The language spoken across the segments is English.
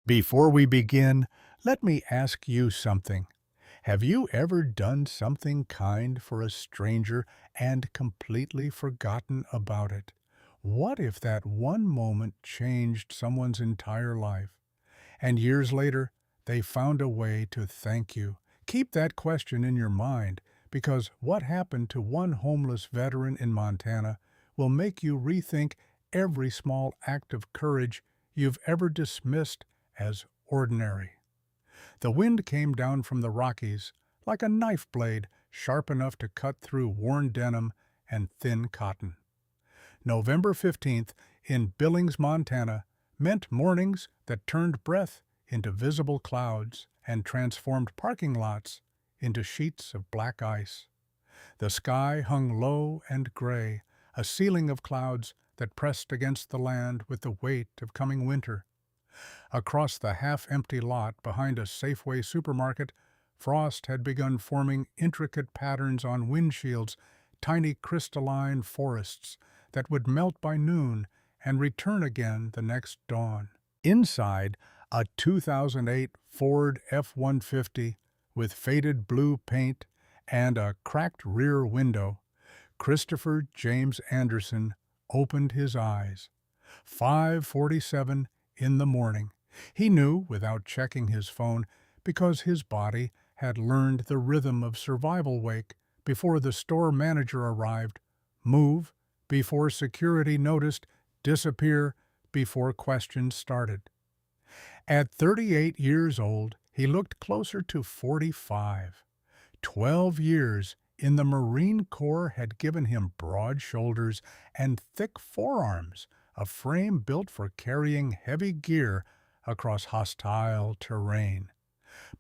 Before we begin, let me ask you something. Have you ever done something kind for a stranger and completely forgotten about it? What if that one moment changed someone's entire life, and years later they found a way to thank you? Keep that question in your mind, because what happened to one homeless veteran in Montana will make you rethink every small act of courage you've ever dismissed as ordinary. The wind came down from the Rockies like a knife blade sharp enough to cut through worn denim and thin cotton. November 15th in Billings, Montana, meant mornings that turned breath into visible clouds and transformed parking lots into sheets of black ice. The sky hung low and gray, a ceiling of clouds that pressed against the land with the weight of coming winter. Across the half-empty lot behind a Safeway supermarket, frost had begun forming intricate patterns on windshields, tiny crystalline forests that would melt by noon and return again the next dawn. Inside, a 2008 Ford F-150 with faded blue paint and a cracked rear window, Christopher James Anderson opened his eyes. 5:47 in the morning. He knew without checking his phone because his body had learned the rhythm of survival wake before the store manager arrived, move before security noticed, disappear before questions started. At 38 years old, he looked closer to 45. 12 years in the Marine Corps had given him broad shoulders and thick forearms, a frame built for carrying heavy gear across hostile terrain.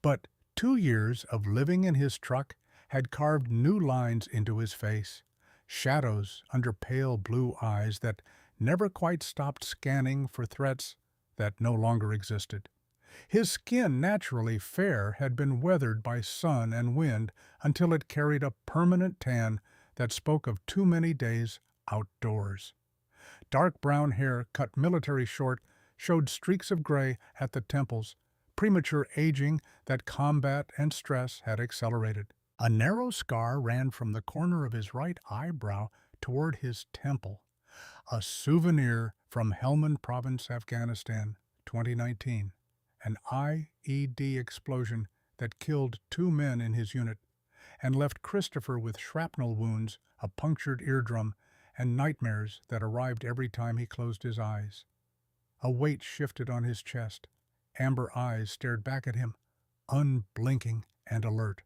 But 2 years of living in his truck had carved new lines into his face, shadows under pale blue eyes that never quite stopped scanning for threats that no longer existed. His skin, naturally fair, had been weathered by sun and wind until it carried a permanent tan that spoke of too many days outdoors. Dark brown hair, cut military short, showed streaks of gray at the temples, premature aging that combat and stress had accelerated. A narrow scar ran from the corner of his right eyebrow toward his temple, a souvenir from Helmand Province, Afghanistan, 2019, an IED explosion that killed 2 men in his unit and left Christopher with shrapnel wounds, a punctured eardrum, and nightmares that arrived every time he closed his eyes. A weight shifted on his chest. Amber eyes stared back at him, unblinking and alert.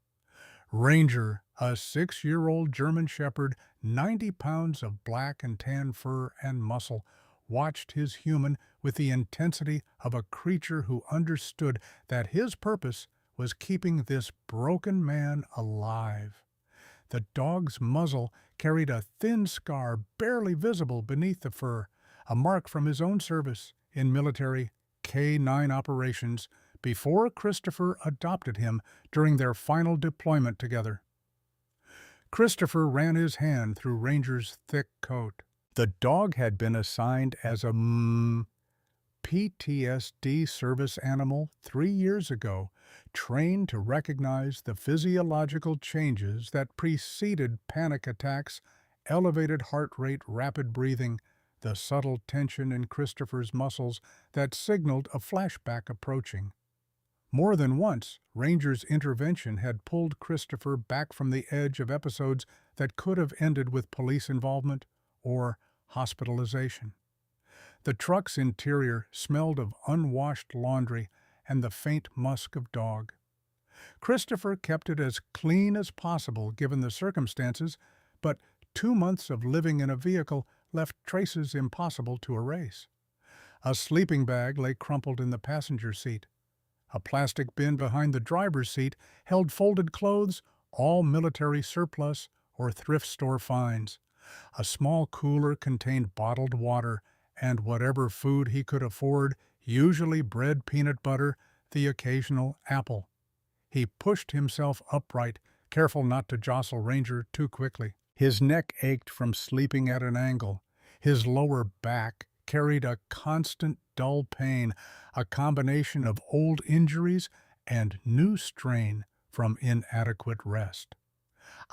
Ranger, a 6-year-old German shepherd, 90 pounds of black and tan fur and muscle, watched his human with the intensity of a creature who understood that his purpose was keeping this broken man alive. The dog's muzzle carried a thin scar barely visible beneath the fur, a mark from his own service in military K-9 operations before Christopher adopted him during their final deployment together. Christopher ran his hand through Ranger's thick coat. The dog had been assigned as a PTSD service animal 3 years ago, trained to recognize the physiological changes that preceded panic attacks, elevated heart rate, rapid breathing, the subtle tension in Christopher's muscles that signaled a flashback approaching. More than once, Ranger's intervention had pulled Christopher back from the edge of episodes that could have ended with police involvement or hospitalization. The truck's interior smelled of unwashed laundry and the faint musk of dog. Christopher kept it as clean as possible given the circumstances, but 2 months of living in a vehicle left traces impossible to erase. A sleeping bag lay crumpled in the passenger seat. A plastic bin behind the driver's seat held folded clothes, all military surplus or thrift store finds. A small cooler contained bottled water and whatever food he could afford, usually bread, peanut butter, the occasional apple. He pushed himself upright, careful not to jostle Ranger too quickly. His neck ached from sleeping at an angle, his lower back carried a constant dull pain, a combination of old injuries and new strain from inadequate rest.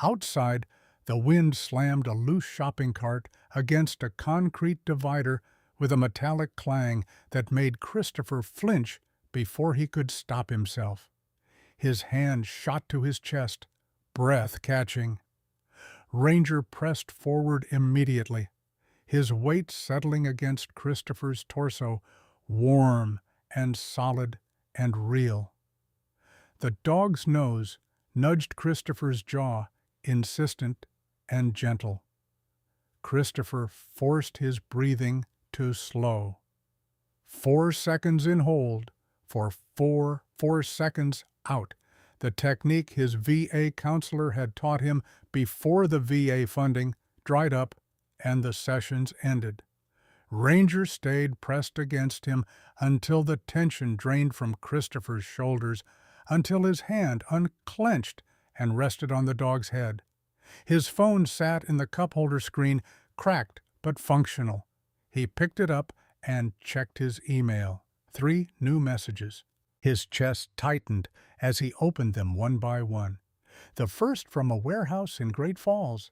Outside, the wind slammed a loose shopping cart against a concrete divider with a metallic clang that made Christopher flinch before he could stop himself. His hand shot to his chest, breath catching. Ranger pressed forward immediately, his weight settling against Christopher's torso, warm and solid and real. The dog's nose nudged Christopher's jaw, insistent and gentle. Christopher forced his breathing to slow. 4 seconds in hold for 4 seconds out, the technique his VA counselor had taught him before the VA funding dried up and the sessions ended. Ranger stayed pressed against him until the tension drained from Christopher's shoulders, until his hand unclenched and rested on the dog's head. His phone sat in the cup-holder screen, cracked but functional. He picked it up and checked his email. 3 new messages. His chest tightened as he opened them one by one. The first from a warehouse in Great Falls.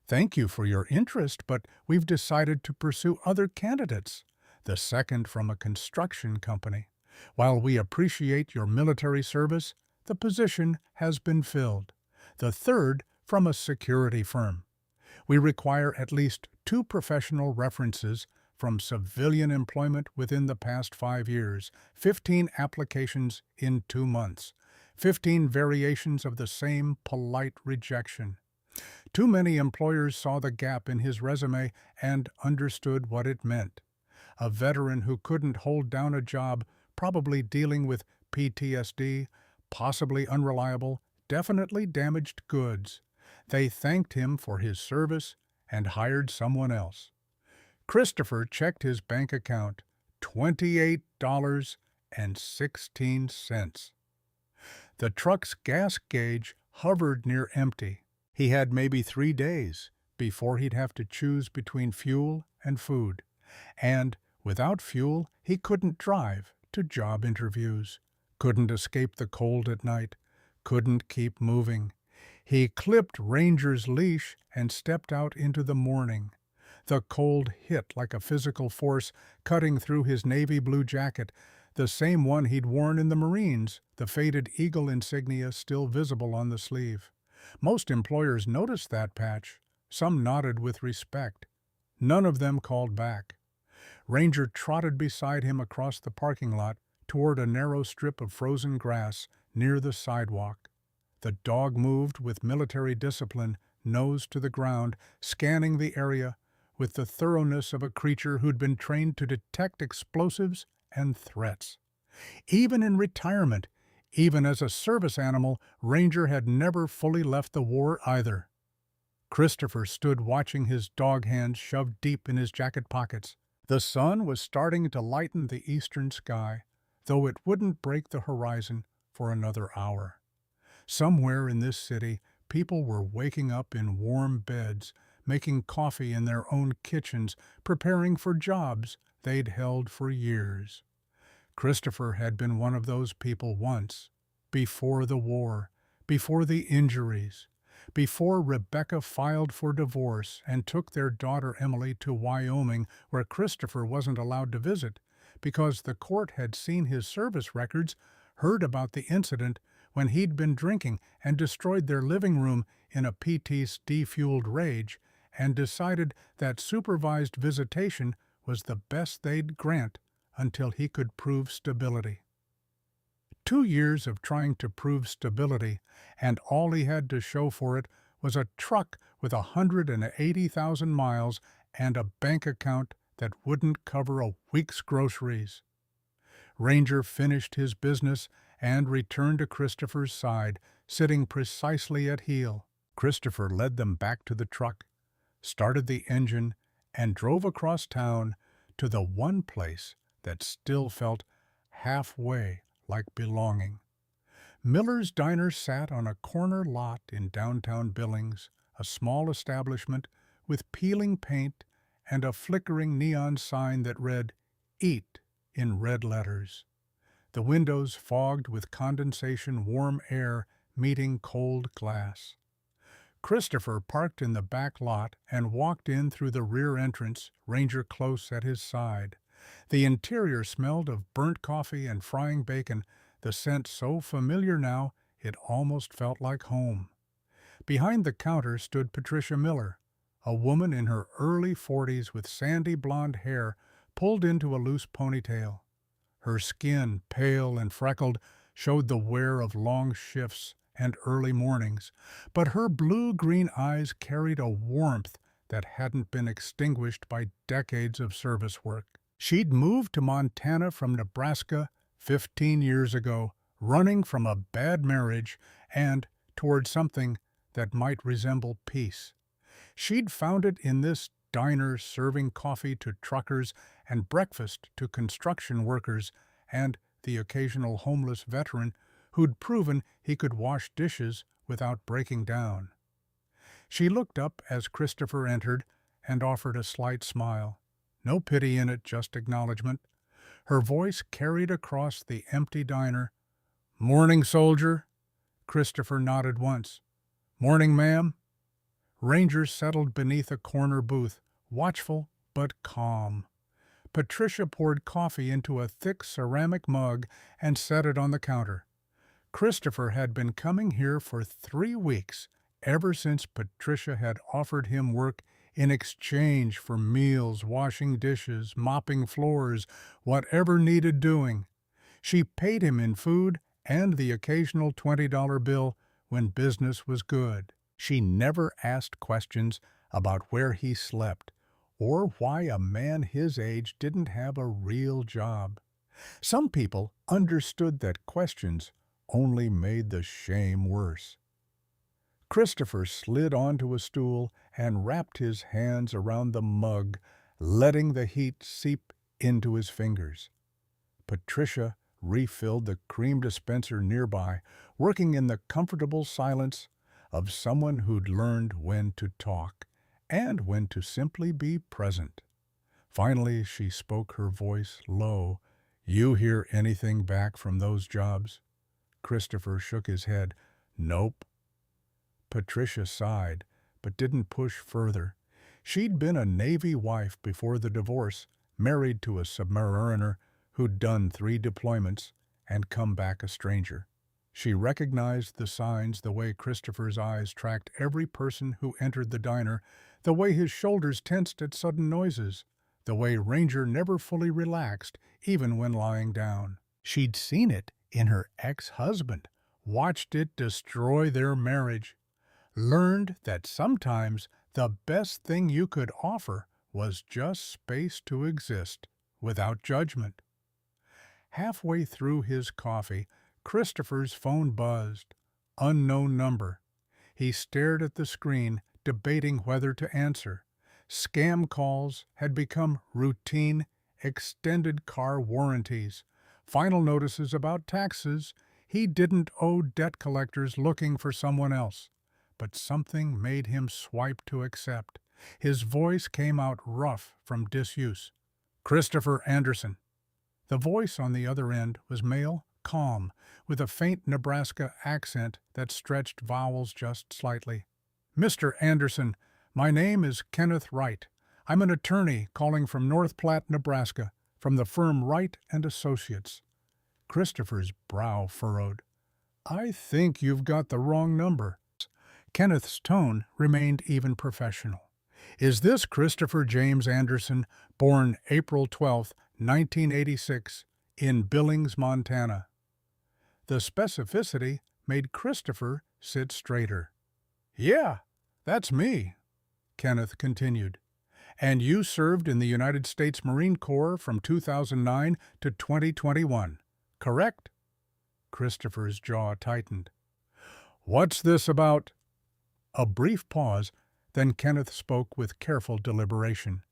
"Thank you for your interest, but we've decided to pursue other candidates." The second from a construction company. "While we appreciate your military service, the position has been filled." The third from a security firm. "We require at least 2 professional references from civilian employment within the past 5 years, 15 applications in 2 months, 15 variations of the same polite rejection." Too many employers saw the gap in his resume and understood what it meant. A veteran who couldn't hold down a job, probably dealing with PTSD, possibly unreliable, definitely damaged goods. They thanked him for his service and hired someone else. Christopher checked his bank account, $28.16. The truck's gas gauge hovered near empty. He had maybe 3 days before he'd have to choose between fuel and food. And without fuel, he couldn't drive to job interviews, couldn't escape the cold at night, couldn't keep moving. He clipped Ranger's leash and stepped out into the morning. The cold hit like a physical force, cutting through his navy blue jacket, the same one he'd worn in the Marines, the faded eagle insignia still visible on the sleeve. Most employers noticed that patch. Some nodded with respect. None of them called back. Ranger trotted beside him across the parking lot toward a narrow strip of frozen grass near the sidewalk. The dog moved with military discipline, nose to the ground, scanning the area with the thoroughness of a creature who'd been trained to detect explosives and threats. Even in retirement, even as a service animal, Ranger had never fully left the war either. Christopher stood watching his dog hands shoved deep in his jacket pockets. The sun was starting to lighten the eastern sky, though it wouldn't break the horizon for another hour. Somewhere in this city, people were waking up in warm beds, making coffee in their own kitchens, preparing for jobs they'd held for years. Christopher had been one of those people once, before the war, before the injuries, before Rebecca filed for divorce and took their daughter Emily to Wyoming, where Christopher wasn't allowed to visit, because the court had seen his service records, heard about the incident when he'd been drinking and destroyed their living room in a PTSD-fueled rage, and decided that supervised visitation was the best they'd grant until he could prove stability. 2 years of trying to prove stability, and all he had to show for it was a truck with 180,000 miles and a bank account that wouldn't cover a week's groceries. Ranger finished his business and returned to Christopher's side, sitting precisely at heel. Christopher led them back to the truck, started the engine, and drove across town to the one place that still felt halfway like belonging. Miller's Diner sat on a corner lot in downtown Billings, a small establishment with peeling paint and a flickering neon sign that read, "Eat," in red letters. The windows fogged with condensation, warm air meeting cold glass. Christopher parked in the back lot and walked in through the rear entrance, Ranger close at his side. The interior smelled of burnt coffee and frying bacon, the scent so familiar now it almost felt like home. Behind the counter stood Patricia Miller, a woman in her early 40s with sandy blonde hair pulled into a loose ponytail. Her skin, pale and freckled, showed the wear of long shifts and early mornings, but her blue-green eyes carried a warmth that hadn't been extinguished by decades of service work. She'd moved to Montana from Nebraska 15 years ago, running from a bad marriage and toward something that might resemble peace. She'd found it in this diner, serving coffee to truckers and breakfast to construction workers and the occasional homeless veteran who'd proven he could wash dishes without breaking down. She looked up as Christopher entered and offered a slight smile. No pity in it, just acknowledgement. Her voice carried across the empty diner. "Morning, soldier." Christopher nodded once. "Morning, ma'am." Ranger settled beneath a corner booth, watchful but calm. Patricia poured coffee into a thick ceramic mug and set it on the counter. Christopher had been coming here for 3 weeks, ever since Patricia had offered him work in exchange for meals, washing dishes, mopping floors, whatever needed doing. She paid him in food and the occasional $20 bill when business was good. She never asked questions about where he slept or why a man his age didn't have a real job. Some people understood that questions only made the shame worse. Christopher slid onto a stool and wrapped his hands around the mug, letting the heat seep into his fingers. Patricia refilled the cream dispenser nearby, working in the comfortable silence of someone who'd learned when to talk and when to simply be present. Finally, she spoke, her voice low. "You hear anything back from those jobs?" Christopher shook his head. "Nope." Patricia sighed, but didn't push further. She'd been a Navy wife before the divorce, married to a submariner who'd done 3 deployments and come back a stranger. She recognized the signs, the way Christopher's eyes tracked every person who entered the diner, the way his shoulders tensed at sudden noises, the way Ranger never fully relaxed, even when lying down. She'd seen it in her ex-husband, watched it destroy their marriage, learned that sometimes the best thing you could offer was just space to exist, without judgment. Halfway through his coffee, Christopher's phone buzzed. Unknown number. He stared at the screen, debating whether to answer. Scam calls had become routine, extended car warranties, final notices about taxes. He didn't owe debt collectors looking for someone else. But something made him swipe to accept. His voice came out rough from disuse. "Christopher Anderson." The voice on the other end was male, calm, with a faint Nebraska accent that stretched vowels just slightly. "Mr. Anderson, my name is Kenneth Wright. I'm an attorney calling from North Platte, Nebraska, from the firm Wright and Associates." Christopher's brow furrowed. "I think you've got the wrong number." Kenneth's tone remained even professional. "Is this Christopher James Anderson, born April 12, 1986, in Billings, Montana?" The specificity made Christopher sit straighter. "Yeah, that's me," Kenneth continued. "And you served in the United States Marine Corps from 2009 to 2021, correct?" Christopher's jaw tightened. "What's this about?" A brief pause, then Kenneth spoke with careful deliberation.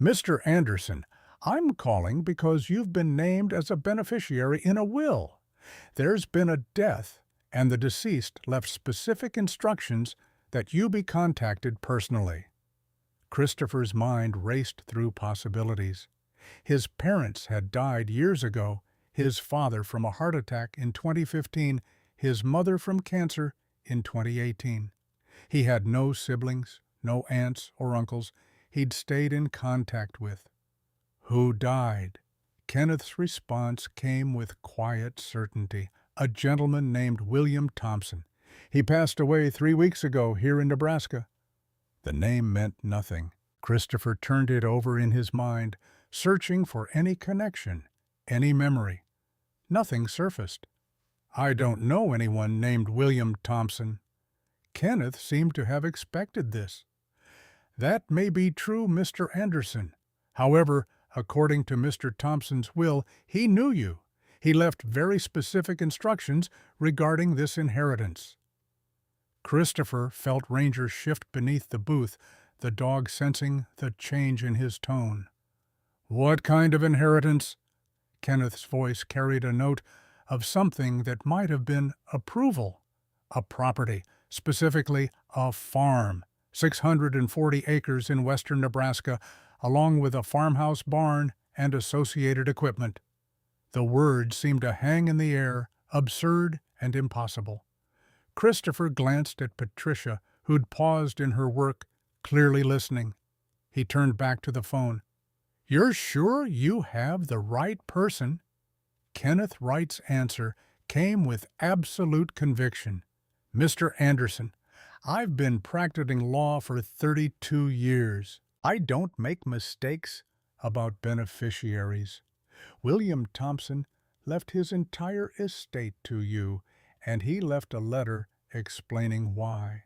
"Mr. Anderson, I'm calling because you've been named as a beneficiary in a will. There's been a death, and the deceased left specific instructions that you be contacted personally." Christopher's mind raced through possibilities. His parents had died years ago, his father from a heart attack in 2015, his mother from cancer in 2018. He had no siblings, no aunts or uncles he'd stayed in contact with. Who died? Kenneth's response came with quiet certainty. A gentleman named William Thompson. He passed away 3 weeks ago here in Nebraska. The name meant nothing. Christopher turned it over in his mind, searching for any connection, any memory. Nothing surfaced. I don't know anyone named William Thompson. Kenneth seemed to have expected this. That may be true, Mr. Anderson. However, according to Mr. Thompson's will, he knew you. He left very specific instructions regarding this inheritance. Christopher felt Ranger shift beneath the booth, the dog sensing the change in his tone. What kind of inheritance? Kenneth's voice carried a note of something that might have been approval. A property, specifically a farm, 640 acres in western Nebraska, along with a farmhouse barn and associated equipment. The words seemed to hang in the air, absurd and impossible. Christopher glanced at Patricia, who'd paused in her work, clearly listening. He turned back to the phone. You're sure you have the right person? Kenneth Wright's answer came with absolute conviction. Mr. Anderson, I've been practicing law for 32 years. I don't make mistakes about beneficiaries. William Thompson left his entire estate to you, and he left a letter explaining why.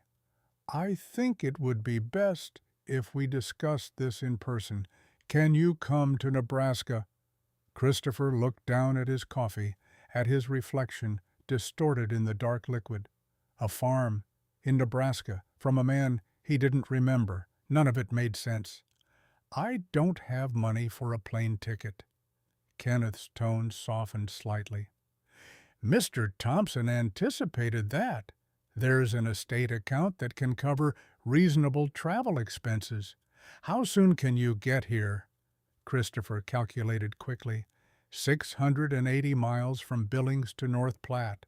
I think it would be best if we discussed this in person. Can you come to Nebraska? Christopher looked down at his coffee, at his reflection distorted in the dark liquid. A farm in Nebraska from a man he didn't remember. None of it made sense. I don't have money for a plane ticket. Kenneth's tone softened slightly. Mr. Thompson anticipated that. There's an estate account that can cover reasonable travel expenses. How soon can you get here? Christopher calculated quickly. 680 miles from Billings to North Platte.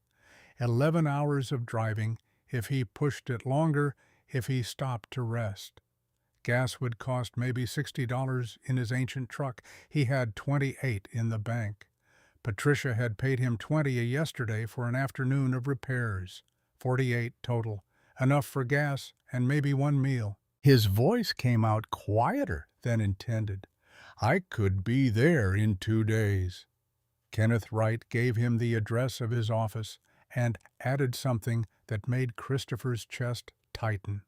11 hours of driving if he pushed it longer, if he stopped to rest. Gas would cost maybe $60 in his ancient truck. He had $28 in the bank. Patricia had paid him $20 yesterday for an afternoon of repairs. $48 total, enough for gas and maybe one meal. His voice came out quieter than intended. I could be there in 2 days. Kenneth Wright gave him the address of his office and added something that made Christopher's chest tighten.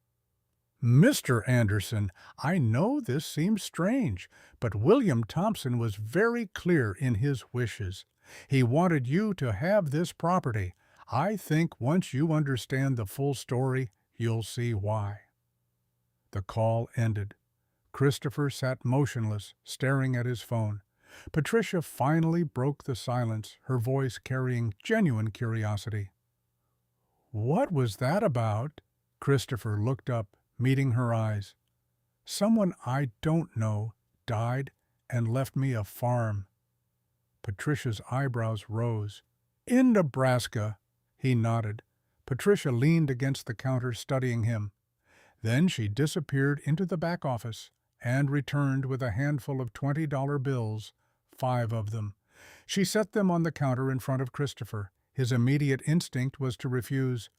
Mr. Anderson, I know this seems strange, but William Thompson was very clear in his wishes. He wanted you to have this property. I think once you understand the full story, you'll see why. The call ended. Christopher sat motionless, staring at his phone. Patricia finally broke the silence, her voice carrying genuine curiosity. What was that about? Christopher looked up, meeting her eyes. Someone I don't know died and left me a farm. Patricia's eyebrows rose. In Nebraska, he nodded. Patricia leaned against the counter, studying him. Then she disappeared into the back office and returned with a handful of $20 bills, 5 of them. She set them on the counter in front of Christopher. His immediate instinct was to refuse.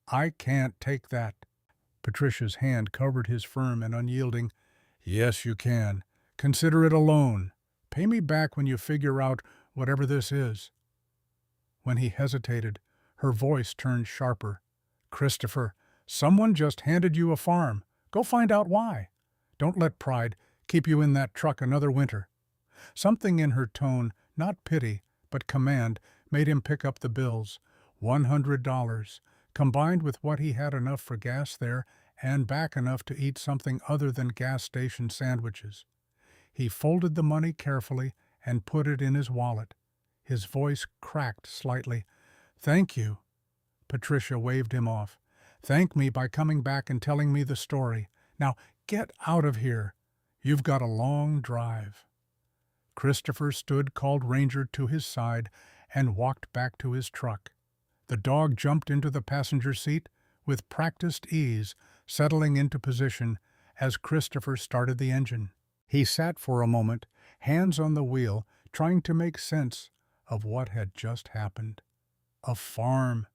I can't take that. Patricia's hand covered his firm and unyielding. Yes, you can. Consider it a loan. Pay me back when you figure out whatever this is. When he hesitated, her voice turned sharper. Christopher, someone just handed you a farm. Go find out why. Don't let pride keep you in that truck another winter. Something in her tone, not pity, but command, made him pick up the bills. $100, combined with what he had enough for gas there and back enough to eat something other than gas station sandwiches. He folded the money carefully and put it in his wallet. His voice cracked slightly. Thank you. Patricia waved him off. Thank me by coming back and telling me the story. Now, Get out of here. You've got a long drive." Christopher stood, called Ranger to his side, and walked back to his truck. The dog jumped into the passenger seat with practiced ease, settling into position as Christopher started the engine. He sat for a moment, hands on the wheel, trying to make sense of what had just happened. A farm,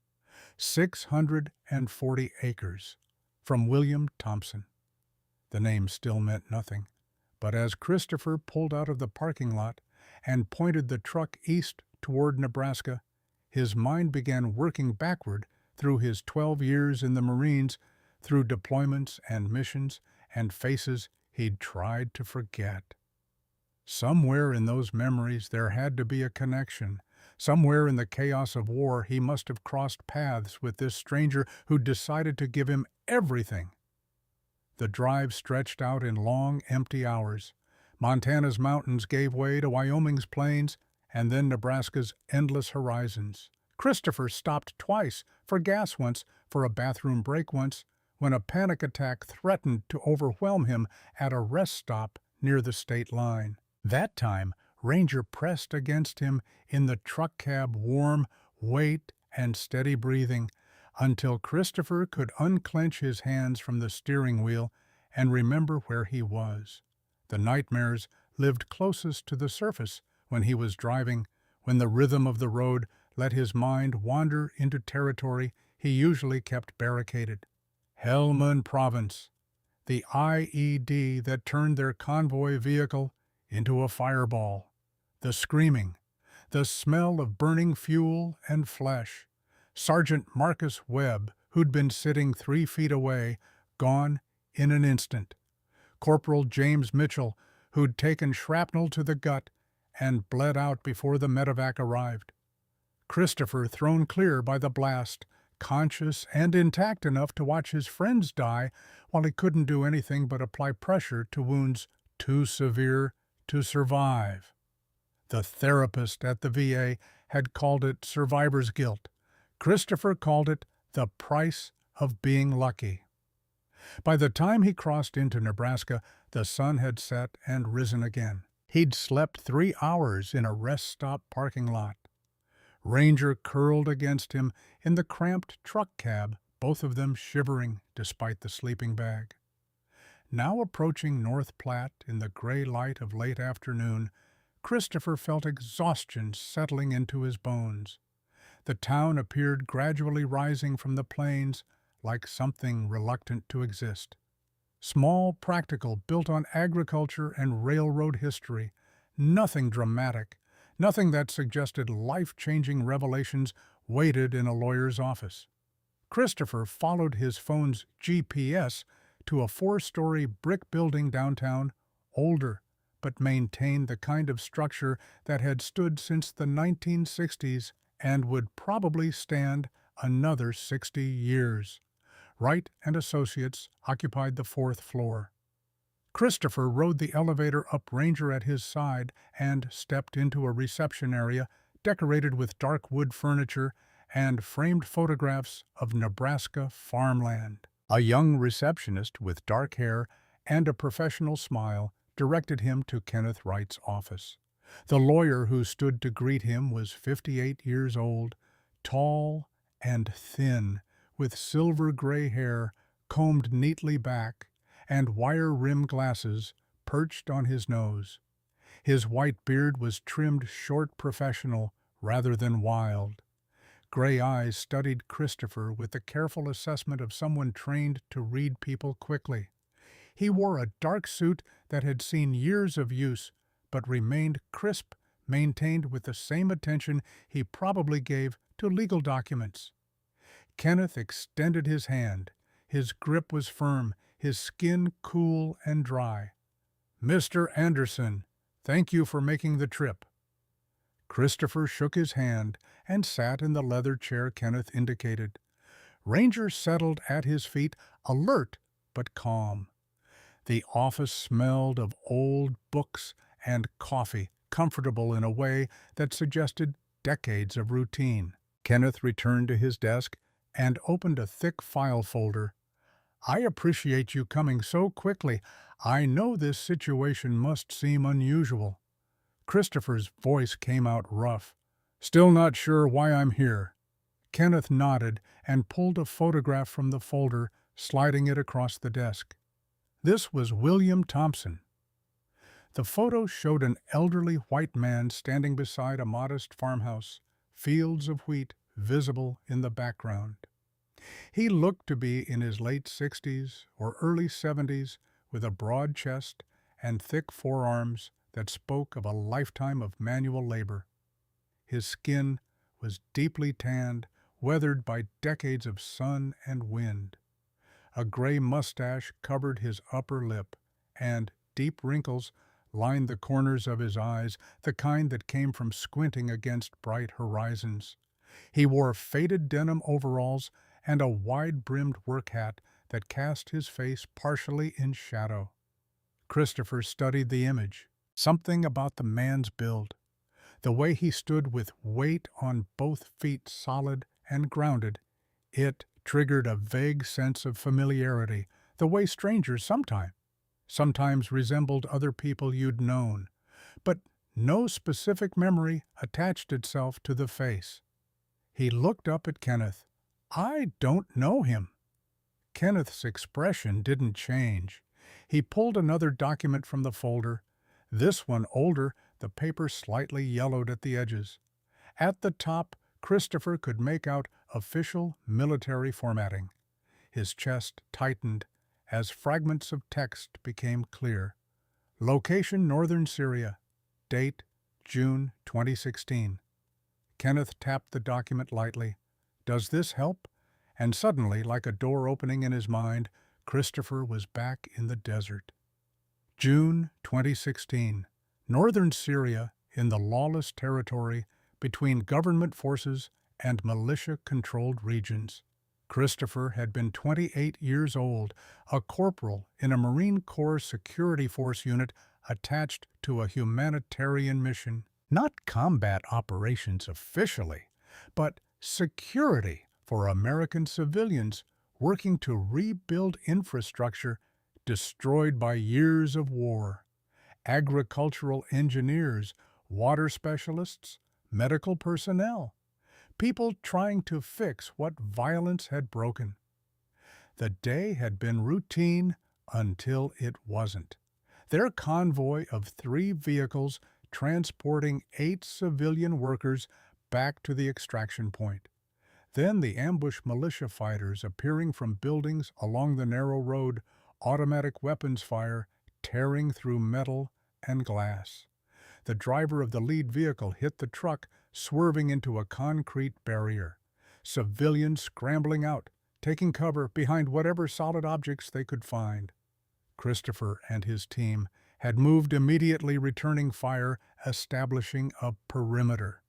640 acres, from William Thompson. The name still meant nothing, but as Christopher pulled out of the parking lot and pointed the truck east toward Nebraska, his mind began working backward through his 12 years in the Marines, through deployments and missions and faces he'd tried to forget. Somewhere in those memories there had to be a connection. Somewhere in the chaos of war he must have crossed paths with this stranger who'd decided to give him everything. The drive stretched out in long, empty hours. Montana's mountains gave way to Wyoming's plains, and then Nebraska's endless horizons. Christopher stopped twice, for gas once, for a bathroom break once, when a panic attack threatened to overwhelm him at a rest stop near the state line. That time, Ranger pressed against him in the truck cab, warm, weight, and steady breathing, until Christopher could unclench his hands from the steering wheel and remember where he was. The nightmares lived closest to the surface when he was driving, when the rhythm of the road let his mind wander into territory he usually kept barricaded. Helmand Province, the IED that turned their convoy vehicle into a fireball. The screaming, the smell of burning fuel and flesh. Sergeant Marcus Webb, who'd been sitting 3 feet away, gone in an instant. Corporal James Mitchell, who'd taken shrapnel to the gut and bled out before the medevac arrived. Christopher thrown clear by the blast, conscious and intact enough to watch his friends die while he couldn't do anything but apply pressure to wounds too severe to survive. The therapist at the VA had called it survivor's guilt. Christopher called it the price of being lucky. By the time he crossed into Nebraska, the sun had set and risen again. He'd slept 3 hours in a rest stop parking lot. Ranger curled against him in the cramped truck cab, both of them shivering despite the sleeping bag. Now approaching North Platte in the gray light of late afternoon, Christopher felt exhaustion settling into his bones. The town appeared gradually rising from the plains like something reluctant to exist. Small, practical, built on agriculture and railroad history. Nothing dramatic, nothing that suggested life-changing revelations waited in a lawyer's office. Christopher followed his phone's GPS to a 4-story brick building downtown, older, but maintained the kind of structure that had stood since the 1960s and would probably stand another 60 years. Wright and Associates occupied the 4th floor. Christopher rode the elevator up, Ranger at his side, and stepped into a reception area decorated with dark wood furniture and framed photographs of Nebraska farmland. A young receptionist with dark hair and a professional smile directed him to Kenneth Wright's office. The lawyer who stood to greet him was 58 years old, tall and thin, with silver-gray hair combed neatly back and wire-rimmed glasses perched on his nose. His white beard was trimmed short, professional rather than wild. Gray eyes studied Christopher with the careful assessment of someone trained to read people quickly. He wore a dark suit that had seen years of use, but remained crisp, maintained with the same attention he probably gave to legal documents. Kenneth extended his hand. His grip was firm, his skin cool and dry. "Mr. Anderson, thank you for making the trip." Christopher shook his hand and sat in the leather chair Kenneth indicated. Ranger settled at his feet, alert but calm. The office smelled of old books and coffee, comfortable in a way that suggested decades of routine. Kenneth returned to his desk and opened a thick file folder. I appreciate you coming so quickly. I know this situation must seem unusual. Christopher's voice came out rough. Still not sure why I'm here. Kenneth nodded and pulled a photograph from the folder, sliding it across the desk. This was William Thompson. The photo showed an elderly white man standing beside a modest farmhouse, fields of wheat visible in the background. He looked to be in his late 60s or early 70s, with a broad chest and thick forearms that spoke of a lifetime of manual labor. His skin was deeply tanned, weathered by decades of sun and wind. A gray mustache covered his upper lip, and deep wrinkles lined the corners of his eyes, the kind that came from squinting against bright horizons. He wore faded denim overalls and a wide-brimmed work hat that cast his face partially in shadow. Christopher studied the image. Something about the man's build, the way he stood with weight on both feet solid and grounded, it triggered a vague sense of familiarity, the way strangers sometimes resembled other people you'd known, but no specific memory attached itself to the face. He looked up at Kenneth. I don't know him. Kenneth's expression didn't change. He pulled another document from the folder, this one older, the paper slightly yellowed at the edges. At the top, Christopher could make out official military formatting. His chest tightened as fragments of text became clear. Location Northern Syria. Date June 2016. Kenneth tapped the document lightly. Does this help? And suddenly, like a door opening in his mind, Christopher was back in the desert. June 2016. Northern Syria, in the lawless territory between government forces and militia-controlled regions. Christopher had been 28 years old, a corporal in a Marine Corps security force unit attached to a humanitarian mission. Not combat operations officially, but security for American civilians working to rebuild infrastructure destroyed by years of war. Agricultural engineers, water specialists, medical personnel, people trying to fix what violence had broken. The day had been routine until it wasn't. Their convoy of 3 vehicles transporting 8 civilian workers back to the extraction point. Then the ambush militia fighters appearing from buildings along the narrow road, automatic weapons fire tearing through metal and glass. The driver of the lead vehicle hit the truck, swerving into a concrete barrier. Civilians scrambling out, taking cover behind whatever solid objects they could find. Christopher and his team had moved immediately, returning fire, establishing a perimeter.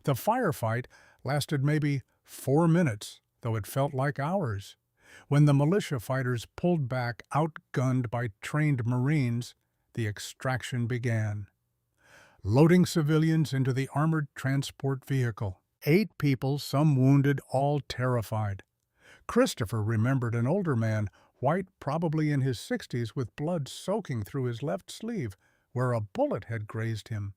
The firefight lasted maybe 4 minutes, though it felt like hours. When the militia fighters pulled back, outgunned by trained Marines, the extraction began. Loading civilians into the armored transport vehicle. 8 people, some wounded, all terrified. Christopher remembered an older man, white, probably in his 60s, with blood soaking through his left sleeve, where a bullet had grazed him.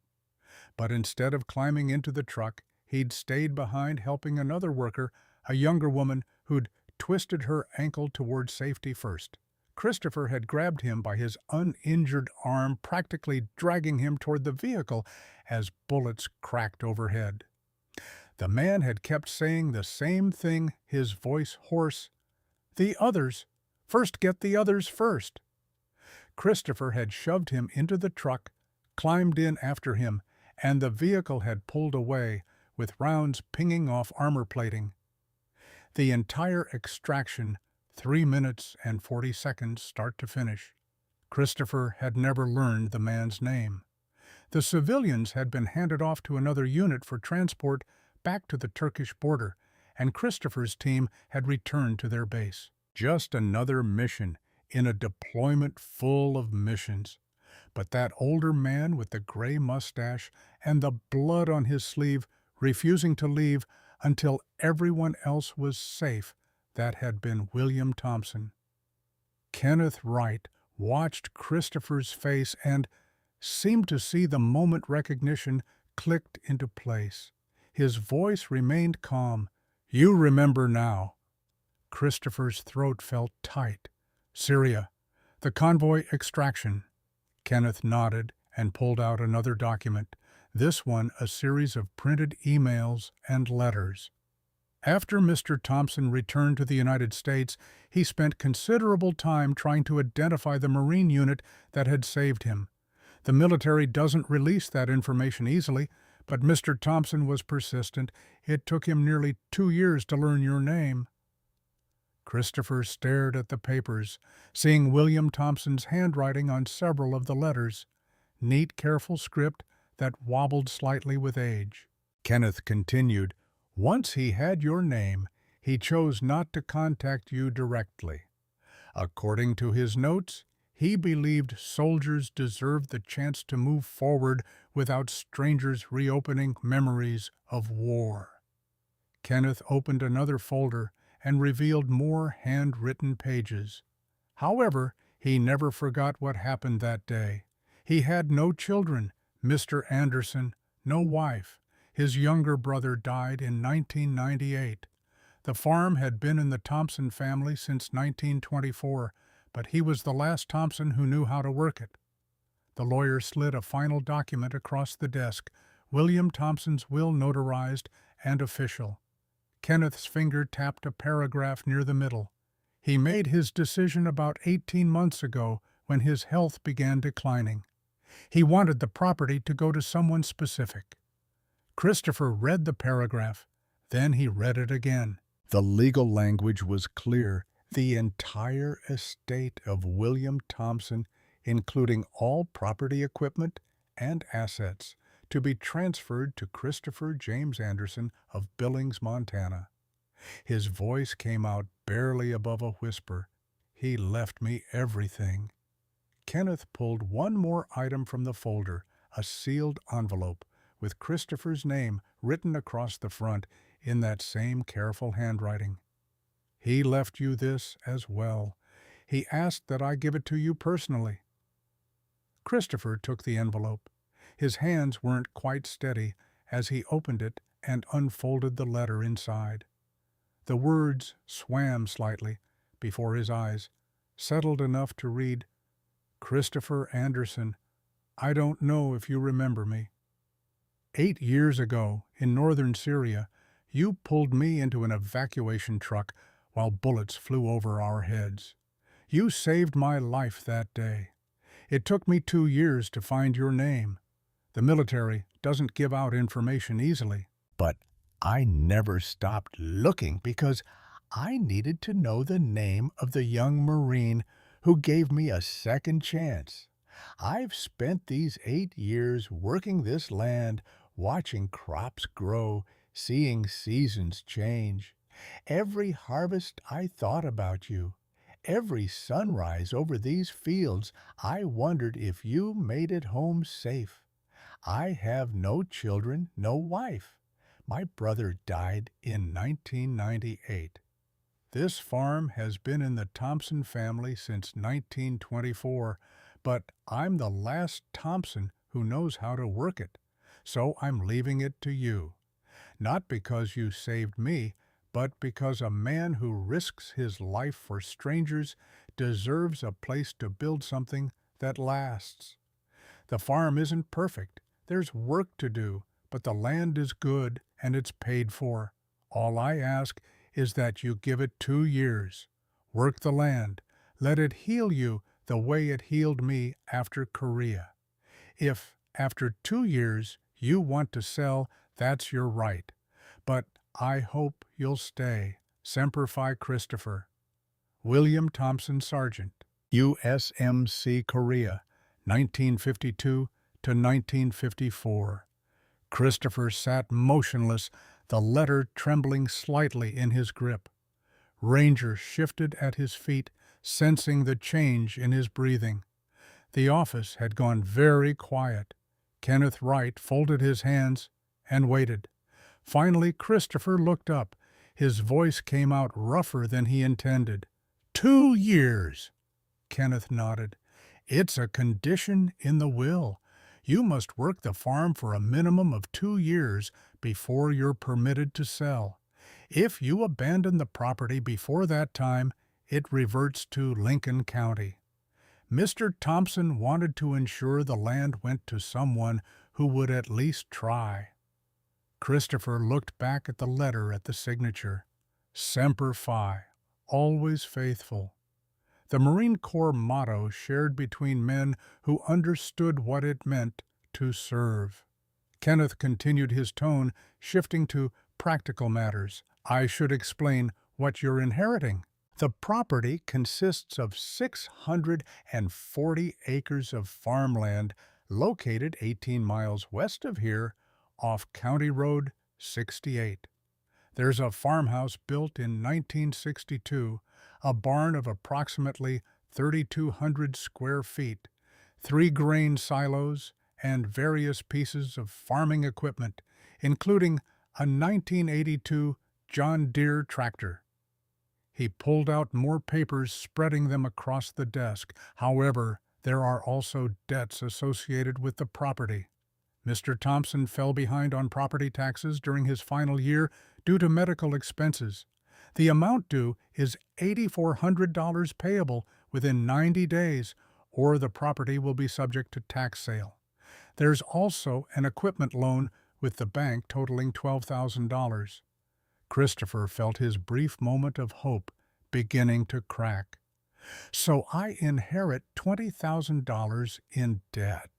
But instead of climbing into the truck, he'd stayed behind helping another worker, a younger woman who'd twisted her ankle toward safety first. Christopher had grabbed him by his uninjured arm, practically dragging him toward the vehicle as bullets cracked overhead. The man had kept saying the same thing, his voice hoarse. The others. First get the others first. Christopher had shoved him into the truck, climbed in after him, and the vehicle had pulled away, with rounds pinging off armor plating. The entire extraction, 3 minutes and 40 seconds start to finish. Christopher had never learned the man's name. The civilians had been handed off to another unit for transport back to the Turkish border, and Christopher's team had returned to their base. Just another mission in a deployment full of missions. But that older man with the gray mustache and the blood on his sleeve, refusing to leave until everyone else was safe, that had been William Thompson. Kenneth Wright watched Christopher's face and seemed to see the moment recognition clicked into place. His voice remained calm. "You remember now." Christopher's throat felt tight. "Syria. The convoy extraction." Kenneth nodded and pulled out another document, this one a series of printed emails and letters. After Mr. Thompson returned to the United States, he spent considerable time trying to identify the Marine unit that had saved him. The military doesn't release that information easily, but Mr. Thompson was persistent. It took him nearly 2 years to learn your name. Christopher stared at the papers, seeing William Thompson's handwriting on several of the letters, neat, careful script that wobbled slightly with age. Kenneth continued, "Once he had your name, he chose not to contact you directly. According to his notes, he believed soldiers deserved the chance to move forward without strangers reopening memories of war." Kenneth opened another folder and revealed more handwritten pages. However, he never forgot what happened that day. He had no children, Mr. Anderson, no wife. His younger brother died in 1998. The farm had been in the Thompson family since 1924, but he was the last Thompson who knew how to work it. The lawyer slid a final document across the desk, William Thompson's will notarized and official. Kenneth's finger tapped a paragraph near the middle. He made his decision about 18 months ago when his health began declining. He wanted the property to go to someone specific. Christopher read the paragraph. Then he read it again. The legal language was clear. The entire estate of William Thompson, including all property equipment and assets, to be transferred to Christopher James Anderson of Billings, Montana. His voice came out barely above a whisper. "He left me everything." Kenneth pulled one more item from the folder, a sealed envelope with Christopher's name written across the front in that same careful handwriting. "He left you this as well. He asked that I give it to you personally." Christopher took the envelope. His hands weren't quite steady as he opened it and unfolded the letter inside. The words swam slightly before his eyes, settled enough to read, "Christopher Anderson, I don't know if you remember me. 8 years ago, in northern Syria, you pulled me into an evacuation truck while bullets flew over our heads. You saved my life that day. It took me 2 years to find your name. The military doesn't give out information easily. But I never stopped looking because I needed to know the name of the young Marine who gave me a second chance. I've spent these 8 years working this land, watching crops grow, seeing seasons change. Every harvest I thought about you. Every sunrise over these fields I wondered if you made it home safe. I have no children, no wife. My brother died in 1998. This farm has been in the Thompson family since 1924, but I'm the last Thompson who knows how to work it, so I'm leaving it to you. Not because you saved me, but because a man who risks his life for strangers deserves a place to build something that lasts. The farm isn't perfect. There's work to do, but the land is good and it's paid for. All I ask is that you give it 2 years. Work the land. Let it heal you the way it healed me after Korea. If, after 2 years, you want to sell, that's your right. But I hope you'll stay. Semper Fi, Christopher. William Thompson, Sergeant. USMC Korea, 1952 to 1954. Christopher sat motionless, the letter trembling slightly in his grip. Ranger shifted at his feet, sensing the change in his breathing. The office had gone very quiet. Kenneth Wright folded his hands and waited. Finally, Christopher looked up. His voice came out rougher than he intended. 2 years! Kenneth nodded. "It's a condition in the will. You must work the farm for a minimum of 2 years before you're permitted to sell. If you abandon the property before that time, it reverts to Lincoln County." Mr. Thompson wanted to ensure the land went to someone who would at least try. Christopher looked back at the letter at the signature. Semper Fi, always faithful. The Marine Corps motto shared between men who understood what it meant to serve. Kenneth continued his tone, shifting to practical matters. "I should explain what you're inheriting. The property consists of 640 acres of farmland located 18 miles west of here off County Road 68. There's a farmhouse built in 1962, a barn of approximately 3,200 square feet, 3 grain silos, and various pieces of farming equipment, including a 1982 John Deere tractor." He pulled out more papers, spreading them across the desk. "However, there are also debts associated with the property." Mr. Thompson fell behind on property taxes during his final year due to medical expenses. The amount due is $8,400 payable within 90 days, or the property will be subject to tax sale. There's also an equipment loan with the bank totaling $12,000. Christopher felt his brief moment of hope beginning to crack. "So I inherit $20,000 in debt."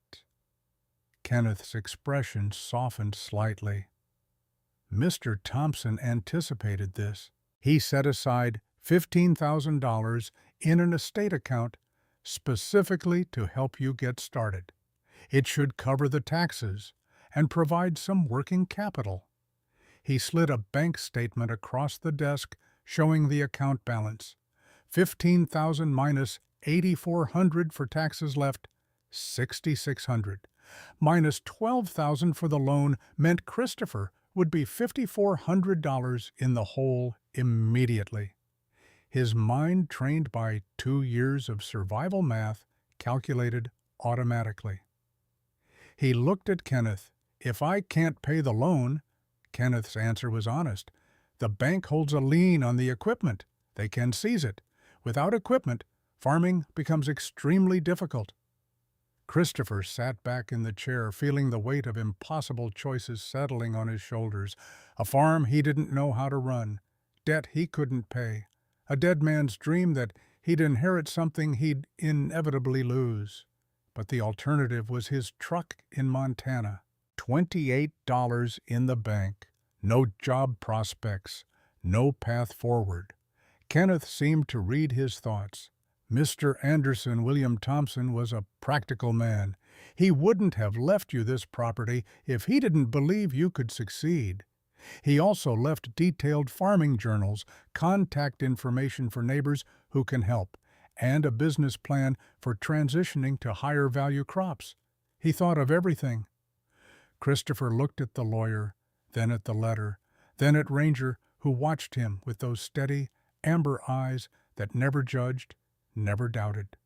Kenneth's expression softened slightly. Mr. Thompson anticipated this. He set aside $15,000 in an estate account specifically to help you get started. It should cover the taxes and provide some working capital. He slid a bank statement across the desk showing the account balance. 15,000 minus 8,400 for taxes left, 6,600. Minus 12,000 for the loan meant Christopher would be $5,400 in the hole immediately. His mind, trained by 2 years of survival math, calculated automatically. He looked at Kenneth. "If I can't pay the loan," Kenneth's answer was honest, "the bank holds a lien on the equipment. They can seize it. Without equipment, farming becomes extremely difficult." Christopher sat back in the chair, feeling the weight of impossible choices settling on his shoulders. A farm he didn't know how to run, debt he couldn't pay, a dead man's dream that he'd inherit something he'd inevitably lose. But the alternative was his truck in Montana. $28 in the bank, no job prospects, no path forward. Kenneth seemed to read his thoughts. Mr. Anderson William Thompson was a practical man. He wouldn't have left you this property if he didn't believe you could succeed. He also left detailed farming journals, contact information for neighbors who can help, and a business plan for transitioning to higher value crops. He thought of everything. Christopher looked at the lawyer, then at the letter, then at Ranger, who watched him with those steady, amber eyes that never judged, never doubted.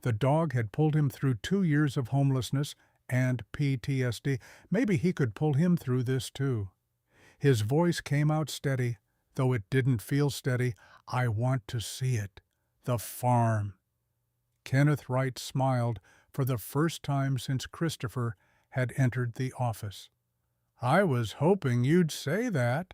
The dog had pulled him through 2 years of homelessness and PTSD. Maybe he could pull him through this too. His voice came out steady, though it didn't feel steady. "I want to see it. The farm." Kenneth Wright smiled for the first time since Christopher had entered the office. "I was hoping you'd say that."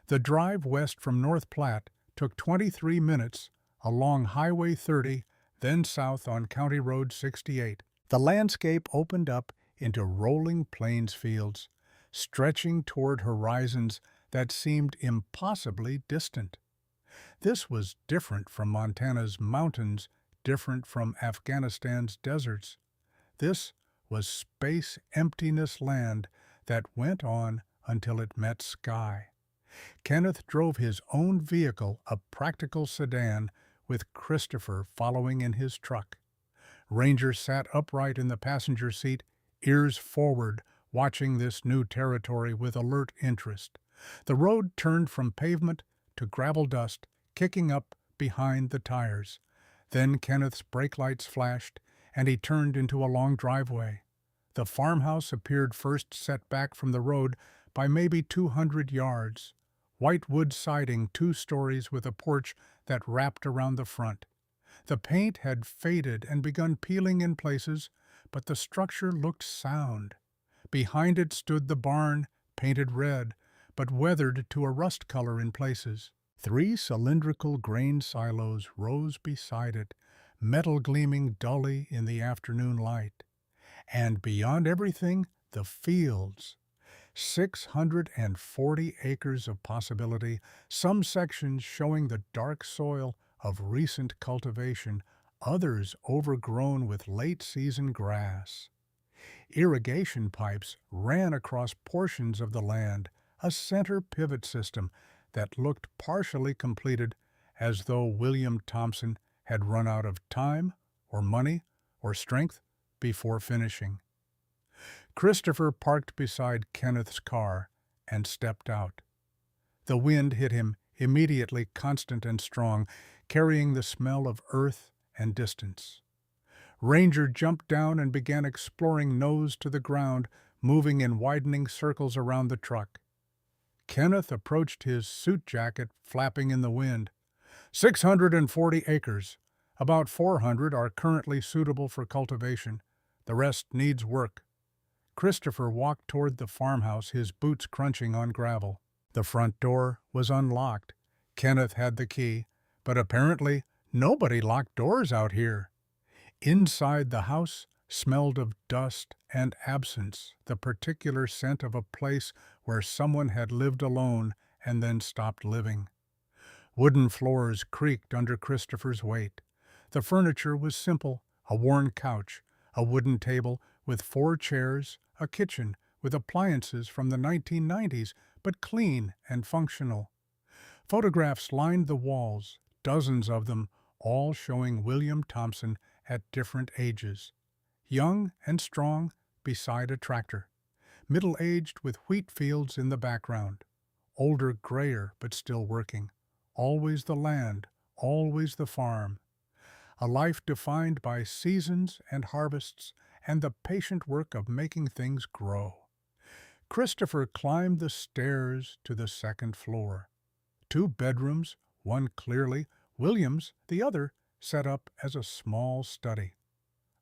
The drive west from North Platte took 23 minutes along Highway 30, then south on County Road 68. The landscape opened up into rolling plains fields, stretching toward horizons that seemed impossibly distant. This was different from Montana's mountains, different from Afghanistan's deserts. This was space emptiness land that went on until it met sky. Kenneth drove his own vehicle, a practical sedan, with Christopher following in his truck. Ranger sat upright in the passenger seat, ears forward, watching this new territory with alert interest. The road turned from pavement to gravel dust, kicking up behind the tires. Then Kenneth's brake lights flashed, and he turned into a long driveway. The farmhouse appeared first set back from the road by maybe 200 yards. White wood siding, 2 stories with a porch that wrapped around the front. The paint had faded and begun peeling in places, but the structure looked sound. Behind it stood the barn, painted red, but weathered to a rust color in places. 3 cylindrical grain silos rose beside it, metal gleaming dully in the afternoon light. And beyond everything, the fields. 640 acres of possibility, some sections showing the dark soil of recent cultivation, others overgrown with late-season grass. Irrigation pipes ran across portions of the land, a center pivot system that looked partially completed, as though William Thompson had run out of time or money or strength before finishing. Christopher parked beside Kenneth's car and stepped out. The wind hit him, immediately constant and strong, carrying the smell of earth and distance. Ranger jumped down and began exploring nose to the ground, moving in widening circles around the truck. Kenneth approached his suit jacket flapping in the wind. 640 acres. About 400 are currently suitable for cultivation. The rest needs work. Christopher walked toward the farmhouse, his boots crunching on gravel. The front door was unlocked. Kenneth had the key, but apparently nobody locked doors out here. Inside the house smelled of dust and absence, the particular scent of a place where someone had lived alone and then stopped living. Wooden floors creaked under Christopher's weight. The furniture was simple, a worn couch, a wooden table with 4 chairs, a kitchen with appliances from the 1990s, but clean and functional. Photographs lined the walls, dozens of them, all showing William Thompson at different ages. Young and strong beside a tractor. Middle-aged with wheat fields in the background. Older, grayer, but still working. Always the land, always the farm. A life defined by seasons and harvests and the patient work of making things grow. Christopher climbed the stairs to the second floor. 2 bedrooms, one clearly William's, the other set up as a small study.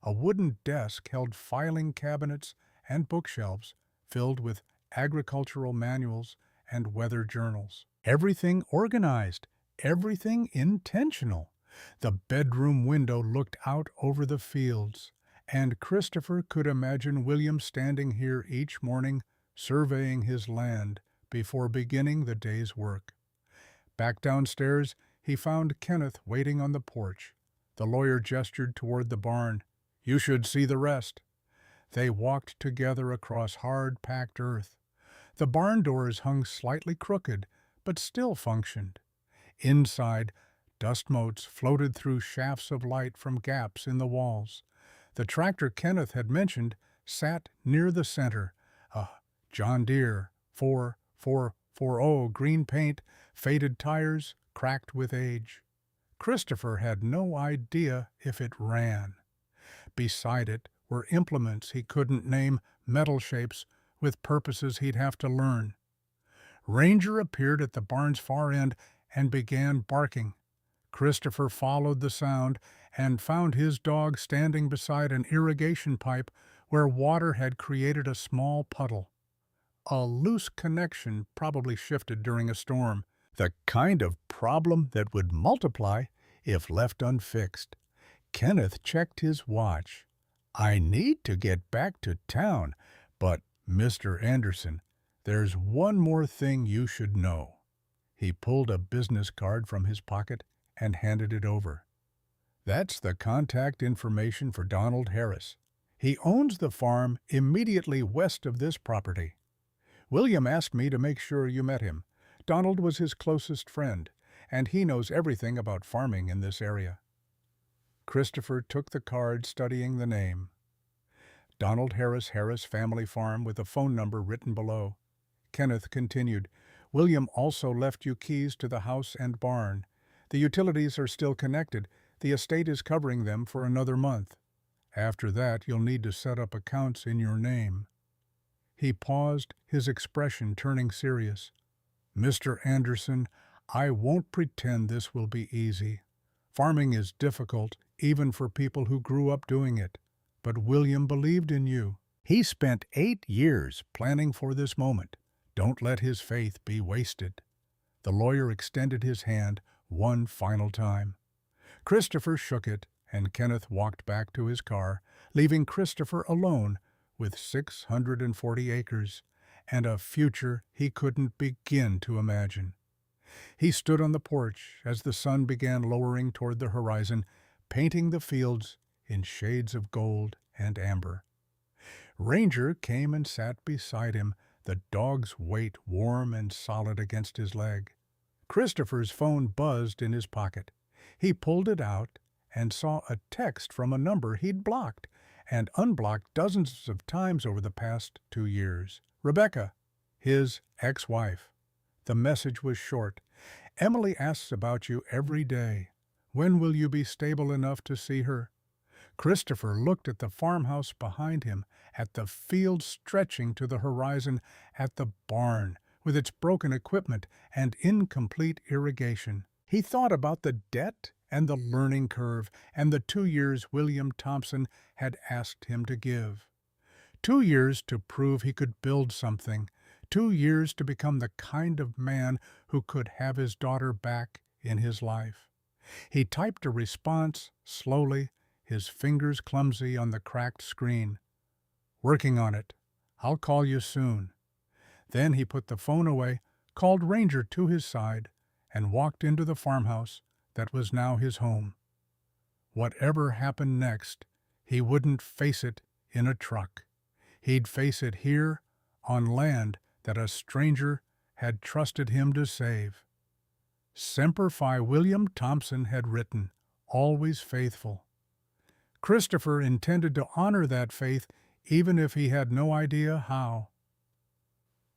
A wooden desk held filing cabinets and bookshelves filled with agricultural manuals and weather journals. Everything organized, everything intentional. The bedroom window looked out over the fields, and Christopher could imagine William standing here each morning, surveying his land before beginning the day's work. Back downstairs, he found Kenneth waiting on the porch. The lawyer gestured toward the barn. "You should see the rest." They walked together across hard-packed earth. The barn doors hung slightly crooked, but still functioned. Inside, dust motes floated through shafts of light from gaps in the walls. The tractor Kenneth had mentioned sat near the center, a John Deere 4440, green paint, faded tires, cracked with age. Christopher had no idea if it ran. Beside it were implements he couldn't name, metal shapes with purposes he'd have to learn. Ranger appeared at the barn's far end and began barking. Christopher followed the sound and found his dog standing beside an irrigation pipe where water had created a small puddle. A loose connection probably shifted during a storm, the kind of problem that would multiply if left unfixed. Kenneth checked his watch. "I need to get back to town, but, Mr. Anderson, there's one more thing you should know." He pulled a business card from his pocket and handed it over. "That's the contact information for Donald Harris. He owns the farm immediately west of this property. William asked me to make sure you met him. Donald was his closest friend, and he knows everything about farming in this area." Christopher took the card, studying the name. Donald Harris Family Farm, with a phone number written below. Kenneth continued, "William also left you keys to the house and barn. The utilities are still connected. The estate is covering them for another month. After that, you'll need to set up accounts in your name." He paused, his expression turning serious. "Mr. Anderson, I won't pretend this will be easy. Farming is difficult, even for people who grew up doing it. But William believed in you. He spent 8 years planning for this moment. Don't let his faith be wasted." The lawyer extended his hand one final time. Christopher shook it, and Kenneth walked back to his car, leaving Christopher alone with 640 acres and a future he couldn't begin to imagine. He stood on the porch as the sun began lowering toward the horizon, painting the fields in shades of gold and amber. Ranger came and sat beside him, the dog's weight warm and solid against his leg. Christopher's phone buzzed in his pocket. He pulled it out and saw a text from a number he'd blocked and unblocked dozens of times over the past 2 years. Rebecca, his ex-wife. The message was short. "Emily asks about you every day. When will you be stable enough to see her?" Christopher looked at the farmhouse behind him, at the field stretching to the horizon, at the barn with its broken equipment and incomplete irrigation. He thought about the debt and the learning curve and the 2 years William Thompson had asked him to give. 2 years to prove he could build something. 2 years to become the kind of man who could have his daughter back in his life. He typed a response slowly, his fingers clumsy on the cracked screen. "Working on it. I'll call you soon." Then he put the phone away, called Ranger to his side, and walked into the farmhouse that was now his home. Whatever happened next, he wouldn't face it in a truck. He'd face it here, on land that a stranger had trusted him to save. Semper Fi William Thompson had written, always faithful. Christopher intended to honor that faith even if he had no idea how.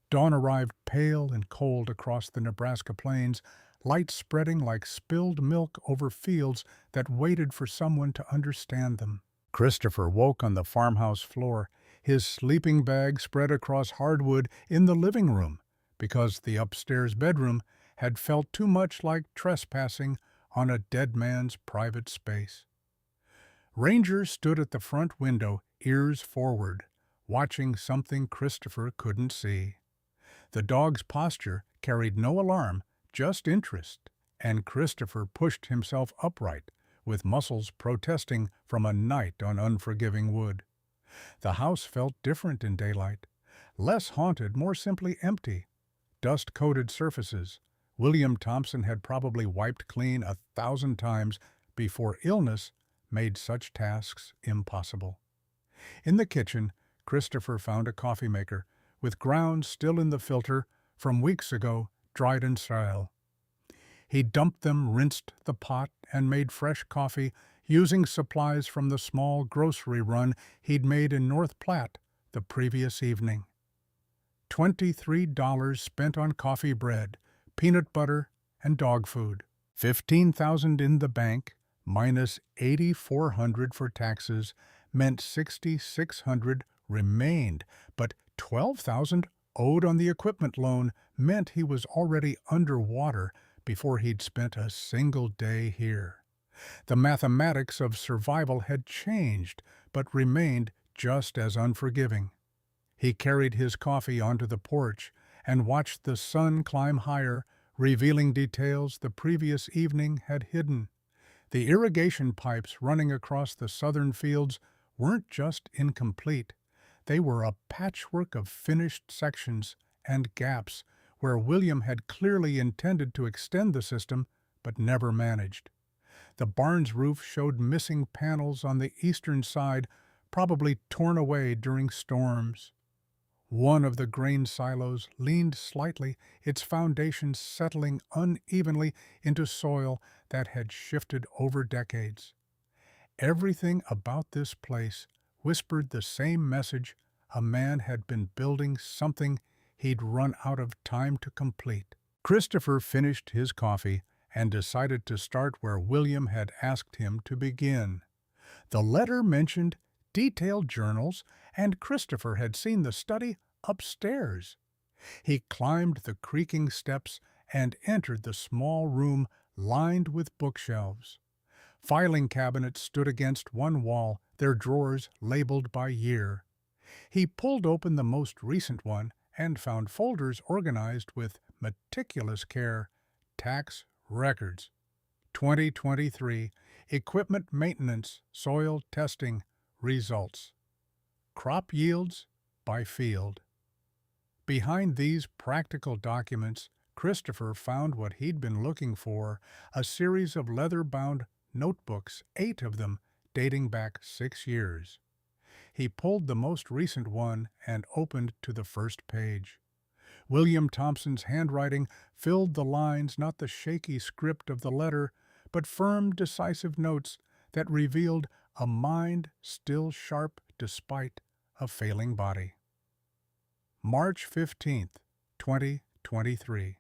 Dawn arrived pale and cold across the Nebraska plains, light spreading like spilled milk over fields that waited for someone to understand them. Christopher woke on the farmhouse floor, his sleeping bag spread across hardwood in the living room, because the upstairs bedroom had felt too much like trespassing on a dead man's private space. Ranger stood at the front window, ears forward, watching something Christopher couldn't see. The dog's posture carried no alarm, just interest, and Christopher pushed himself upright, with muscles protesting from a night on unforgiving wood. The house felt different in daylight, less haunted, more simply empty. Dust-coated surfaces William Thompson had probably wiped clean 1,000 times before illness made such tasks impossible. In the kitchen, Christopher found a coffee maker, with grounds still in the filter from weeks ago, dried and stale. He dumped them, rinsed the pot, and made fresh coffee using supplies from the small grocery run he'd made in North Platte the previous evening. $23 spent on coffee bread, peanut butter, and dog food. $15,000 in the bank, minus $8,400 for taxes, meant $6,600 remained, but $12,000 owed on the equipment loan meant he was already underwater before he'd spent a single day here. The mathematics of survival had changed, but remained just as unforgiving. He carried his coffee onto the porch and watched the sun climb higher, revealing details the previous evening had hidden. The irrigation pipes running across the southern fields weren't just incomplete. They were a patchwork of finished sections and gaps where William had clearly intended to extend the system but never managed. The barn's roof showed missing panels on the eastern side, probably torn away during storms. One of the grain silos leaned slightly, its foundation settling unevenly into soil that had shifted over decades. Everything about this place whispered the same message: a man had been building something he'd run out of time to complete. Christopher finished his coffee and decided to start where William had asked him to begin. The letter mentioned detailed journals, and Christopher had seen the study upstairs. He climbed the creaking steps and entered the small room lined with bookshelves. Filing cabinets stood against one wall, their drawers labeled by year. He pulled open the most recent one and found folders organized with meticulous care. Tax records, 2023, equipment maintenance, soil testing, results, crop yields by field. Behind these practical documents, Christopher found what he'd been looking for, a series of leather-bound notebooks, 8 of them dating back 6 years. He pulled the most recent one and opened to the first page. William Thompson's handwriting filled the lines, not the shaky script of the letter, but firm, decisive notes that revealed a mind still sharp despite a failing body. March 15th, 2023.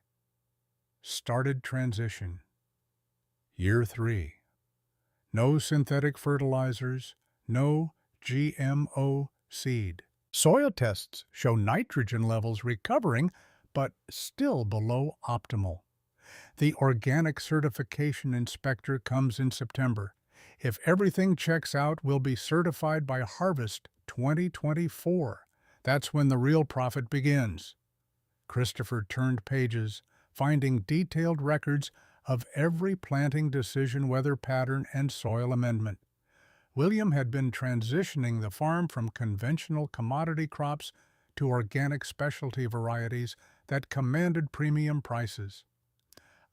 Started transition. Year 3. No synthetic fertilizers, no GMO seed. Soil tests show nitrogen levels recovering, but still below optimal. The organic certification inspector comes in September. If everything checks out, we'll be certified by harvest 2024. That's when the real profit begins. Christopher turned pages, finding detailed records of every planting decision, weather pattern, and soil amendment. William had been transitioning the farm from conventional commodity crops to organic specialty varieties that commanded premium prices.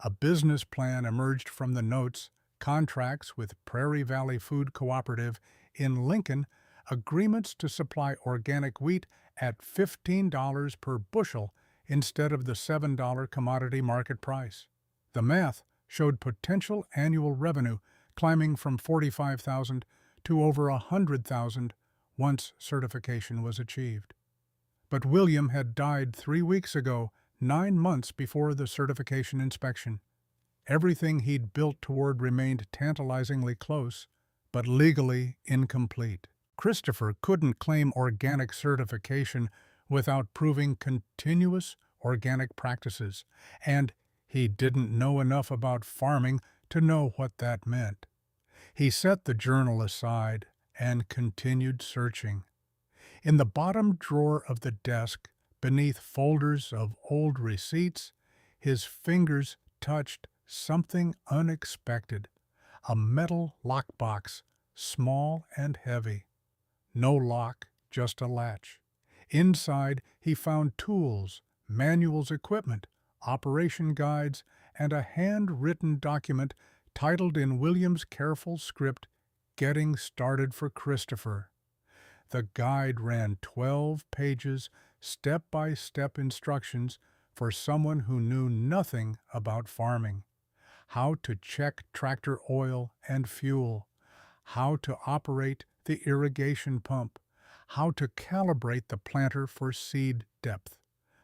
A business plan emerged from the notes, contracts with Prairie Valley Food Cooperative in Lincoln, agreements to supply organic wheat at $15 per bushel instead of the $7 commodity market price. The math showed potential annual revenue climbing from $45,000 to over $100,000 once certification was achieved. But William had died 3 weeks ago, 9 months before the certification inspection. Everything he'd built toward remained tantalizingly close, but legally incomplete. Christopher couldn't claim organic certification without proving continuous organic practices, and he didn't know enough about farming to know what that meant. He set the journal aside and continued searching. In the bottom drawer of the desk, beneath folders of old receipts, his fingers touched something unexpected, a metal lockbox, small and heavy. No lock, just a latch. Inside, he found tools, manuals, equipment, operation guides, and a handwritten document titled in William's careful script, "Getting Started for Christopher." The guide ran 12 pages, step-by-step instructions for someone who knew nothing about farming. How to check tractor oil and fuel, how to operate the irrigation pump, how to calibrate the planter for seed depth,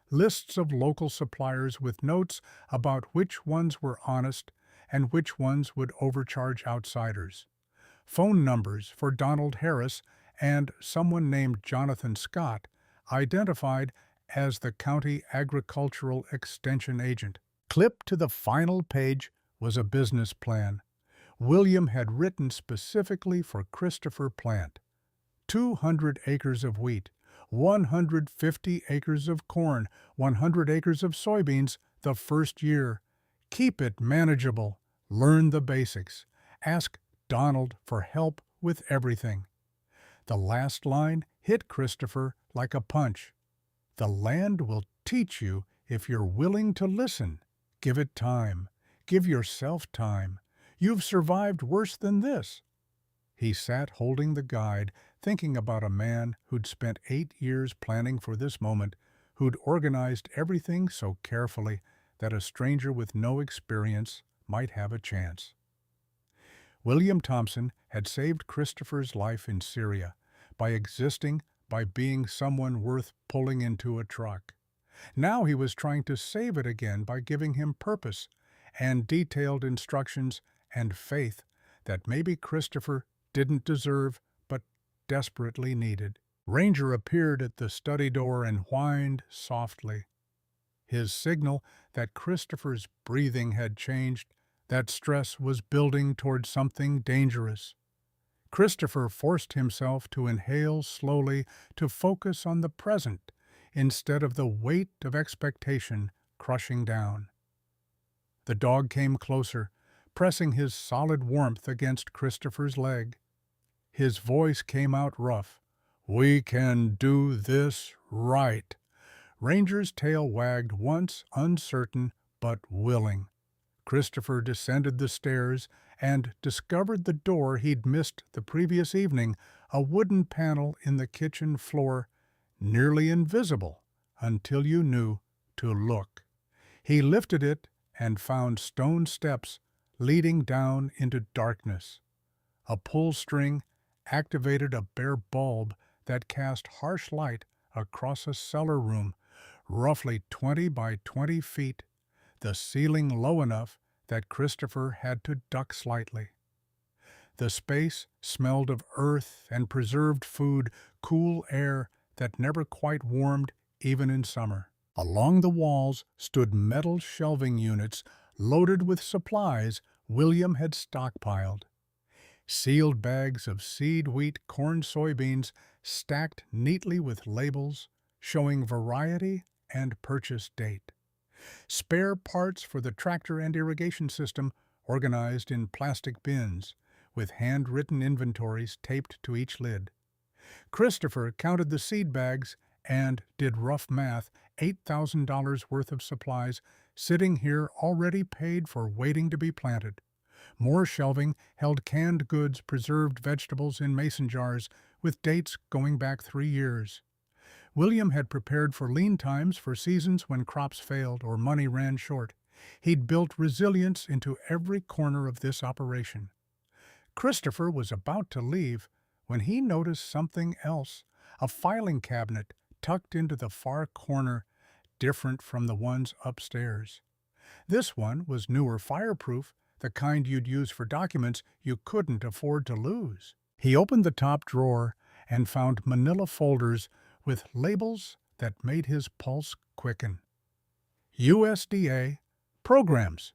lists of local suppliers with notes about which ones were honest and which ones would overcharge outsiders, phone numbers for Donald Harris and someone named Jonathan Scott, identified as the county agricultural extension agent. Clipped to the final page was a business plan William had written specifically for Christopher Plant. 200 acres of wheat, 150 acres of corn, 100 acres of soybeans the first year. Keep it manageable. Learn the basics. Ask Donald for help with everything. The last line hit Christopher like a punch. The land will teach you if you're willing to listen. Give it time. Give yourself time. You've survived worse than this. He sat holding the guide, thinking about a man who'd spent 8 years planning for this moment, who'd organized everything so carefully that a stranger with no experience might have a chance. William Thompson had saved Christopher's life in Syria by existing, by being someone worth pulling into a truck. Now he was trying to save it again by giving him purpose and detailed instructions and faith that maybe Christopher didn't deserve but desperately needed. Ranger appeared at the study door and whined softly, his signal that Christopher's breathing had changed, that stress was building toward something dangerous. Christopher forced himself to inhale slowly, to focus on the present instead of the weight of expectation crushing down. The dog came closer, pressing his solid warmth against Christopher's leg. His voice came out rough. "We can do this right." Ranger's tail wagged once, uncertain but willing. Christopher descended the stairs and discovered the door he'd missed the previous evening, a wooden panel in the kitchen floor, nearly invisible until you knew to look. He lifted it and found stone steps leading down into darkness. A pull string activated a bare bulb that cast harsh light across a cellar room, roughly 20 by 20 feet, the ceiling low enough that Christopher had to duck slightly. The space smelled of earth and preserved food, cool air that never quite warmed even in summer. Along the walls stood metal shelving units loaded with supplies William had stockpiled. Sealed bags of seed, wheat, corn, soybeans stacked neatly with labels showing variety and purchase date. Spare parts for the tractor and irrigation system organized in plastic bins, with handwritten inventories taped to each lid. Christopher counted the seed bags and did rough math, $8,000 worth of supplies sitting here already paid for waiting to be planted. More shelving held canned goods, preserved vegetables in mason jars with dates going back 3 years. William had prepared for lean times, for seasons when crops failed or money ran short. He'd built resilience into every corner of this operation. Christopher was about to leave when he noticed something else, a filing cabinet tucked into the far corner, different from the ones upstairs. This one was newer, fireproof, the kind you'd use for documents you couldn't afford to lose. He opened the top drawer and found manila folders with labels that made his pulse quicken. USDA programs,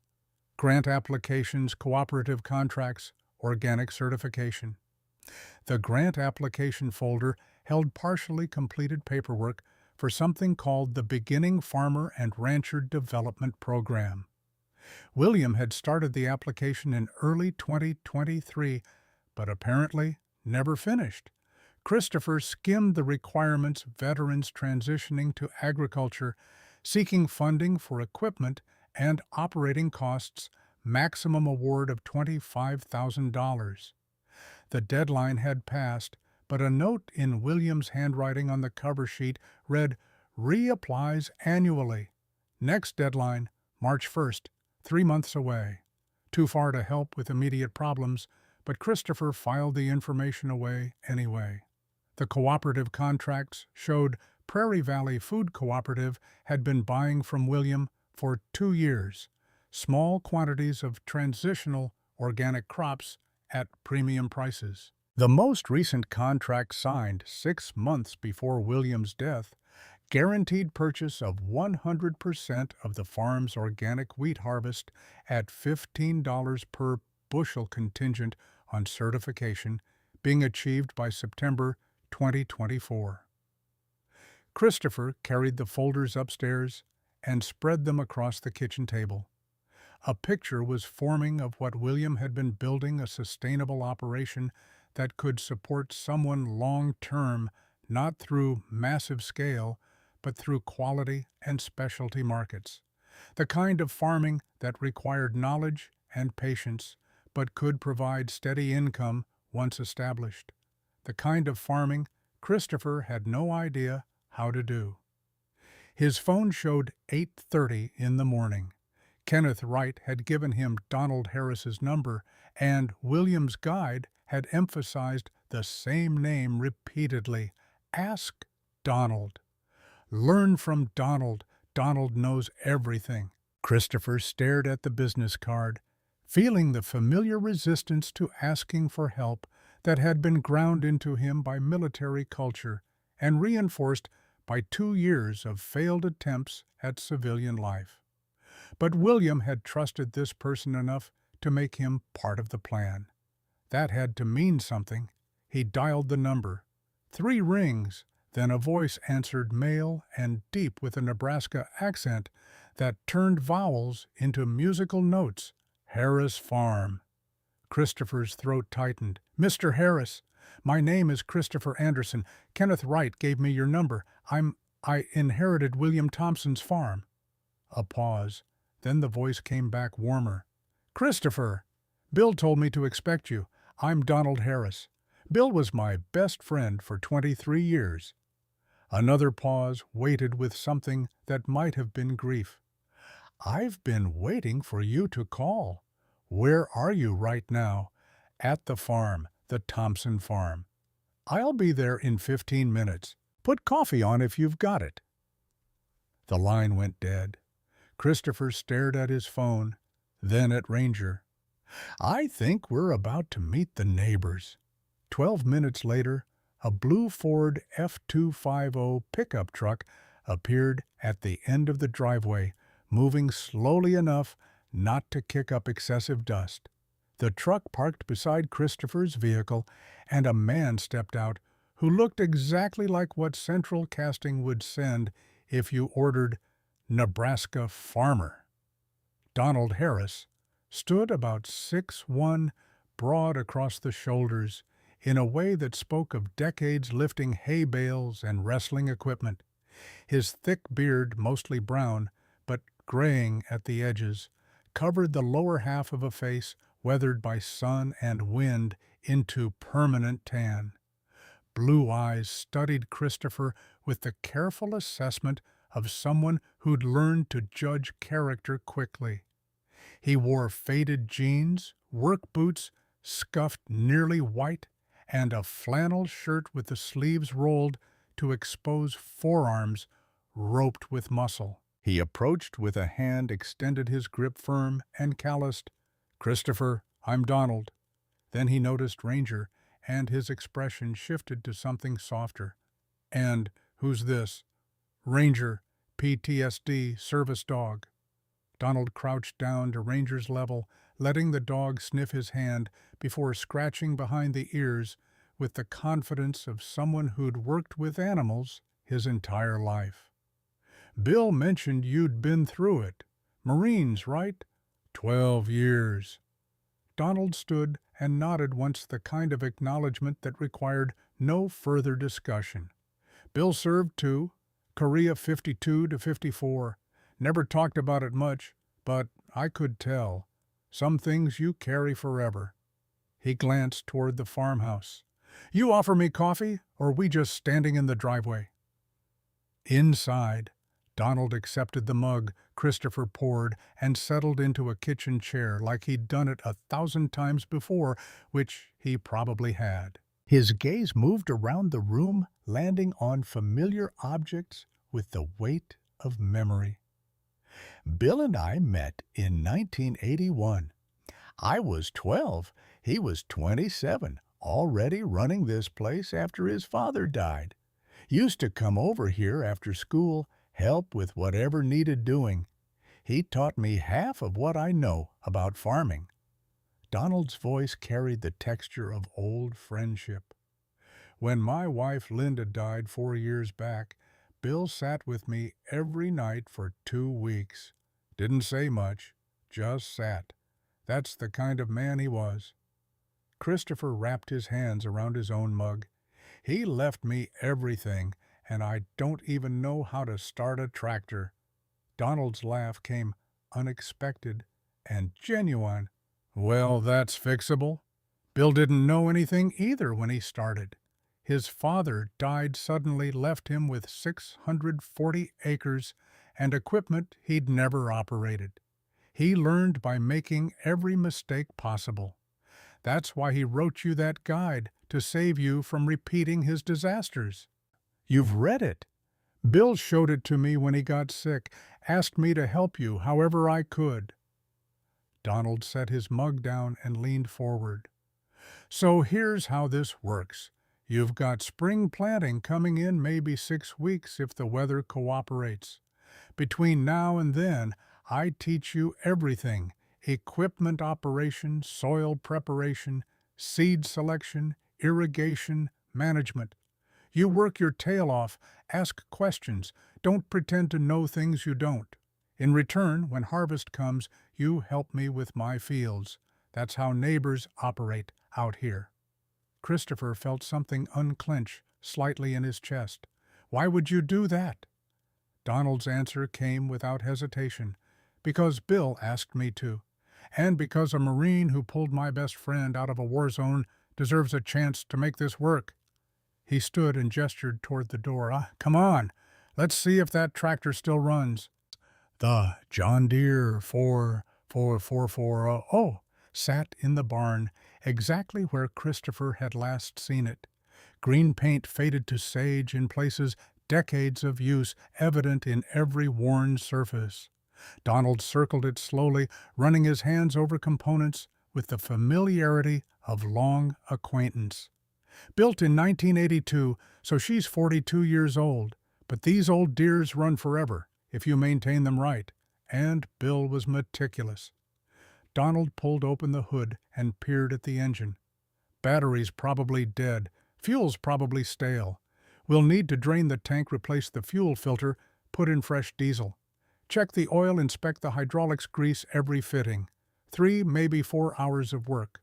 grant applications, cooperative contracts, organic certification. The grant application folder held partially completed paperwork for something called the Beginning Farmer and Rancher Development Program. William had started the application in early 2023, but apparently never finished. Christopher skimmed the requirements, veterans transitioning to agriculture, seeking funding for equipment and operating costs, maximum award of $25,000. The deadline had passed, but a note in William's handwriting on the cover sheet read, "Reapplies annually. Next deadline, March 1st, 3 months away." Too far to help with immediate problems, but Christopher filed the information away anyway. The cooperative contracts showed Prairie Valley Food Cooperative had been buying from William for 2 years, small quantities of transitional organic crops at premium prices. The most recent contract, signed 6 months before William's death, guaranteed purchase of 100% of the farm's organic wheat harvest at $15 per bushel, contingent on certification being achieved by September 2024. Christopher carried the folders upstairs and spread them across the kitchen table. A picture was forming of what William had been building, a sustainable operation that could support someone long-term, not through massive scale, but through quality and specialty markets. The kind of farming that required knowledge and patience, but could provide steady income once established. The kind of farming Christopher had no idea how to do. His phone showed 8:30 in the morning. Kenneth Wright had given him Donald Harris's number, and William's guide had emphasized the same name repeatedly. Ask Donald. Learn from Donald. Donald knows everything. Christopher stared at the business card, feeling the familiar resistance to asking for help that had been ground into him by military culture and reinforced by 2 years of failed attempts at civilian life. But William had trusted this person enough to make him part of the plan. That had to mean something. He dialed the number. 3 rings, then a voice answered male and deep with a Nebraska accent that turned vowels into musical notes. Harris Farm. Christopher's throat tightened. "Mr. Harris, my name is Christopher Anderson. Kenneth Wright gave me your number. I inherited William Thompson's farm." A pause. Then the voice came back warmer. "Christopher, Bill told me to expect you. I'm Donald Harris. Bill was my best friend for 23 years. Another pause, weighted with something that might have been grief. "I've been waiting for you to call. Where are you right now?" "At the farm, the Thompson farm." "I'll be there in 15 minutes. Put coffee on if you've got it." The line went dead. Christopher stared at his phone, then at Ranger. "I think we're about to meet the neighbors." 12 minutes later, a blue Ford F250 pickup truck appeared at the end of the driveway, moving slowly enough not to kick up excessive dust. The truck parked beside Christopher's vehicle, and a man stepped out who looked exactly like what Central Casting would send if you ordered Nebraska Farmer. Donald Harris stood about 6'1", broad across the shoulders, in a way that spoke of decades lifting hay bales and wrestling equipment. His thick beard, mostly brown, but graying at the edges, covered the lower half of a face weathered by sun and wind into permanent tan. Blue eyes studied Christopher with the careful assessment of someone who'd learned to judge character quickly. He wore faded jeans, work boots, scuffed nearly white, and a flannel shirt with the sleeves rolled to expose forearms roped with muscle. He approached with a hand extended, his grip firm and calloused. "Christopher, I'm Donald." Then he noticed Ranger, and his expression shifted to something softer. "And who's this?" "Ranger, PTSD, service dog." Donald crouched down to Ranger's level, letting the dog sniff his hand before scratching behind the ears with the confidence of someone who'd worked with animals his entire life. "Bill mentioned you'd been through it. Marines, right?" 12 years. Donald stood and nodded once, the kind of acknowledgement that required no further discussion. "Bill served too. Korea 52 to 54. Never talked about it much, but I could tell. Some things you carry forever." He glanced toward the farmhouse. "You offer me coffee, or we just standing in the driveway?" Inside, Donald accepted the mug Christopher poured and settled into a kitchen chair like he'd done it 1,000 times before, which he probably had. His gaze moved around the room, landing on familiar objects with the weight of memory. "Bill and I met in 1981. I was 12, he was 27, already running this place after his father died. Used to come over here after school, help with whatever needed doing. He taught me half of what I know about farming." Donald's voice carried the texture of old friendship. "When my wife Linda died 4 years back, Bill sat with me every night for 2 weeks. Didn't say much, just sat. That's the kind of man he was." Christopher wrapped his hands around his own mug. "He left me everything, and I don't even know how to start a tractor." Donald's laugh came unexpected and genuine. "Well, that's fixable. Bill didn't know anything either when he started. His father died suddenly, left him with 640 acres and equipment he'd never operated. He learned by making every mistake possible. That's why he wrote you that guide, to save you from repeating his disasters. You've read it. Bill showed it to me when he got sick, asked me to help you however I could. Donald set his mug down and leaned forward. So here's how this works. You've got spring planting coming in maybe 6 weeks if the weather cooperates. Between now and then, I teach you everything: equipment operation, soil preparation, seed selection, irrigation, management. You work your tail off, ask questions, don't pretend to know things you don't. In return, when harvest comes, you help me with my fields. That's how neighbors operate out here. Christopher felt something unclench slightly in his chest. Why would you do that? Donald's answer came without hesitation. Because Bill asked me to. And because a Marine who pulled my best friend out of a war zone deserves a chance to make this work. He stood and gestured toward the door. Come on, let's see if that tractor still runs. The John Deere 44440 sat in the barn, exactly where Christopher had last seen it. Green paint faded to sage in places, decades of use evident in every worn surface. Donald circled it slowly, running his hands over components with the familiarity of long acquaintance. Built in 1982, so she's 42 years old, but these old Deeres run forever if you maintain them right, and Bill was meticulous. Donald pulled open the hood and peered at the engine. Battery's probably dead, fuel's probably stale. We'll need to drain the tank, replace the fuel filter, put in fresh diesel. Check the oil, inspect the hydraulics, grease every fitting. 3, maybe 4 hours of work.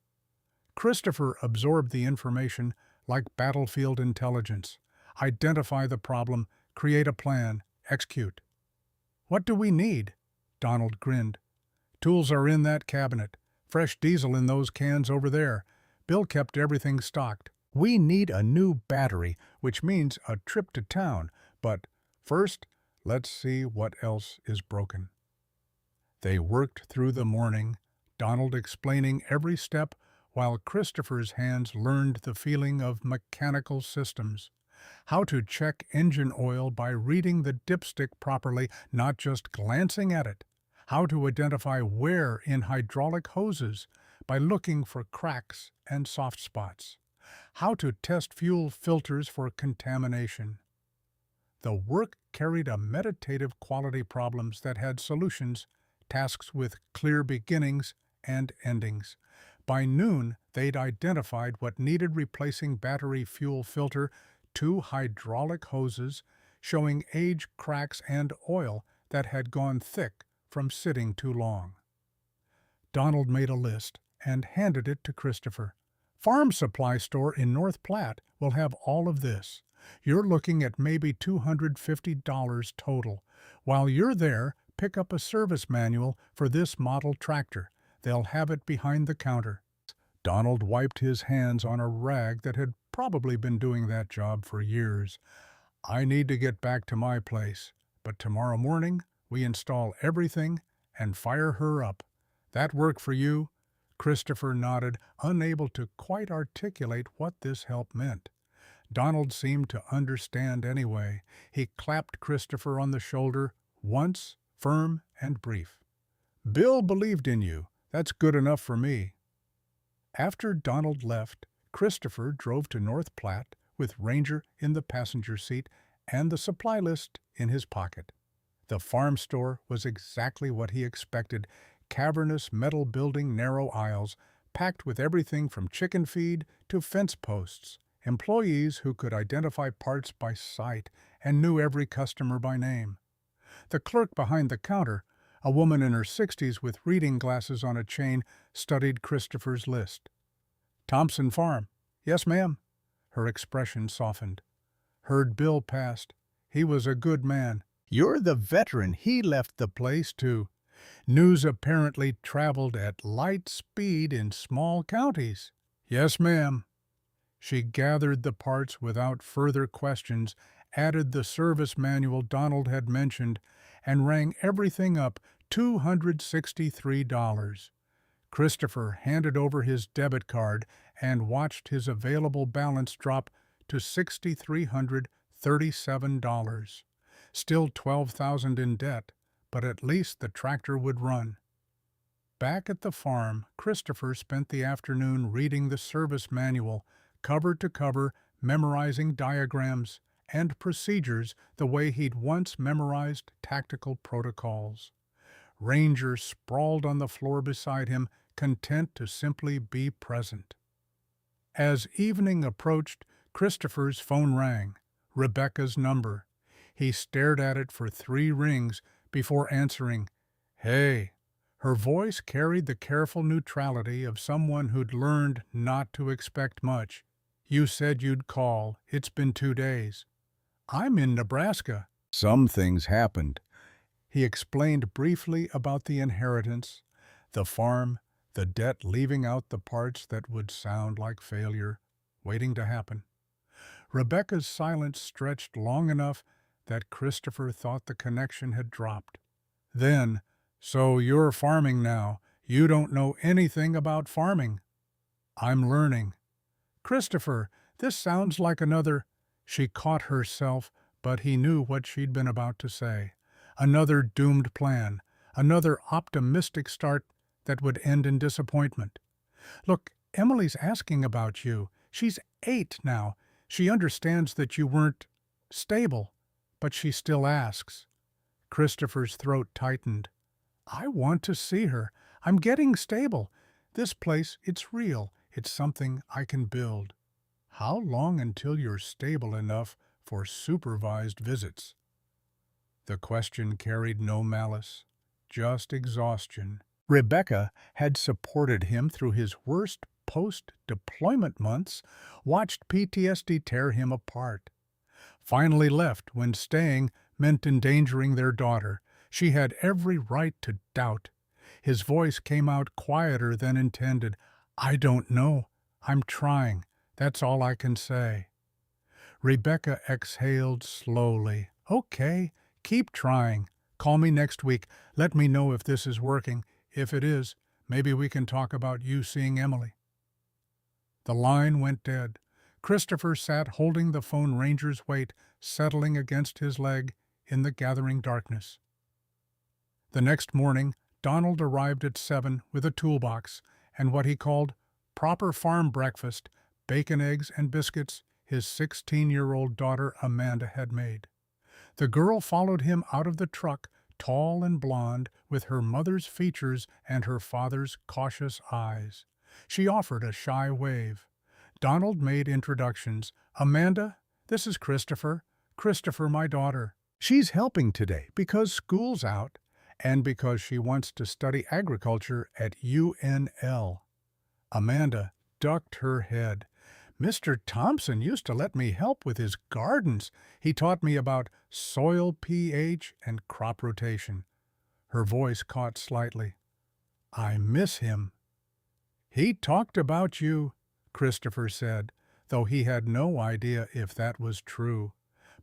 Christopher absorbed the information like battlefield intelligence. Identify the problem, create a plan, execute. What do we need? Donald grinned. Tools are in that cabinet. Fresh diesel in those cans over there. Bill kept everything stocked. We need a new battery, which means a trip to town. But first, let's see what else is broken. They worked through the morning, Donald explaining every step while Christopher's hands learned the feeling of mechanical systems. How to check engine oil by reading the dipstick properly, not just glancing at it. How to identify wear in hydraulic hoses by looking for cracks and soft spots. How to test fuel filters for contamination. The work carried a meditative quality, problems that had solutions, tasks with clear beginnings and endings. By noon, they'd identified what needed replacing: battery, fuel filter, 2 hydraulic hoses, showing age, cracks, and oil that had gone thick from sitting too long. Donald made a list and handed it to Christopher. Farm supply store in North Platte will have all of this. You're looking at maybe $250 total. While you're there, pick up a service manual for this model tractor. They'll have it behind the counter. Donald wiped his hands on a rag that had probably been doing that job for years. I need to get back to my place, but tomorrow morning we install everything and fire her up. That work for you? Christopher nodded, unable to quite articulate what this help meant. Donald seemed to understand anyway. He clapped Christopher on the shoulder, once, firm and brief. Bill believed in you. That's good enough for me. After Donald left, Christopher drove to North Platte with Ranger in the passenger seat and the supply list in his pocket. The farm store was exactly what he expected: cavernous metal building, narrow aisles, packed with everything from chicken feed to fence posts, employees who could identify parts by sight and knew every customer by name. The clerk behind the counter, a woman in her 60s with reading glasses on a chain, studied Christopher's list. Thompson Farm. Yes, ma'am. Her expression softened. Heard Bill passed. He was a good man. You're the veteran he left the place to. News apparently traveled at light speed in small counties. Yes, ma'am. She gathered the parts without further questions, added the service manual Donald had mentioned, and rang everything up: $263. Christopher handed over his debit card and watched his available balance drop to $6,337. Still 12,000 in debt, but at least the tractor would run. Back at the farm, Christopher spent the afternoon reading the service manual, cover to cover, memorizing diagrams and procedures the way he'd once memorized tactical protocols. Ranger sprawled on the floor beside him, content to simply be present. As evening approached, Christopher's phone rang. Rebecca's number. He stared at it for 3 rings before answering. "Hey." Her voice carried the careful neutrality of someone who'd learned not to expect much. "You said you'd call. It's been 2 days." "I'm in Nebraska." "Some things happened." He explained briefly about the inheritance, the farm, the debt leaving out the parts that would sound like failure, waiting to happen. Rebecca's silence stretched long enough that Christopher thought the connection had dropped. Then, "So you're farming now. You don't know anything about farming." "I'm learning." "Christopher, this sounds like another—" She caught herself, but he knew what she'd been about to say. Another doomed plan, another optimistic start that would end in disappointment. "Look, Emily's asking about you. She's 8 now. She understands that you weren't stable, but she still asks." Christopher's throat tightened. "I want to see her. I'm getting stable. This place, it's real. It's something I can build." "How long until you're stable enough for supervised visits?" The question carried no malice, just exhaustion. Rebecca had supported him through his worst post-deployment months, watched PTSD tear him apart. Finally left when staying meant endangering their daughter. She had every right to doubt. His voice came out quieter than intended. "I don't know. I'm trying. That's all I can say." Rebecca exhaled slowly. "Okay, keep trying. Call me next week. Let me know if this is working. If it is, maybe we can talk about you seeing Emily." The line went dead. Christopher sat holding the phone ranger's weight, settling against his leg in the gathering darkness. The next morning, Donald arrived at 7 with a toolbox and what he called proper farm breakfast, bacon, eggs, and biscuits his 16-year-old daughter Amanda had made. The girl followed him out of the truck, tall and blonde, with her mother's features and her father's cautious eyes. She offered a shy wave. Donald made introductions. "Amanda, this is Christopher. Christopher, my daughter. She's helping today because school's out and because she wants to study agriculture at UNL." Amanda ducked her head. "Mr. Thompson used to let me help with his gardens. He taught me about soil pH and crop rotation." Her voice caught slightly. "I miss him." "He talked about you," Christopher said, though he had no idea if that was true.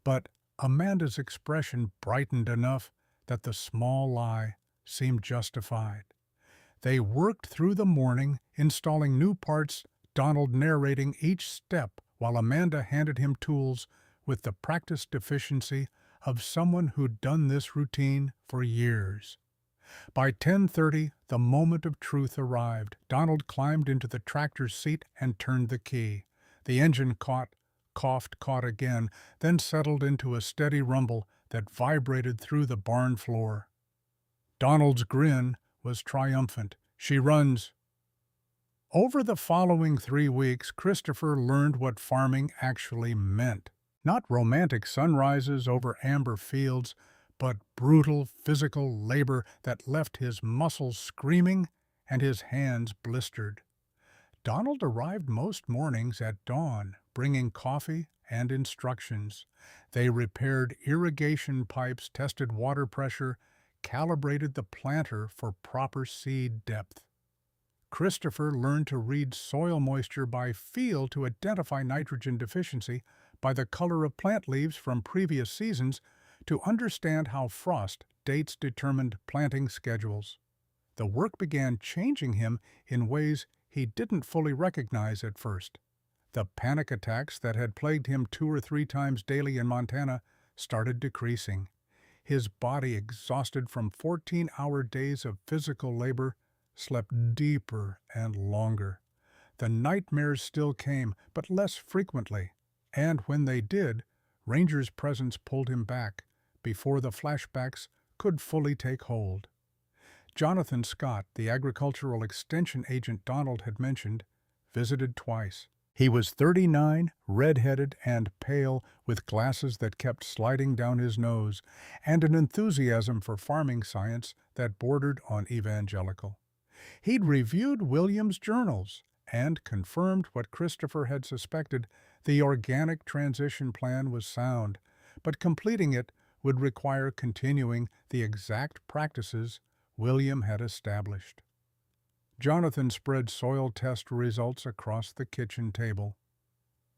But Amanda's expression brightened enough that the small lie seemed justified. They worked through the morning, installing new parts, Donald narrating each step while Amanda handed him tools with the practiced efficiency of someone who'd done this routine for years. By 10:30, the moment of truth arrived. Donald climbed into the tractor's seat and turned the key. The engine coughed again, then settled into a steady rumble that vibrated through the barn floor. Donald's grin was triumphant. "She runs." Over the following 3 weeks, Christopher learned what farming actually meant. Not romantic sunrises over amber fields, but brutal physical labor that left his muscles screaming and his hands blistered. Donald arrived most mornings at dawn, bringing coffee and instructions. They repaired irrigation pipes, tested water pressure, calibrated the planter for proper seed depth. Christopher learned to read soil moisture by feel to identify nitrogen deficiency, by the color of plant leaves from previous seasons, to understand how frost dates determined planting schedules. The work began changing him in ways he didn't fully recognize at first. The panic attacks that had plagued him 2 or 3 times daily in Montana started decreasing. his body exhausted from 14-hour days of physical labor, slept deeper and longer. The nightmares still came, but less frequently, and when they did, Ranger's presence pulled him back before the flashbacks could fully take hold. Jonathan Scott, the agricultural extension agent Donald had mentioned, visited twice. He was 39, red-headed and pale, with glasses that kept sliding down his nose, and an enthusiasm for farming science that bordered on evangelical. He'd reviewed William's journals and confirmed what Christopher had suspected: the organic transition plan was sound, but completing it would require continuing the exact practices William had established. Jonathan spread soil test results across the kitchen table.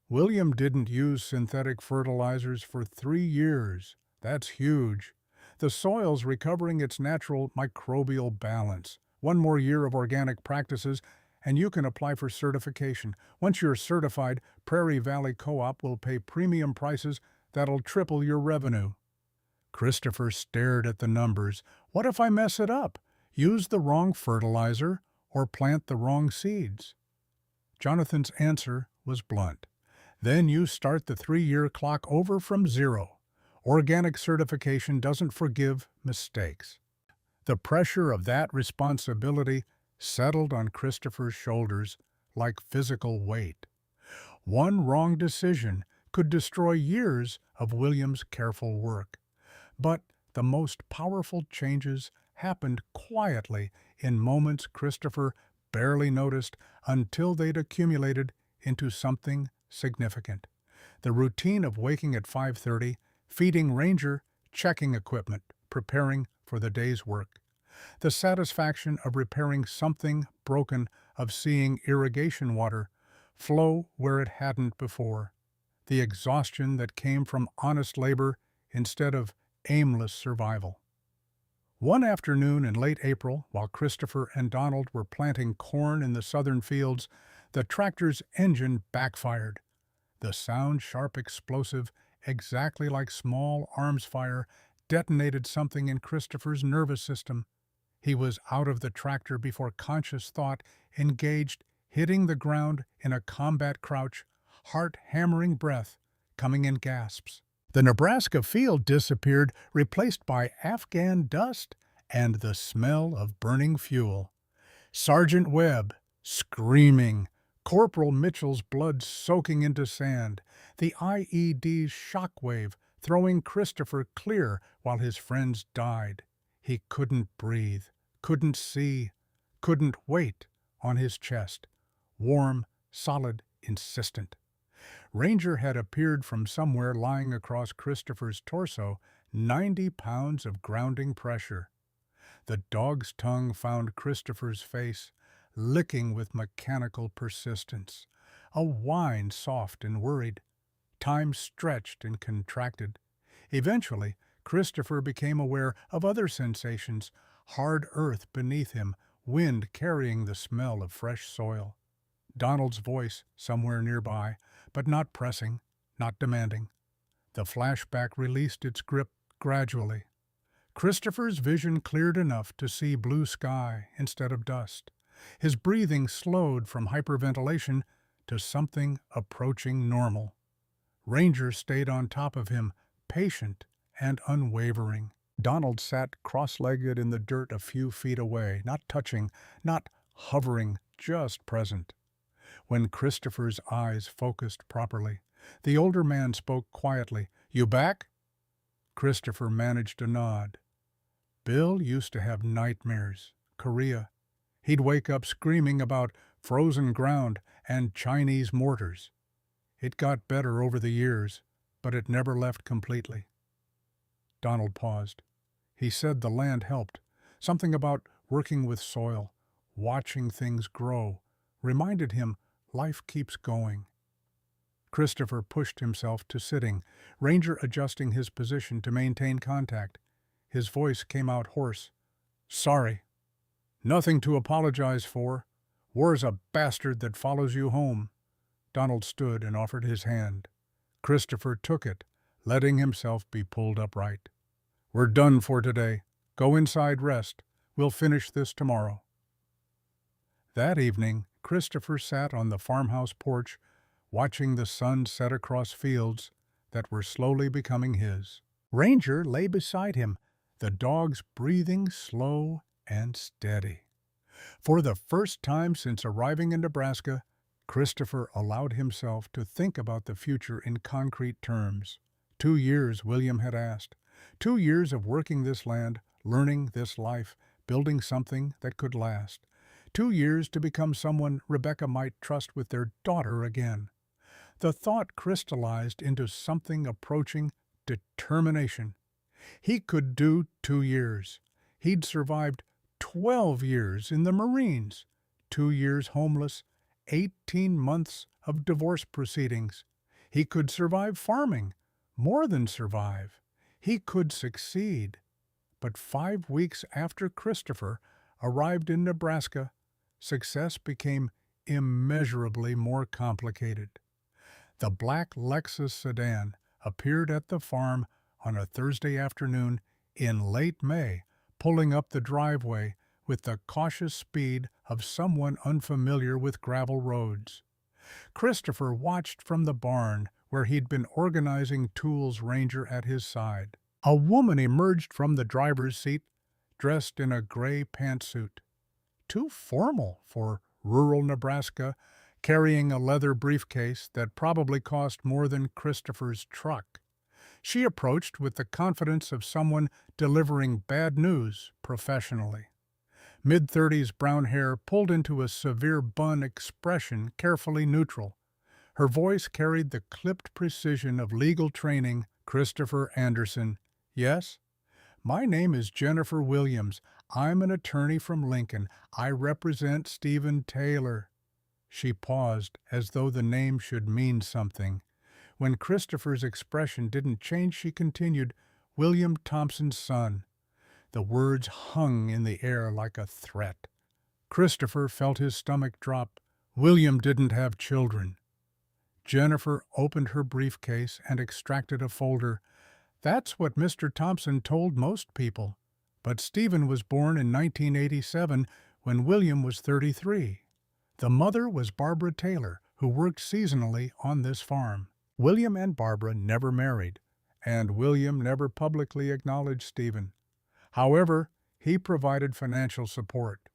William didn't use synthetic fertilizers for 3 years. That's huge. The soil's recovering its natural microbial balance. One more year of organic practices, and you can apply for certification. Once you're certified, Prairie Valley Co-op will pay premium prices that'll triple your revenue. Christopher stared at the numbers. What if I mess it up? Use the wrong fertilizer or plant the wrong seeds? Jonathan's answer was blunt. Then you start the 3-year clock over from zero. Organic certification doesn't forgive mistakes. The pressure of that responsibility settled on Christopher's shoulders like physical weight. One wrong decision could destroy years of William's careful work. But the most powerful changes happened quietly, in moments Christopher barely noticed, until they'd accumulated into something significant. The routine of waking at 5:30, feeding Ranger, checking equipment, preparing for the day's work. The satisfaction of repairing something broken, of seeing irrigation water flow where it hadn't before. The exhaustion that came from honest labor instead of aimless survival. One afternoon in late April, while Christopher and Donald were planting corn in the southern fields, the tractor's engine backfired. The sound, sharp, explosive, exactly like small arms fire, detonated something in Christopher's nervous system. He was out of the tractor before conscious thought engaged, hitting the ground in a combat crouch, heart-hammering breath coming in gasps. The Nebraska field disappeared, replaced by Afghan dust and the smell of burning fuel. Sergeant Webb, screaming, Corporal Mitchell's blood soaking into sand, the IED's shockwave throwing Christopher clear while his friends died. He couldn't breathe, couldn't see, couldn't wait on his chest, warm, solid, insistent. Ranger had appeared from somewhere lying across Christopher's torso, 90 pounds of grounding pressure. The dog's tongue found Christopher's face, licking with mechanical persistence. A whine soft and worried. Time stretched and contracted. Eventually, Christopher became aware of other sensations: hard earth beneath him, wind carrying the smell of fresh soil. Donald's voice somewhere nearby, but not pressing, not demanding. The flashback released its grip gradually. Christopher's vision cleared enough to see blue sky instead of dust. His breathing slowed from hyperventilation to something approaching normal. Ranger stayed on top of him, patient and unwavering. Donald sat cross-legged in the dirt a few feet away, not touching, not hovering, just present. When Christopher's eyes focused properly, the older man spoke quietly. "You back?" Christopher managed a nod. Bill used to have nightmares. Korea. He'd wake up screaming about frozen ground and Chinese mortars. It got better over the years, but it never left completely. Donald paused. He said the land helped. Something about working with soil, watching things grow, reminded him life keeps going. Christopher pushed himself to sitting, Ranger adjusting his position to maintain contact. His voice came out hoarse. "Sorry. Nothing to apologize for. War's a bastard that follows you home." Donald stood and offered his hand. Christopher took it, letting himself be pulled upright. "We're done for today. Go inside, rest. We'll finish this tomorrow." That evening, Christopher sat on the farmhouse porch, watching the sun set across fields that were slowly becoming his. Ranger lay beside him, the dogs breathing slow and steady. For the first time since arriving in Nebraska, Christopher allowed himself to think about the future in concrete terms. 2 years, William had asked. 2 years of working this land, learning this life, building something that could last. 2 years to become someone Rebecca might trust with their daughter again. The thought crystallized into something approaching determination. He could do 2 years. He'd survived 12 years in the Marines, 2 years homeless, 18 months of divorce proceedings. He could survive farming, more than survive. He could succeed. But 5 weeks after Christopher arrived in Nebraska, success became immeasurably more complicated. The black Lexus sedan appeared at the farm on a Thursday afternoon in late May, pulling up the driveway with the cautious speed of someone unfamiliar with gravel roads. Christopher watched from the barn where he'd been organizing tools, Ranger at his side. A woman emerged from the driver's seat, dressed in a gray pantsuit. Too formal for rural Nebraska, carrying a leather briefcase that probably cost more than Christopher's truck. She approached with the confidence of someone delivering bad news professionally. Mid-30s brown hair pulled into a severe bun, expression carefully neutral. Her voice carried the clipped precision of legal training. "Christopher Anderson." "Yes?" "My name is Jennifer Williams. I'm an attorney from Lincoln. I represent Stephen Taylor." She paused, as though the name should mean something. When Christopher's expression didn't change, she continued, "William Thompson's son." The words hung in the air like a threat. Christopher felt his stomach drop. William didn't have children. Jennifer opened her briefcase and extracted a folder. "That's what Mr. Thompson told most people. But Stephen was born in 1987 when William was 33. The mother was Barbara Taylor, who worked seasonally on this farm. William and Barbara never married, and William never publicly acknowledged Stephen. However, he provided financial support."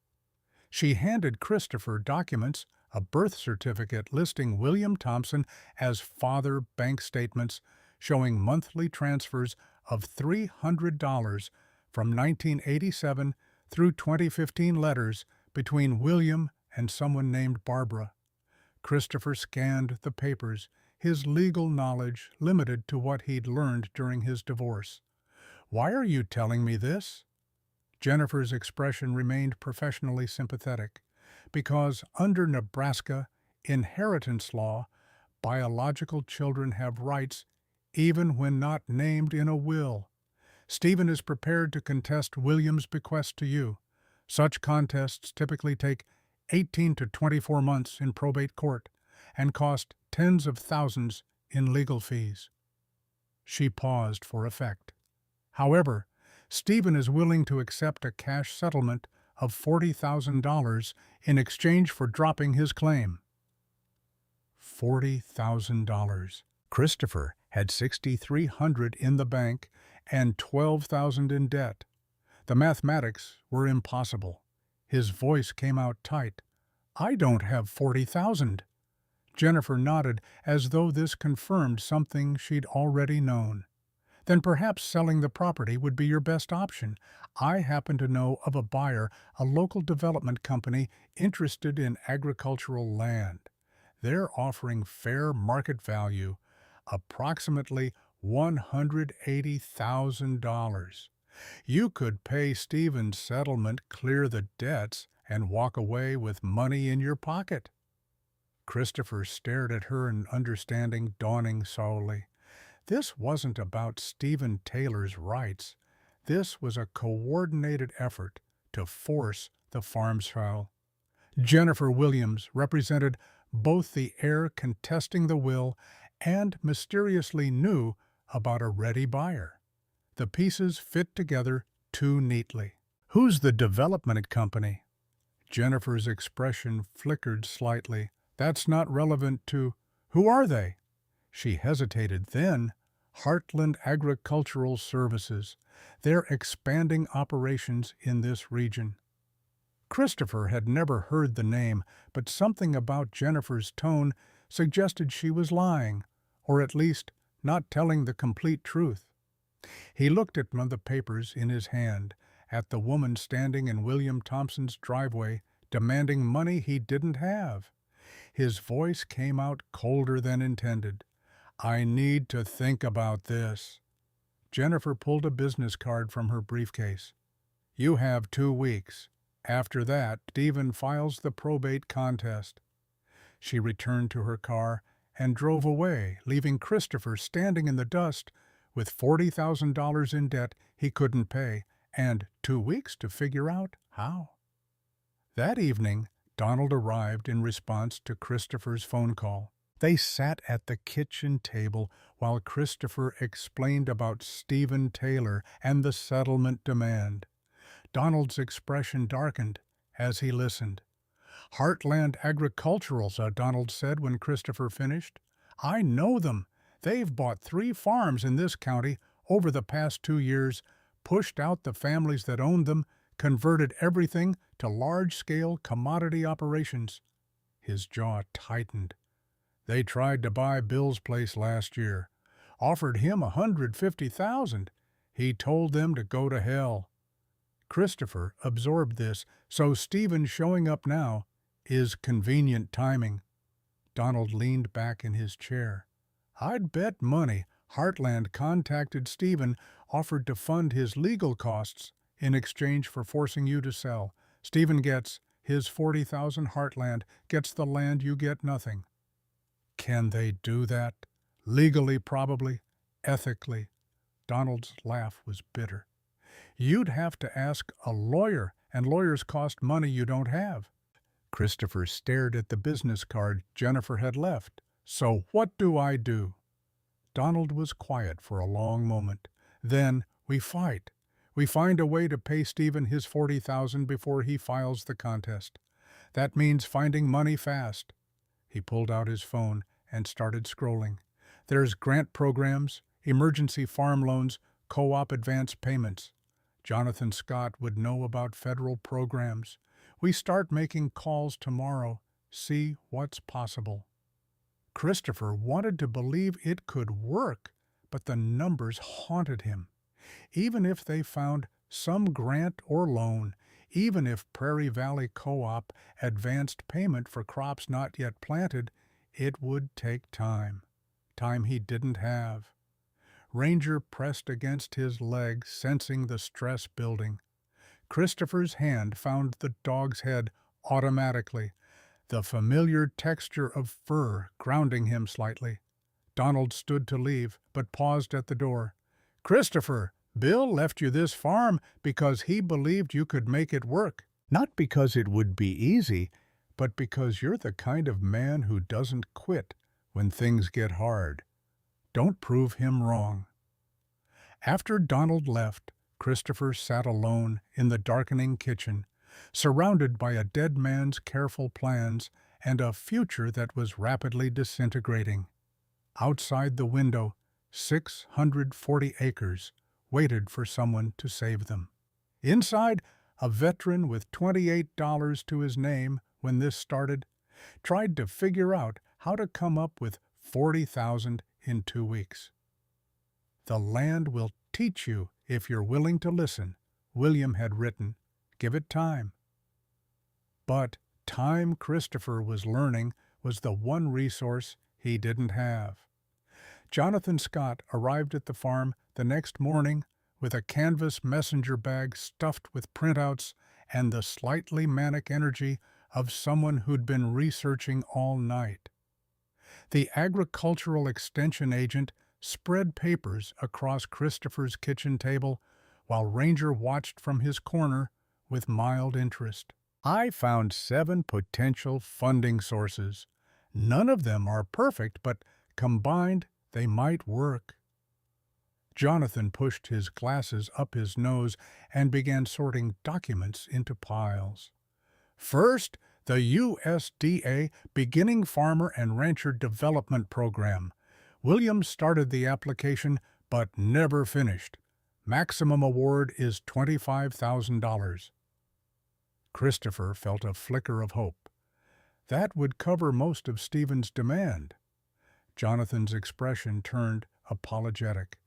She handed Christopher documents, a birth certificate listing William Thompson as father, bank statements showing monthly transfers of $300 from 1987 through 2015, letters between William and someone named Barbara. Christopher scanned the papers, his legal knowledge limited to what he'd learned during his divorce. "Why are you telling me this?" Jennifer's expression remained professionally sympathetic. "Because under Nebraska inheritance law, biological children have rights even when not named in a will. Stephen is prepared to contest William's bequest to you. Such contests typically take 18 to 24 months in probate court and cost tens of thousands in legal fees." She paused for effect. "However, Stephen is willing to accept a cash settlement of $40,000 in exchange for dropping his claim." $40,000. Christopher had $6,300 in the bank and $12,000 in debt. The mathematics were impossible. His voice came out tight. "I don't have $40,000. Jennifer nodded, as though this confirmed something she'd already known. "Then perhaps selling the property would be your best option. I happen to know of a buyer, a local development company interested in agricultural land. They're offering fair market value, approximately $180,000. You could pay Stephen's settlement, clear the debts, and walk away with money in your pocket." Christopher stared at her, an understanding dawning slowly. This wasn't about Stephen Taylor's rights. This was a coordinated effort to force the farm sale. Jennifer Williams represented both the heir contesting the will and mysteriously knew about a ready buyer. The pieces fit together too neatly. Who's the development company? Jennifer's expression flickered slightly. That's not relevant to... Who are they? She hesitated. Then, Heartland Agricultural Services. They're expanding operations in this region. Christopher had never heard the name, but something about Jennifer's tone suggested she was lying, or at least not telling the complete truth. He looked at one of the papers in his hand, at the woman standing in William Thompson's driveway, demanding money he didn't have. His voice came out colder than intended. I need to think about this. Jennifer pulled a business card from her briefcase. You have 2 weeks. After that, Stephen files the probate contest. She returned to her car and drove away, leaving Christopher standing in the dust with $40,000 in debt he couldn't pay and 2 weeks to figure out how. That evening, Donald arrived in response to Christopher's phone call. They sat at the kitchen table while Christopher explained about Stephen Taylor and the settlement demand. Donald's expression darkened as he listened. Heartland Agriculturals, Donald said when Christopher finished. I know them. They've bought 3 farms in this county over the past 2 years, pushed out the families that owned them, converted everything to large-scale commodity operations. His jaw tightened. They tried to buy Bill's place last year, offered him $150,000. He told them to go to hell. Christopher absorbed this, so Stephen showing up now is convenient timing. Donald leaned back in his chair. I'd bet money Heartland contacted Stephen, offered to fund his legal costs in exchange for forcing you to sell. Stephen gets his $40,000, Heartland gets the land, you get nothing. Can they do that? Legally, probably. Ethically. Donald's laugh was bitter. You'd have to ask a lawyer, and lawyers cost money you don't have. Christopher stared at the business card Jennifer had left. So what do I do? Donald was quiet for a long moment. Then we fight. We find a way to pay Stephen his $40,000 before he files the contest. That means finding money fast. He pulled out his phone and started scrolling. There's grant programs, emergency farm loans, co-op advance payments. Jonathan Scott would know about federal programs. We start making calls tomorrow, see what's possible. Christopher wanted to believe it could work, but the numbers haunted him. Even if they found some grant or loan, even if Prairie Valley Co-op advanced payment for crops not yet planted, it would take time. Time he didn't have. Ranger pressed against his leg, sensing the stress building. Christopher's hand found the dog's head automatically, the familiar texture of fur grounding him slightly. Donald stood to leave, but paused at the door. Christopher, Bill left you this farm because he believed you could make it work. Not because it would be easy, but because you're the kind of man who doesn't quit when things get hard. Don't prove him wrong. After Donald left, Christopher sat alone in the darkening kitchen, surrounded by a dead man's careful plans and a future that was rapidly disintegrating. Outside the window, 640 acres waited for someone to save them. Inside, a veteran with $28 to his name when this started tried to figure out how to come up with $40,000 in 2 weeks. The land will teach you if you're willing to listen, William had written. Give it time. But time, Christopher was learning, was the one resource he didn't have. Jonathan Scott arrived at the farm the next morning with a canvas messenger bag stuffed with printouts and the slightly manic energy of someone who'd been researching all night. The agricultural extension agent spread papers across Christopher's kitchen table while Ranger watched from his corner with mild interest. I found 7 potential funding sources. None of them are perfect, but combined they might work. Jonathan pushed his glasses up his nose and began sorting documents into piles. First, the USDA Beginning Farmer and Rancher Development Program. William started the application but never finished. Maximum award is $25,000. Christopher felt a flicker of hope. That would cover most of Stephen's demand. Jonathan's expression turned apologetic.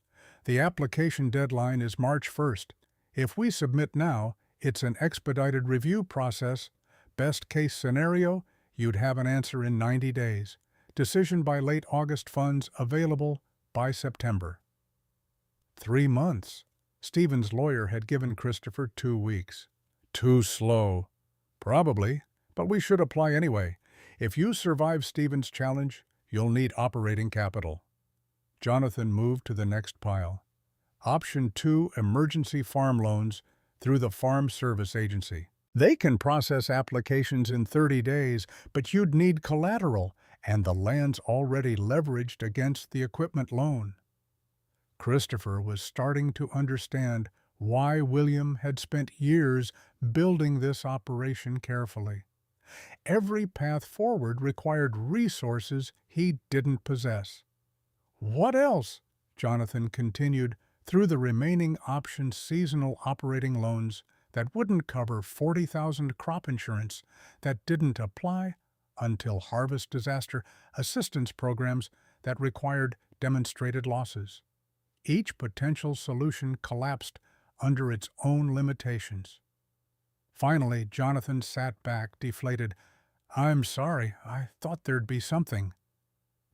The application deadline is March 1st. If we submit now, it's an expedited review process. Best case scenario, you'd have an answer in 90 days. Decision by late August, funds available by September. 3 months. Stephen's lawyer had given Christopher 2 weeks. Too slow. Probably, but we should apply anyway. If you survive Stephen's challenge, you'll need operating capital. Jonathan moved to the next pile. Option 2, emergency farm loans through the Farm Service Agency. They can process applications in 30 days, but you'd need collateral, and the land's already leveraged against the equipment loan. Christopher was starting to understand why William had spent years building this operation carefully. Every path forward required resources he didn't possess. What else? Jonathan continued through the remaining option seasonal operating loans that wouldn't cover $40,000 crop insurance that didn't apply until harvest disaster assistance programs that required demonstrated losses. Each potential solution collapsed under its own limitations. Finally, Jonathan sat back, deflated. "I'm sorry, I thought there'd be something."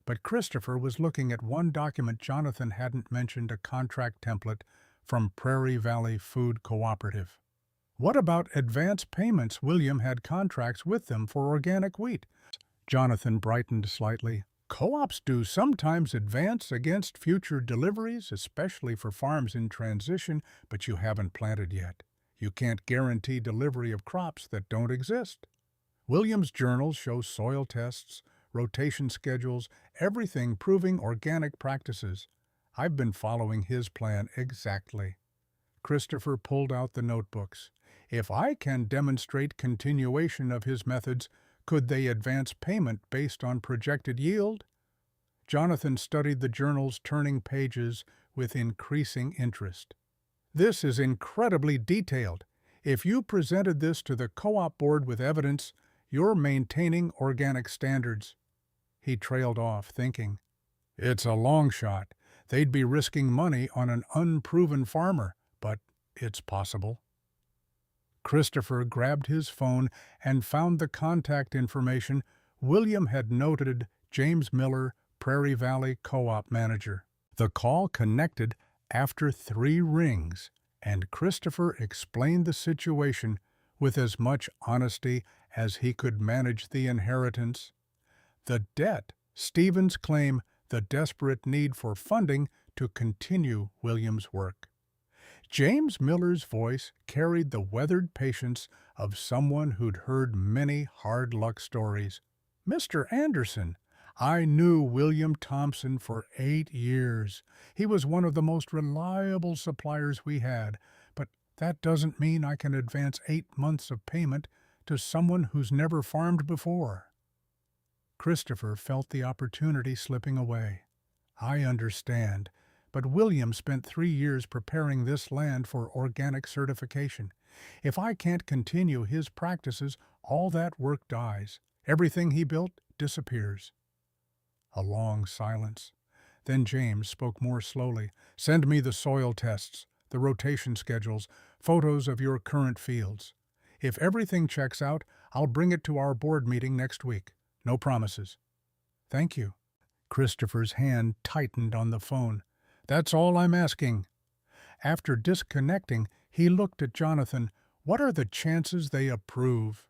But Christopher was looking at one document Jonathan hadn't mentioned, a contract template from Prairie Valley Food Cooperative. What about advance payments? William had contracts with them for organic wheat. Jonathan brightened slightly. Co-ops do sometimes advance against future deliveries, especially for farms in transition, but you haven't planted yet. You can't guarantee delivery of crops that don't exist. William's journals show soil tests, rotation schedules, everything proving organic practices. I've been following his plan exactly. Christopher pulled out the notebooks. If I can demonstrate continuation of his methods, could they advance payment based on projected yield? Jonathan studied the journals, turning pages with increasing interest. This is incredibly detailed. If you presented this to the co-op board with evidence, you're maintaining organic standards. He trailed off, thinking, it's a long shot. They'd be risking money on an unproven farmer, but it's possible. Christopher grabbed his phone and found the contact information. William had noted James Miller, Prairie Valley Co-op manager. The call connected after 3 rings, and Christopher explained the situation with as much honesty as he could manage the inheritance. The debt, Stephen's claim, the desperate need for funding to continue William's work. James Miller's voice carried the weathered patience of someone who'd heard many hard luck stories. "Mr. Anderson, I knew William Thompson for 8 years. He was one of the most reliable suppliers we had, but that doesn't mean I can advance 8 months of payment to someone who's never farmed before." Christopher felt the opportunity slipping away. "I understand, but William spent 3 years preparing this land for organic certification. If I can't continue his practices, all that work dies. Everything he built disappears." A long silence. Then James spoke more slowly. "Send me the soil tests, the rotation schedules, photos of your current fields. If everything checks out, I'll bring it to our board meeting next week. No promises." "Thank you." Christopher's hand tightened on the phone. "That's all I'm asking." After disconnecting, he looked at Jonathan. "What are the chances they approve?"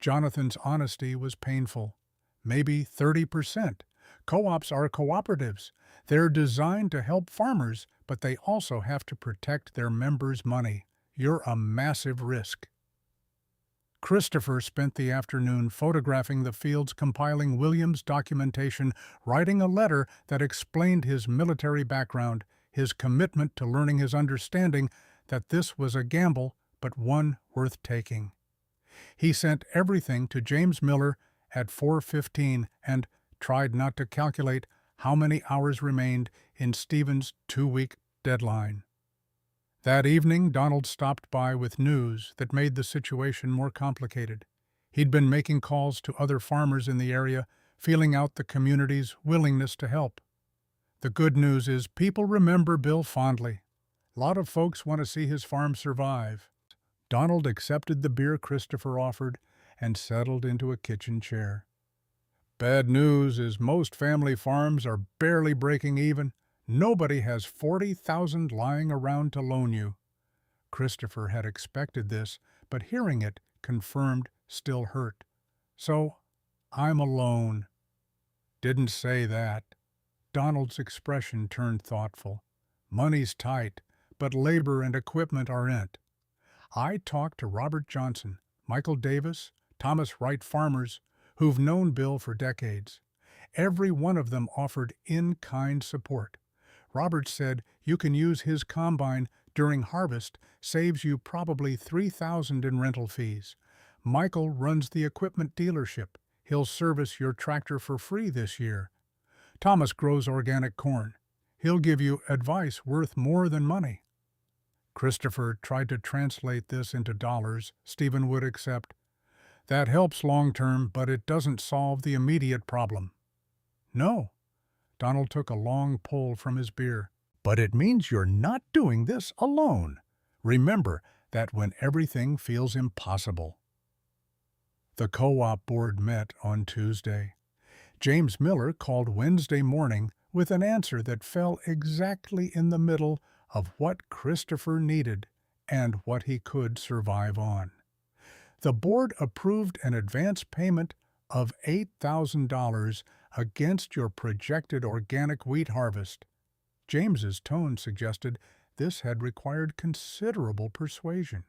Jonathan's honesty was painful. "Maybe 30%. Co-ops are cooperatives. They're designed to help farmers, but they also have to protect their members' money. You're a massive risk." Christopher spent the afternoon photographing the fields, compiling William's documentation, writing a letter that explained his military background, his commitment to learning, his understanding that this was a gamble, but one worth taking. He sent everything to James Miller at 4:15 and tried not to calculate how many hours remained in Stephen's 2-week deadline. That evening, Donald stopped by with news that made the situation more complicated. He'd been making calls to other farmers in the area, feeling out the community's willingness to help. The good news is people remember Bill fondly. A lot of folks want to see his farm survive. Donald accepted the beer Christopher offered and settled into a kitchen chair. Bad news is most family farms are barely breaking even. Nobody has $40,000 lying around to loan you. Christopher had expected this, but hearing it confirmed still hurt. So, I'm alone. Didn't say that. Donald's expression turned thoughtful. Money's tight, but labor and equipment aren't. I talked to Robert Johnson, Michael Davis, Thomas Wright farmers who've known Bill for decades. Every one of them offered in-kind support. Robert said you can use his combine during harvest, saves you probably $3,000 in rental fees. Michael runs the equipment dealership. He'll service your tractor for free this year. Thomas grows organic corn. He'll give you advice worth more than money. Christopher tried to translate this into dollars Stephen would accept. That helps long-term, but it doesn't solve the immediate problem. No. Donald took a long pull from his beer. But it means you're not doing this alone. Remember that when everything feels impossible. The co-op board met on Tuesday. James Miller called Wednesday morning with an answer that fell exactly in the middle of what Christopher needed and what he could survive on. The board approved an advance payment of $8,000 against your projected organic wheat harvest. James's tone suggested this had required considerable persuasion.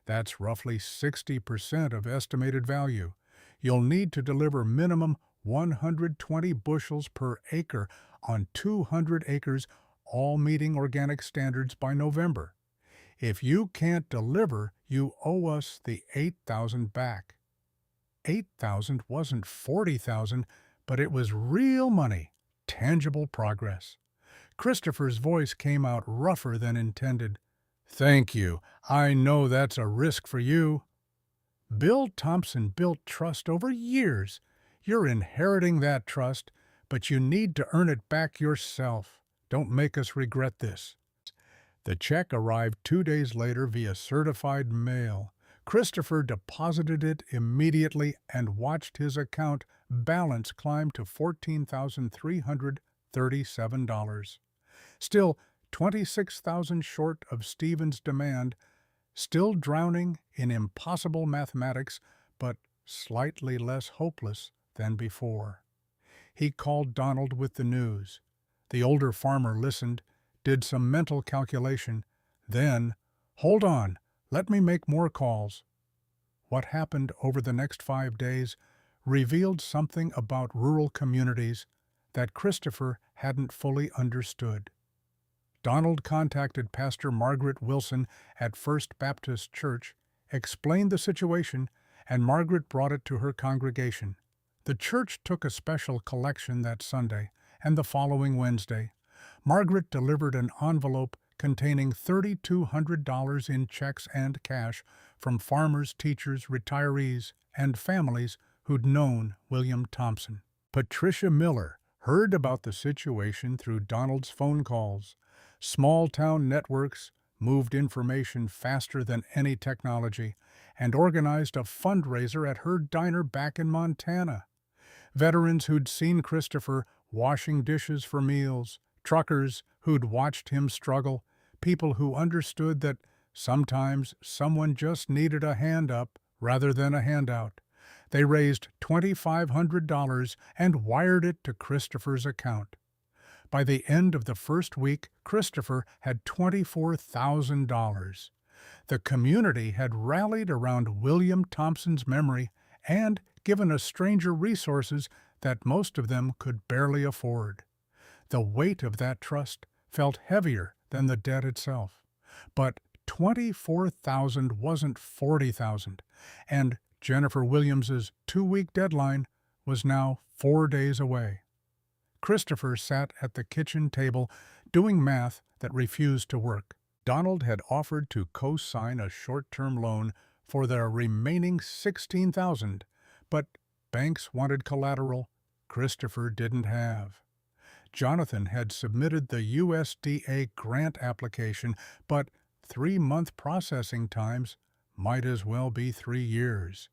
That's roughly 60% of estimated value. You'll need to deliver minimum 120 bushels per acre on 200 acres, all meeting organic standards by November. If you can't deliver, you owe us the $8,000 back. $8,000 wasn't $40,000, but it was real money, tangible progress. Christopher's voice came out rougher than intended. Thank you. I know that's a risk for you. Bill Thompson built trust over years. You're inheriting that trust, but you need to earn it back yourself. Don't make us regret this. The check arrived 2 days later via certified mail. Christopher deposited it immediately and watched his account balance climb to $14,337. Still $26,000 short of Stephen's demand, still drowning in impossible mathematics, but slightly less hopeless than before. He called Donald with the news. The older farmer listened, did some mental calculation, then, "Hold on, let me make more calls." What happened over the next 5 days revealed something about rural communities that Christopher hadn't fully understood. Donald contacted Pastor Margaret Wilson at First Baptist Church, explained the situation, and Margaret brought it to her congregation. The church took a special collection that Sunday and the following Wednesday. Margaret delivered an envelope containing $3,200 in checks and cash from farmers, teachers, retirees, and families who'd known William Thompson. Patricia Miller heard about the situation through Donald's phone calls. Small-town networks moved information faster than any technology and organized a fundraiser at her diner back in Montana. Veterans who'd seen Christopher washing dishes for meals, truckers who'd watched him struggle, people who understood that sometimes someone just needed a hand up rather than a handout. They raised $2,500 and wired it to Christopher's account. By the end of the first week, Christopher had $24,000. The community had rallied around William Thompson's memory and given a stranger resources that most of them could barely afford. The weight of that trust felt heavier than the debt itself. But 24,000 wasn't 40,000, and Jennifer Williams's 2-week deadline was now 4 days away. Christopher sat at the kitchen table doing math that refused to work. Donald had offered to co-sign a short-term loan for the remaining 16,000, but banks wanted collateral Christopher didn't have. Jonathan had submitted the USDA grant application, but 3-month processing times might as well be 3 years.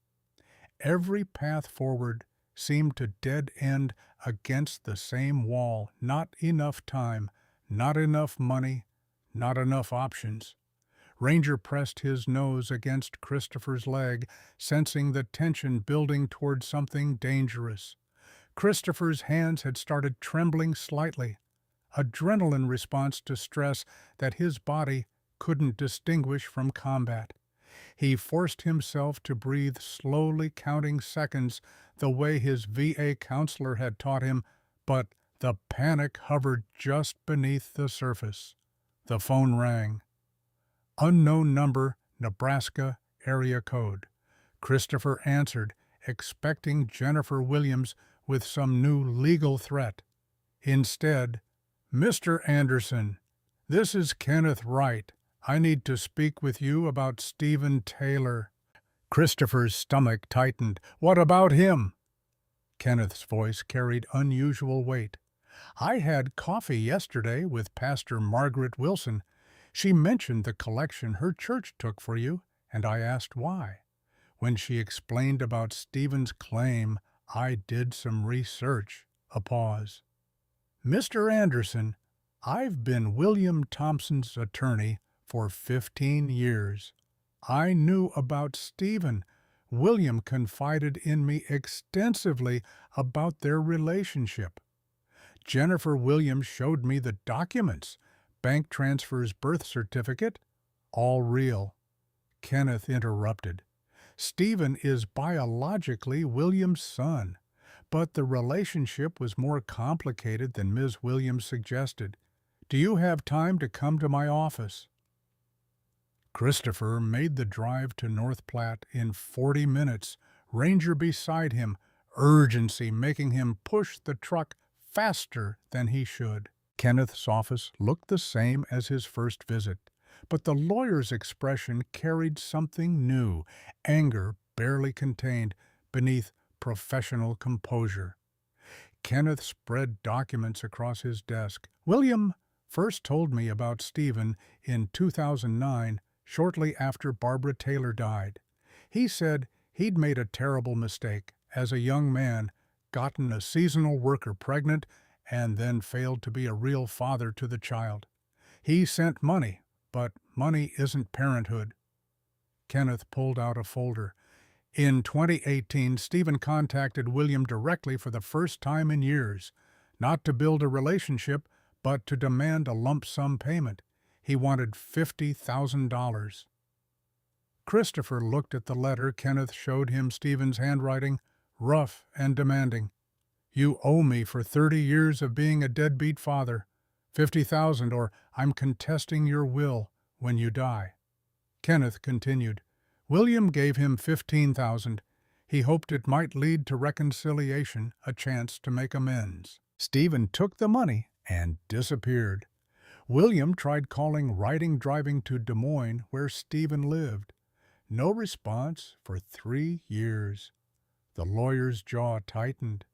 Every path forward seemed to dead end against the same wall. Not enough time, not enough money, not enough options. Ranger pressed his nose against Christopher's leg, sensing the tension building toward something dangerous. Christopher's hands had started trembling slightly, adrenaline response to stress that his body couldn't distinguish from combat. He forced himself to breathe slowly, counting seconds the way his VA counselor had taught him, but the panic hovered just beneath the surface. The phone rang. Unknown number, Nebraska area code. Christopher answered, expecting Jennifer Williams with some new legal threat. Instead, "Mr. Anderson, this is Kenneth Wright. I need to speak with you about Stephen Taylor." Christopher's stomach tightened. "What about him?" Kenneth's voice carried unusual weight. "I had coffee yesterday with Pastor Margaret Wilson. She mentioned the collection her church took for you, and I asked why. When she explained about Stephen's claim, I did some research." A pause. "Mr. Anderson, I've been William Thompson's attorney for 15 years. I knew about Stephen. William confided in me extensively about their relationship. Jennifer Williams showed me the documents, bank transfers, birth certificate, all real." Kenneth interrupted. "Stephen is biologically William's son, but the relationship was more complicated than Ms. Williams suggested. Do you have time to come to my office?" Christopher made the drive to North Platte in 40 minutes, Ranger beside him, urgency making him push the truck faster than he should. Kenneth's office looked the same as his first visit, but the lawyer's expression carried something new, anger barely contained beneath professional composure. Kenneth spread documents across his desk. "William first told me about Stephen in 2009, shortly after Barbara Taylor died. He said he'd made a terrible mistake as a young man, gotten a seasonal worker pregnant, and then failed to be a real father to the child. He sent money, but money isn't parenthood." Kenneth pulled out a folder. "In 2018, Stephen contacted William directly for the first time in years, not to build a relationship, but to demand a lump sum payment. He wanted $50,000. Christopher looked at the letter Kenneth showed him, Stephen's handwriting, rough and demanding. "You owe me for 30 years of being a deadbeat father. 50,000, or I'm contesting your will when you die." Kenneth continued. "William gave him 15,000. He hoped it might lead to reconciliation, a chance to make amends." Stephen took the money and disappeared. William tried calling driving to Des Moines, where Stephen lived. No response for 3 years. The lawyer's jaw tightened.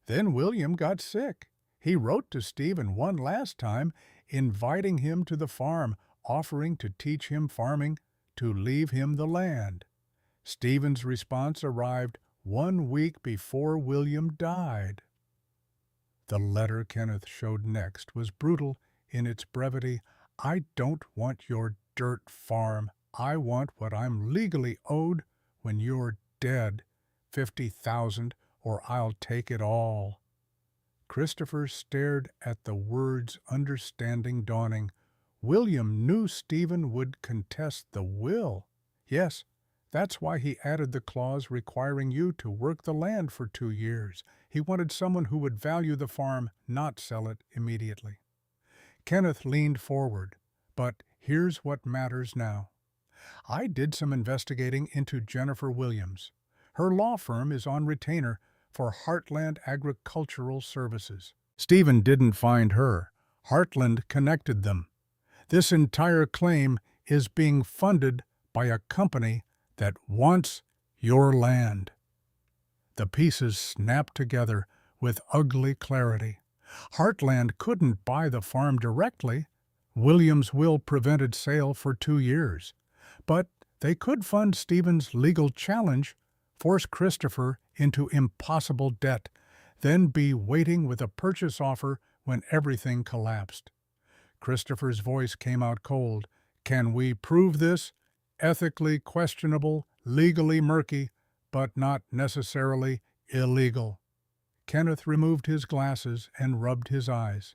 Then William got sick. He wrote to Stephen one last time, inviting him to the farm, offering to teach him farming, to leave him the land. Stephen's response arrived 1 week before William died. The letter Kenneth showed next was brutal in its brevity. "I don't want your dirt farm. I want what I'm legally owed when you're dead. 50,000, or I'll take it all." Christopher stared at the words, understanding dawning. William knew Stephen would contest the will. Yes, that's why he added the clause requiring you to work the land for 2 years. He wanted someone who would value the farm, not sell it immediately. Kenneth leaned forward. But here's what matters now. I did some investigating into Jennifer Williams. Her law firm is on retainer for Heartland Agricultural Services. Stephen didn't find her. Heartland connected them. This entire claim is being funded by a company that wants your land. The pieces snapped together with ugly clarity. Heartland couldn't buy the farm directly. Williams' will prevented sale for 2 years. But they could fund Stephen's legal challenge, force Christopher into impossible debt, then be waiting with a purchase offer when everything collapsed. Christopher's voice came out cold. Can we prove this? Ethically questionable, legally murky, but not necessarily illegal. Kenneth removed his glasses and rubbed his eyes.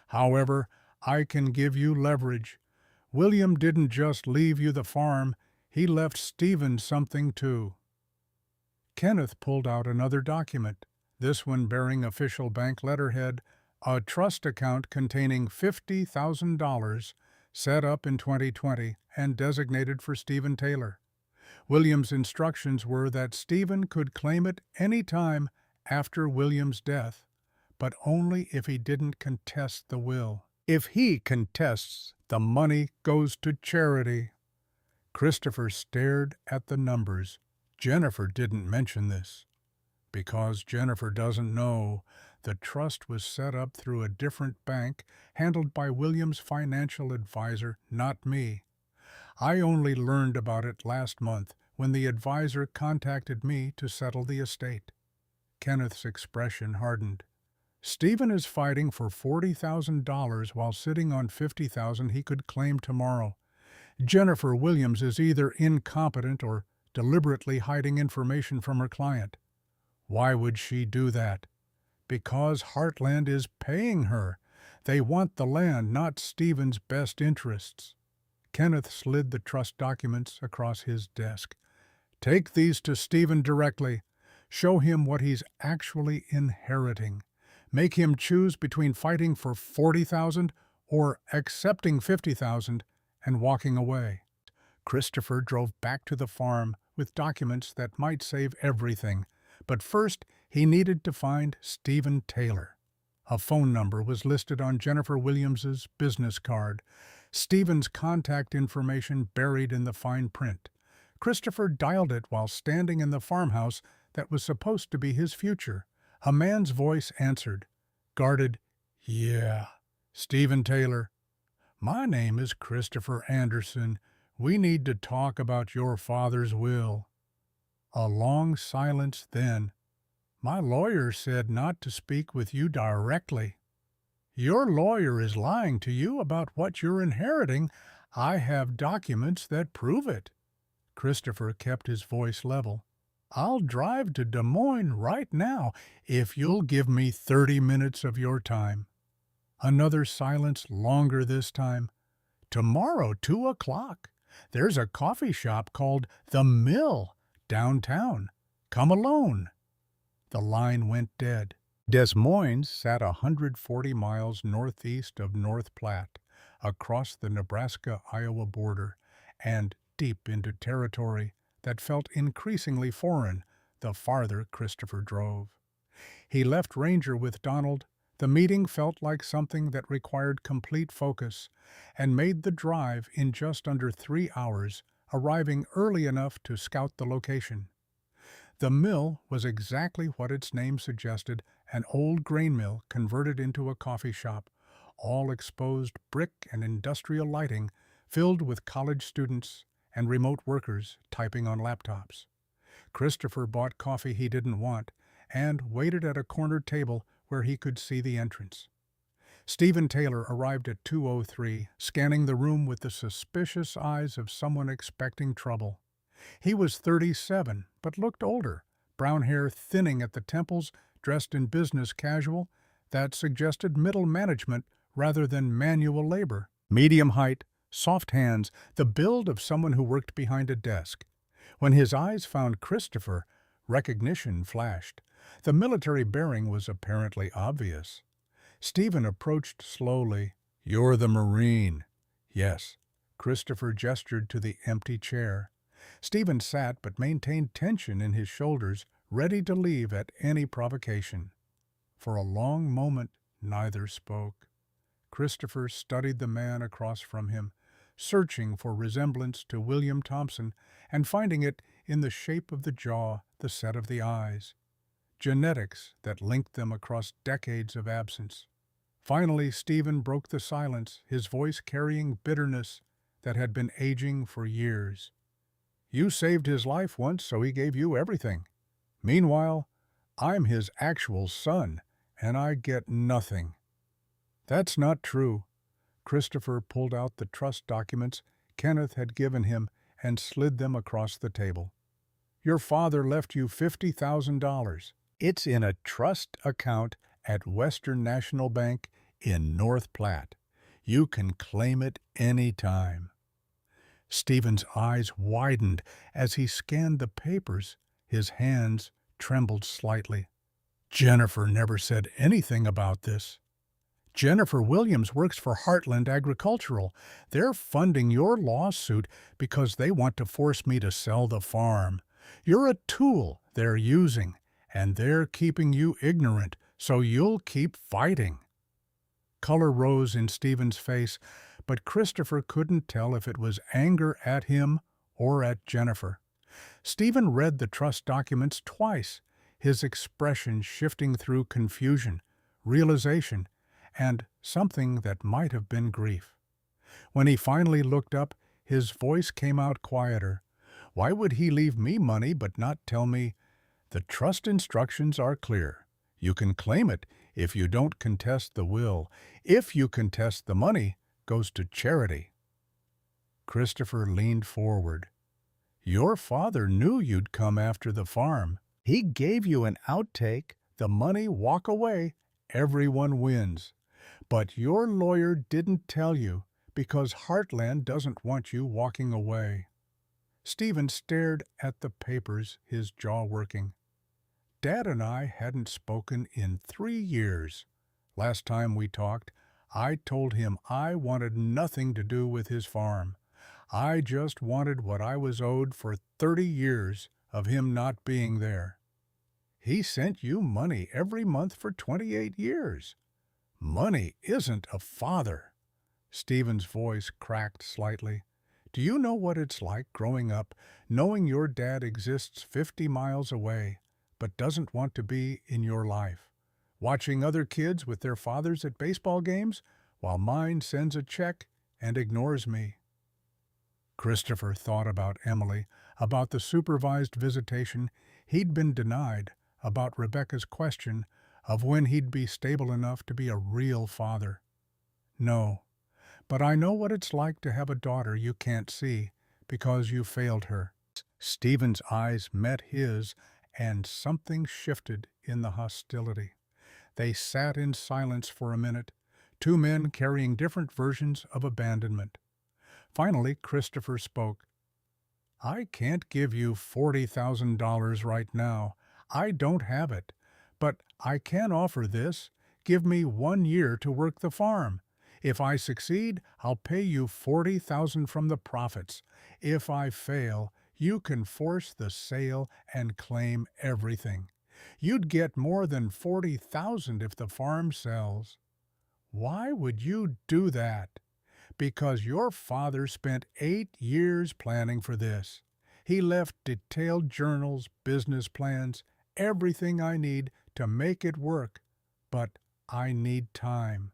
However, I can give you leverage. William didn't just leave you the farm, he left Stephen something too. Kenneth pulled out another document, this one bearing official bank letterhead, a trust account containing $50,000 set up in 2020 and designated for Stephen Taylor. William's instructions were that Stephen could claim it any time after William's death, but only if he didn't contest the will. If he contests, the money goes to charity. Christopher stared at the numbers. Jennifer didn't mention this. Because Jennifer doesn't know, the trust was set up through a different bank handled by William's financial advisor, not me. I only learned about it last month when the advisor contacted me to settle the estate. Kenneth's expression hardened. Stephen is fighting for $40,000 while sitting on $50,000 he could claim tomorrow. Jennifer Williams is either incompetent or deliberately hiding information from her client. Why would she do that? Because Heartland is paying her. They want the land, not Stephen's best interests. Kenneth slid the trust documents across his desk. Take these to Stephen directly. Show him what he's actually inheriting. Make him choose between fighting for $40,000 or accepting $50,000 and walking away. Christopher drove back to the farm with documents that might save everything. But first, he needed to find Stephen Taylor. A phone number was listed on Jennifer Williams's business card. Stephen's contact information buried in the fine print. Christopher dialed it while standing in the farmhouse that was supposed to be his future. A man's voice answered. Guarded, "Yeah, Stephen Taylor. My name is Christopher Anderson. We need to talk about your father's will." A long silence then. "My lawyer said not to speak with you directly." "Your lawyer is lying to you about what you're inheriting. I have documents that prove it." Christopher kept his voice level. "I'll drive to Des Moines right now if you'll give me 30 minutes of your time." Another silence, longer this time. "Tomorrow, 2 o'clock. There's a coffee shop called The Mill downtown. Come alone." The line went dead. Des Moines sat 140 miles northeast of North Platte, across the Nebraska-Iowa border, and deep into territory that felt increasingly foreign the farther Christopher drove. He left Ranger with Donald. The meeting felt like something that required complete focus, and made the drive in just under 3 hours, arriving early enough to scout the location. The mill was exactly what its name suggested, an old grain mill converted into a coffee shop, all exposed brick and industrial lighting, filled with college students and remote workers typing on laptops. Christopher bought coffee he didn't want and waited at a corner table where he could see the entrance. Stephen Taylor arrived at 2:03, scanning the room with the suspicious eyes of someone expecting trouble. He was 37, but looked older, brown hair thinning at the temples, dressed in business casual that suggested middle management rather than manual labor. Medium height, soft hands, the build of someone who worked behind a desk. When his eyes found Christopher, recognition flashed. The military bearing was apparently obvious. Stephen approached slowly. You're the Marine. Yes. Christopher gestured to the empty chair. Stephen sat but maintained tension in his shoulders, ready to leave at any provocation. For a long moment, neither spoke. Christopher studied the man across from him, searching for resemblance to William Thompson and finding it in the shape of the jaw, the set of the eyes. Genetics that linked them across decades of absence. Finally, Stephen broke the silence, his voice carrying bitterness that had been aging for years. You saved his life once, so he gave you everything. Meanwhile, I'm his actual son, and I get nothing. That's not true. Christopher pulled out the trust documents Kenneth had given him and slid them across the table. Your father left you $50,000. It's in a trust account at Western National Bank in North Platte. You can claim it any time. Stephen's eyes widened as he scanned the papers. His hands trembled slightly. Jennifer never said anything about this. Jennifer Williams works for Heartland Agricultural. They're funding your lawsuit because they want to force me to sell the farm. You're a tool they're using, and they're keeping you ignorant, so you'll keep fighting. Color rose in Stephen's face, but Christopher couldn't tell if it was anger at him or at Jennifer. Stephen read the trust documents twice, his expression shifting through confusion, realization, and something that might have been grief. When he finally looked up, his voice came out quieter. Why would he leave me money but not tell me? The trust instructions are clear. You can claim it if you don't contest the will. If you contest, the money goes to charity. Christopher leaned forward. Your father knew you'd come after the farm. He gave you an outtake, the money, walk away, everyone wins. But your lawyer didn't tell you because Heartland doesn't want you walking away. Stephen stared at the papers, his jaw working. Dad and I hadn't spoken in 3 years. Last time we talked, I told him I wanted nothing to do with his farm. I just wanted what I was owed for 30 years of him not being there. He sent you money every month for 28 years. Money isn't a father. Stephen's voice cracked slightly. Do you know what it's like growing up, knowing your dad exists 50 miles away, but doesn't want to be in your life? Watching other kids with their fathers at baseball games, while mine sends a check and ignores me. Christopher thought about Emily, about the supervised visitation he'd been denied, about Rebecca's question of when he'd be stable enough to be a real father. No, but I know what it's like to have a daughter you can't see because you failed her. Stephen's eyes met his, and something shifted in the hostility. They sat in silence for a minute, two men carrying different versions of abandonment. Finally, Christopher spoke. I can't give you $40,000 right now. I don't have it. But I can offer this. Give me 1 year to work the farm. If I succeed, I'll pay you $40,000 from the profits. If I fail, you can force the sale and claim everything. You'd get more than $40,000 if the farm sells. Why would you do that? Because your father spent 8 years planning for this. He left detailed journals, business plans, everything I need to make it work, but I need time.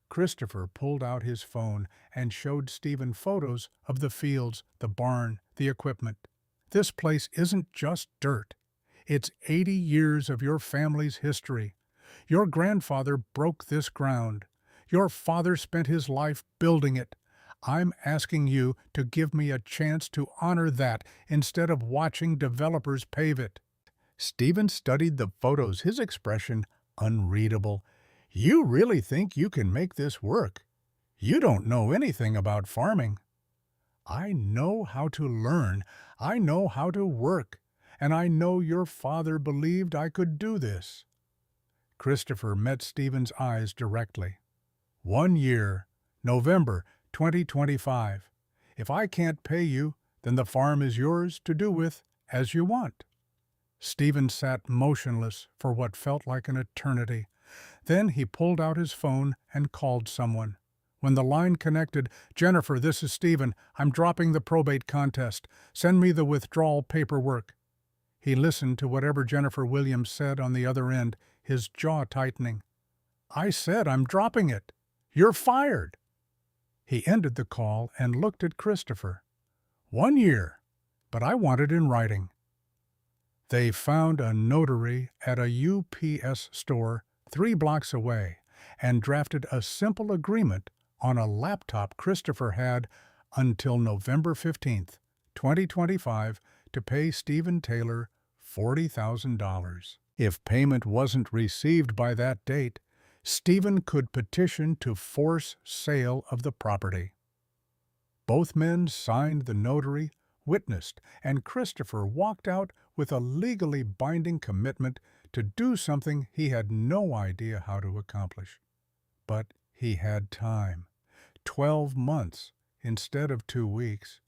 Christopher pulled out his phone and showed Stephen photos of the fields, the barn, the equipment. This place isn't just dirt. It's 80 years of your family's history. Your grandfather broke this ground. Your father spent his life building it. I'm asking you to give me a chance to honor that instead of watching developers pave it. Stephen studied the photos, his expression unreadable. You really think you can make this work? You don't know anything about farming. I know how to learn. I know how to work. And I know your father believed I could do this. Christopher met Stephen's eyes directly. 1 year, November 2025. If I can't pay you, then the farm is yours to do with as you want. Stephen sat motionless for what felt like an eternity. Then he pulled out his phone and called someone. When the line connected, "Jennifer, this is Stephen. I'm dropping the probate contest. Send me the withdrawal paperwork." He listened to whatever Jennifer Williams said on the other end, his jaw tightening. "I said I'm dropping it. You're fired." He ended the call and looked at Christopher. 1 year, but I want it in writing. They found a notary at a UPS store 3 blocks away and drafted a simple agreement on a laptop Christopher had until November 15th, 2025 to pay Stephen Taylor $40,000. If payment wasn't received by that date, Stephen could petition to force sale of the property. Both men signed the notary, witnessed, and Christopher walked out with a legally binding commitment to do something he had no idea how to accomplish. But he had time. 12 months instead of 2 weeks.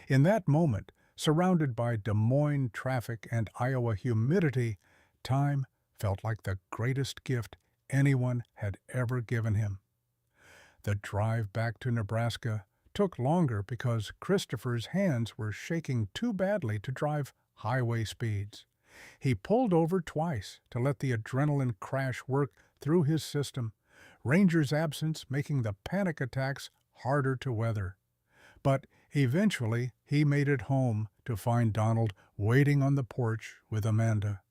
In that moment, surrounded by Des Moines traffic and Iowa humidity, time felt like the greatest gift anyone had ever given him. The drive back to Nebraska took longer because Christopher's hands were shaking too badly to drive highway speeds. He pulled over twice to let the adrenaline crash work through his system, Ranger's absence making the panic attacks harder to weather. But eventually he made it home to find Donald waiting on the porch with Amanda.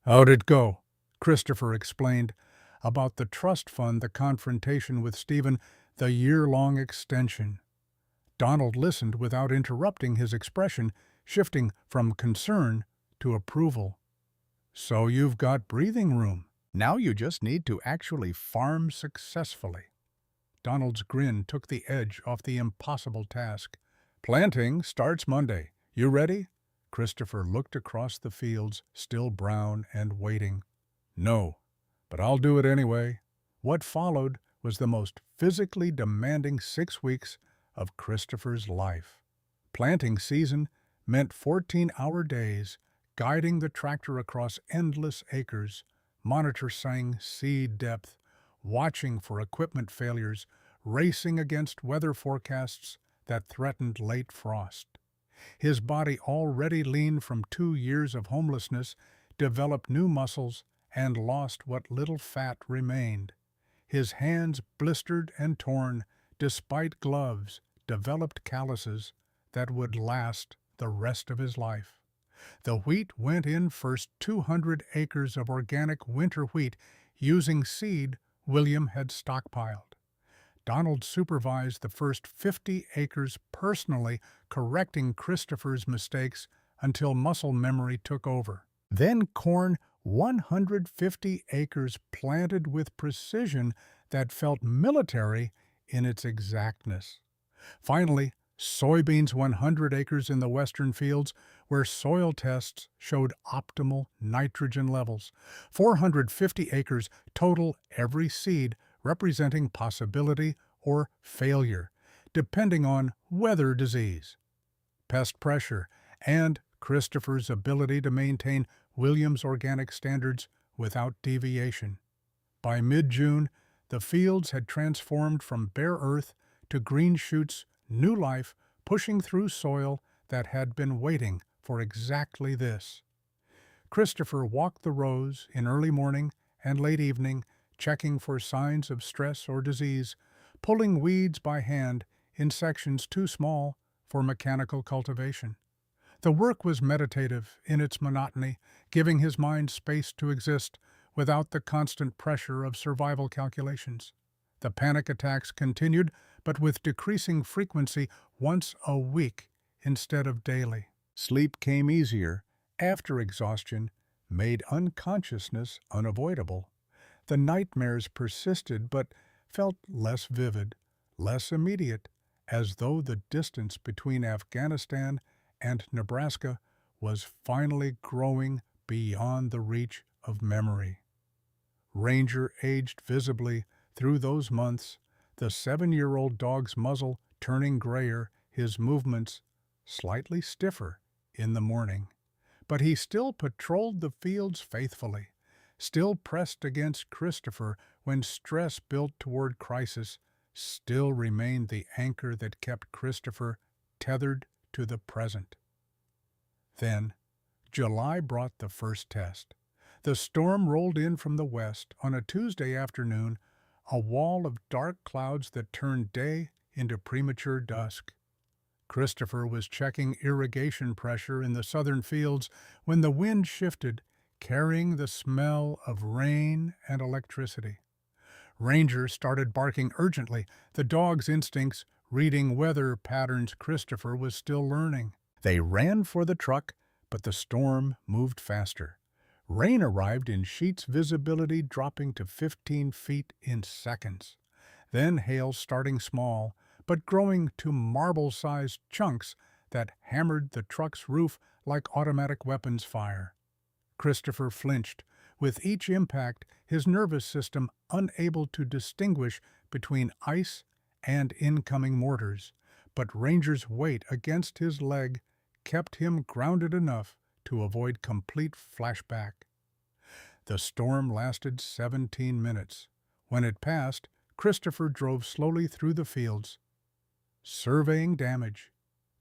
"How'd it go?" Christopher explained. About the trust fund, the confrontation with Stephen, the year-long extension. Donald listened without interrupting his expression, shifting from concern to approval. "So you've got breathing room. Now you just need to actually farm successfully." Donald's grin took the edge off the impossible task. "Planting starts Monday. You ready?" Christopher looked across the fields, still brown and waiting. "No, but I'll do it anyway." What followed was the most physically demanding 6 weeks of Christopher's life. Planting season meant 14-hour days, guiding the tractor across endless acres, monitoring seed depth, watching for equipment failures, racing against weather forecasts that threatened late frost. His body, already lean from 2 years of homelessness, developed new muscles and lost what little fat remained. His hands, blistered and torn, despite gloves, developed calluses that would last the rest of his life. The wheat went in first. 200 acres of organic winter wheat using seed William had stockpiled. Donald supervised the first 50 acres personally, correcting Christopher's mistakes until muscle memory took over. Then corn, 150 acres planted with precision that felt military in its exactness. Finally, soybeans, 100 acres in the western fields where soil tests showed optimal nitrogen levels. 450 acres total, every seed representing possibility or failure, depending on weather, disease, pest pressure, and Christopher's ability to maintain Williams' organic standards without deviation. By mid-June, the fields had transformed from bare earth to green shoots, new life pushing through soil that had been waiting for exactly this. Christopher walked the rows in early morning and late evening, checking for signs of stress or disease, pulling weeds by hand in sections too small for mechanical cultivation. The work was meditative in its monotony, giving his mind space to exist without the constant pressure of survival calculations. The panic attacks continued, but with decreasing frequency, once a week instead of daily. Sleep came easier after exhaustion made unconsciousness unavoidable. The nightmares persisted but felt less vivid, less immediate, as though the distance between Afghanistan and Nebraska was finally growing beyond the reach of memory. Ranger aged visibly through those months, the 7-year-old dog's muzzle turning grayer, his movements slightly stiffer in the morning. But he still patrolled the fields faithfully, still pressed against Christopher when stress built toward crisis, still remained the anchor that kept Christopher tethered to the present. Then, July brought the first test. The storm rolled in from the west on a Tuesday afternoon, a wall of dark clouds that turned day into premature dusk. Christopher was checking irrigation pressure in the southern fields when the wind shifted, carrying the smell of rain and electricity. Ranger started barking urgently, the dog's instincts reading weather patterns Christopher was still learning. They ran for the truck, but the storm moved faster. Rain arrived in sheets, visibility dropping to 15 feet in seconds. Then hail starting small, but growing to marble-sized chunks that hammered the truck's roof like automatic weapons fire. Christopher flinched. With each impact, his nervous system unable to distinguish between ice and incoming mortars, but Ranger's weight against his leg kept him grounded enough to avoid complete flashback. The storm lasted 17 minutes. When it passed, Christopher drove slowly through the fields, surveying damage.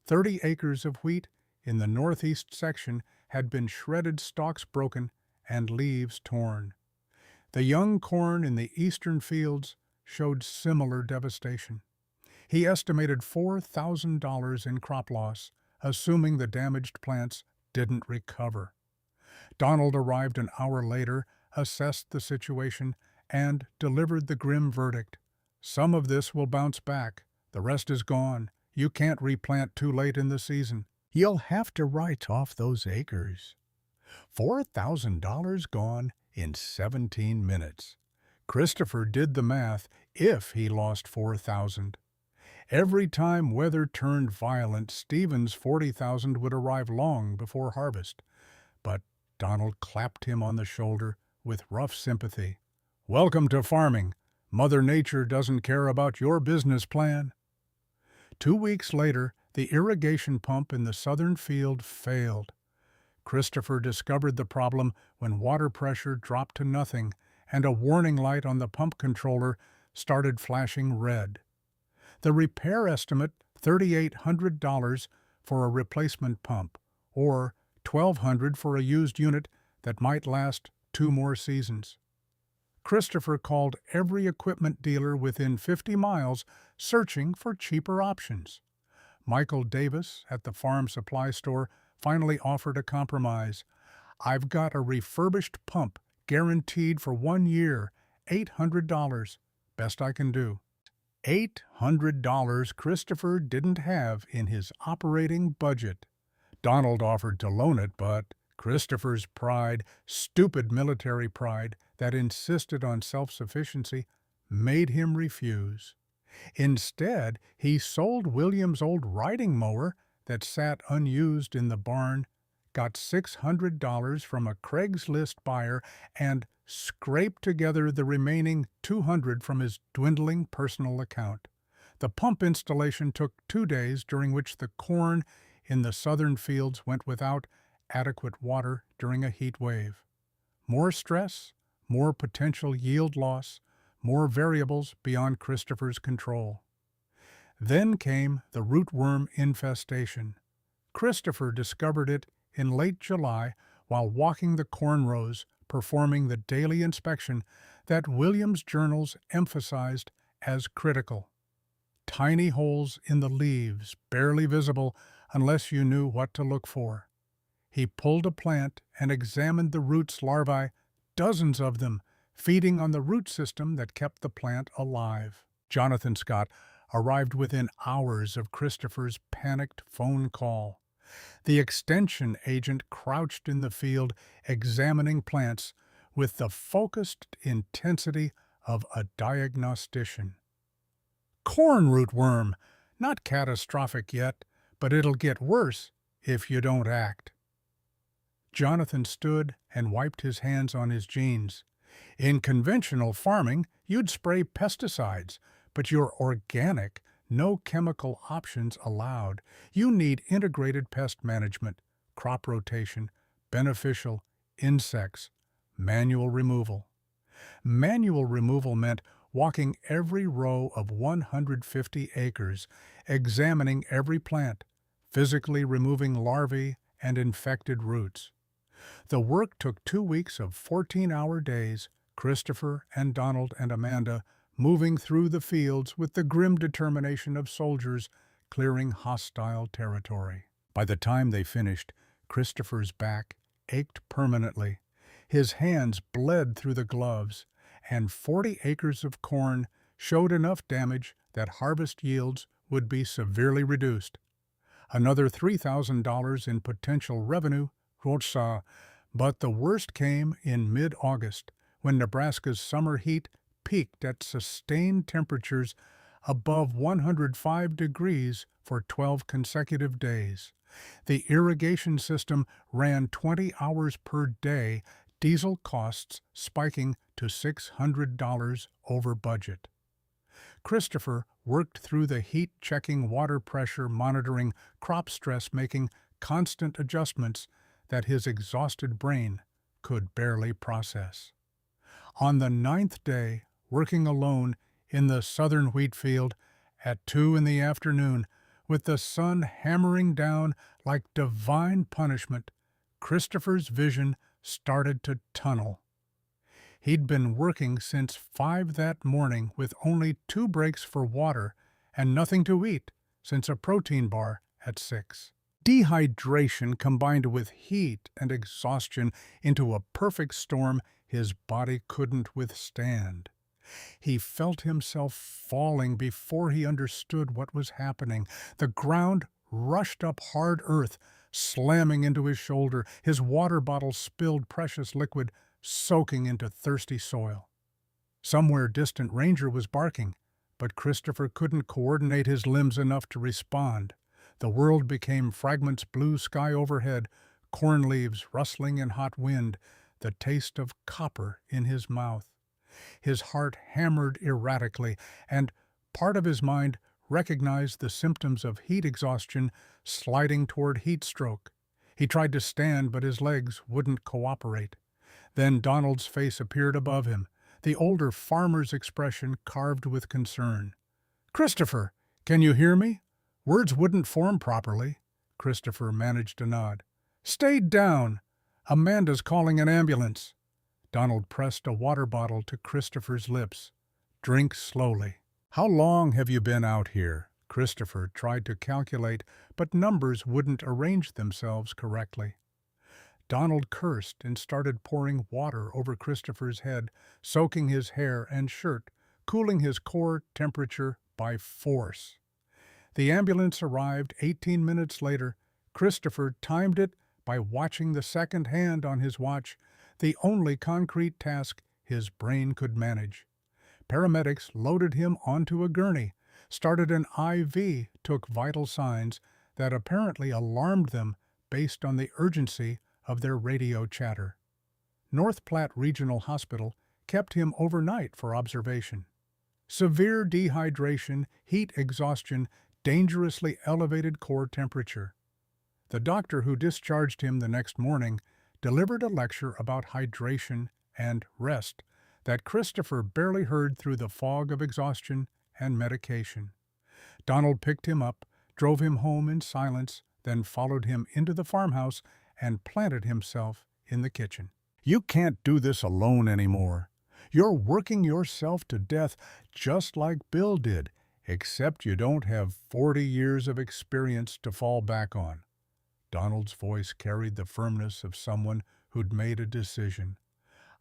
30 acres of wheat in the northeast section had been shredded, stalks broken, and leaves torn. The young corn in the eastern fields showed similar devastation. He estimated $4,000 in crop loss, assuming the damaged plants didn't recover. Donald arrived an hour later, assessed the situation, and delivered the grim verdict. Some of this will bounce back. The rest is gone. You can't replant too late in the season. You'll have to write off those acres. $4,000 gone in 17 minutes. Christopher did the math if he lost $4,000. Every time weather turned violent, Stephen's $40,000 would arrive long before harvest. But Donald clapped him on the shoulder with rough sympathy. "Welcome to farming. Mother Nature doesn't care about your business plan." 2 weeks later, the irrigation pump in the southern field failed. Christopher discovered the problem when water pressure dropped to nothing and a warning light on the pump controller started flashing red. The repair estimate, $3,800 for a replacement pump, or $1,200 for a used unit that might last 2 more seasons. Christopher called every equipment dealer within 50 miles, searching for cheaper options. Michael Davis at the farm supply store finally offered a compromise. "I've got a refurbished pump, guaranteed for 1 year, $800. Best I can do." $800 Christopher didn't have in his operating budget. Donald offered to loan it, but Christopher's pride, stupid military pride that insisted on self-sufficiency, made him refuse. Instead, he sold William's old riding mower that sat unused in the barn, got $600 from a Craigslist buyer, and scraped together the remaining $200 from his dwindling personal account. The pump installation took 2 days, during which the corn in the southern fields went without adequate water during a heat wave. More stress, more potential yield loss, more variables beyond Christopher's control. Then came the rootworm infestation. Christopher discovered it in late July while walking the corn rows, performing the daily inspection that Williams' journals emphasized as critical. Tiny holes in the leaves, barely visible unless you knew what to look for. He pulled a plant and examined the roots larvae, dozens of them, feeding on the root system that kept the plant alive. Jonathan Scott arrived within hours of Christopher's panicked phone call. The extension agent crouched in the field, examining plants with the focused intensity of a diagnostician. "Corn rootworm! Not catastrophic yet, but it'll get worse if you don't act." Jonathan stood and wiped his hands on his jeans. "In conventional farming, you'd spray pesticides, But you're organic, no chemical options allowed. You need integrated pest management, crop rotation, beneficial, insects, manual removal. Manual removal meant walking every row of 150 acres, examining every plant, physically removing larvae and infected roots. The work took 2 weeks of 14-hour days, Christopher and Donald and Amanda moving through the fields with the grim determination of soldiers clearing hostile territory. By the time they finished, Christopher's back ached permanently. His hands bled through the gloves, and 40 acres of corn showed enough damage that harvest yields would be severely reduced. Another $3,000 in potential revenue, Rocha, but the worst came in mid-August, when Nebraska's summer heat peaked at sustained temperatures above 105 degrees for 12 consecutive days. The irrigation system ran 20 hours per day, diesel costs spiking to $600 over budget. Christopher worked through the heat, checking water pressure, monitoring crop stress, making constant adjustments that his exhausted brain could barely process. On the 9th day, working alone in the southern wheat field at 2 in the afternoon, with the sun hammering down like divine punishment, Christopher's vision started to tunnel. He'd been working since 5 that morning with only 2 breaks for water and nothing to eat since a protein bar at 6. Dehydration combined with heat and exhaustion into a perfect storm his body couldn't withstand. He felt himself falling before he understood what was happening. The ground rushed up hard earth, slamming into his shoulder. His water bottle spilled precious liquid, soaking into thirsty soil. Somewhere distant Ranger was barking, but Christopher couldn't coordinate his limbs enough to respond. The world became fragments, blue sky overhead, corn leaves rustling in hot wind, the taste of copper in his mouth. His heart hammered erratically, and part of his mind recognized the symptoms of heat exhaustion sliding toward heat stroke. He tried to stand, but his legs wouldn't cooperate. Then Donald's face appeared above him, the older farmer's expression carved with concern. "Christopher, can you hear me?" Words wouldn't form properly. Christopher managed a nod. "Stay down! Amanda's calling an ambulance." Donald pressed a water bottle to Christopher's lips. "Drink slowly." "How long have you been out here?" Christopher tried to calculate, but numbers wouldn't arrange themselves correctly. Donald cursed and started pouring water over Christopher's head, soaking his hair and shirt, cooling his core temperature by force. The ambulance arrived 18 minutes later. Christopher timed it by watching the second hand on his watch, the only concrete task his brain could manage. Paramedics loaded him onto a gurney, started an IV, took vital signs that apparently alarmed them based on the urgency of their radio chatter. North Platte Regional Hospital kept him overnight for observation. Severe dehydration, heat exhaustion, dangerously elevated core temperature. The doctor who discharged him the next morning delivered a lecture about hydration and rest that Christopher barely heard through the fog of exhaustion and medication. Donald picked him up, drove him home in silence, then followed him into the farmhouse and planted himself in the kitchen. "You can't do this alone anymore. You're working yourself to death just like Bill did, except you don't have 40 years of experience to fall back on." Donald's voice carried the firmness of someone who'd made a decision.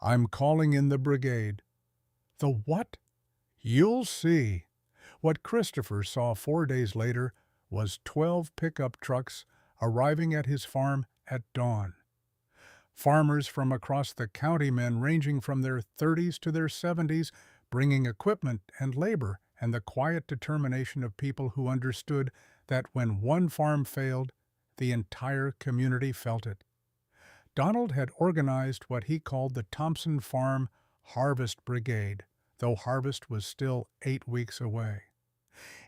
"I'm calling in the brigade." "The what?" "You'll see." What Christopher saw 4 days later was 12 pickup trucks arriving at his farm at dawn. Farmers from across the county, men ranging from their 30s to their 70s, bringing equipment and labor, and the quiet determination of people who understood that when one farm failed, the entire community felt it. Donald had organized what he called the Thompson Farm Harvest Brigade, though harvest was still 8 weeks away.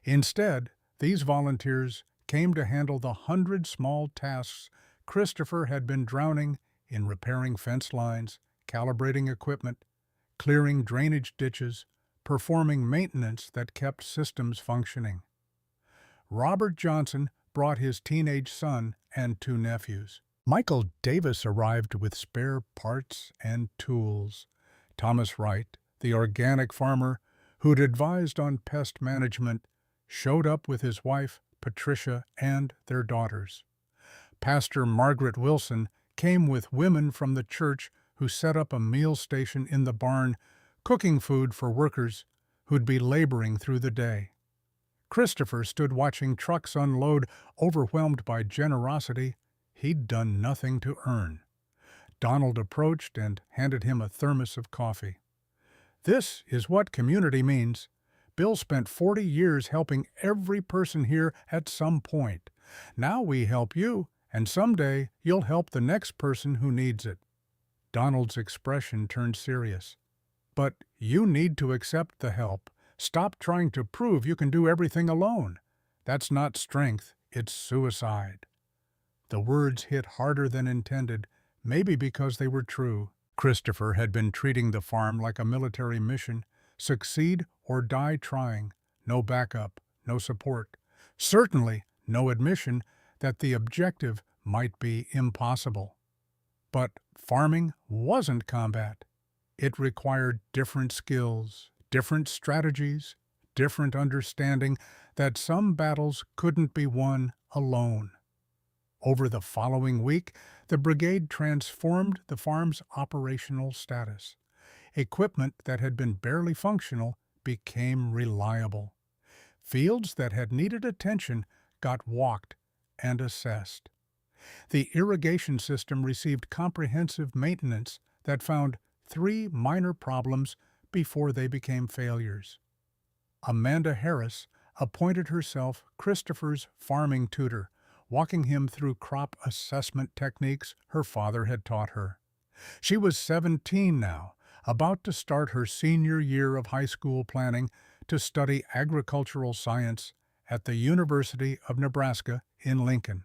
Instead, these volunteers came to handle the 100 small tasks Christopher had been drowning in: repairing fence lines, calibrating equipment, clearing drainage ditches, performing maintenance that kept systems functioning. Robert Johnson brought his teenage son and 2 nephews. Michael Davis arrived with spare parts and tools. Thomas Wright, the organic farmer who'd advised on pest management, showed up with his wife, Patricia, and their daughters. Pastor Margaret Wilson came with women from the church who set up a meal station in the barn, cooking food for workers who'd be laboring through the day. Christopher stood watching trucks unload, overwhelmed by generosity he'd done nothing to earn. Donald approached and handed him a thermos of coffee. "This is what community means. Bill spent 40 years helping every person here at some point. Now we help you, and someday you'll help the next person who needs it." Donald's expression turned serious. "But you need to accept the help. Stop trying to prove you can do everything alone. That's not strength, it's suicide." The words hit harder than intended, maybe because they were true. Christopher had been treating the farm like a military mission: succeed or die trying, no backup, no support, certainly no admission that the objective might be impossible. But farming wasn't combat. It required different skills, different strategies, different understanding that some battles couldn't be won alone. Over the following week, the brigade transformed the farm's operational status. Equipment that had been barely functional became reliable. Fields that had needed attention got walked and assessed. The irrigation system received comprehensive maintenance that found 3 minor problems before they became failures. Amanda Harris appointed herself Christopher's farming tutor, walking him through crop assessment techniques her father had taught her. She was 17 now, about to start her senior year of high school planning to study agricultural science at the University of Nebraska in Lincoln.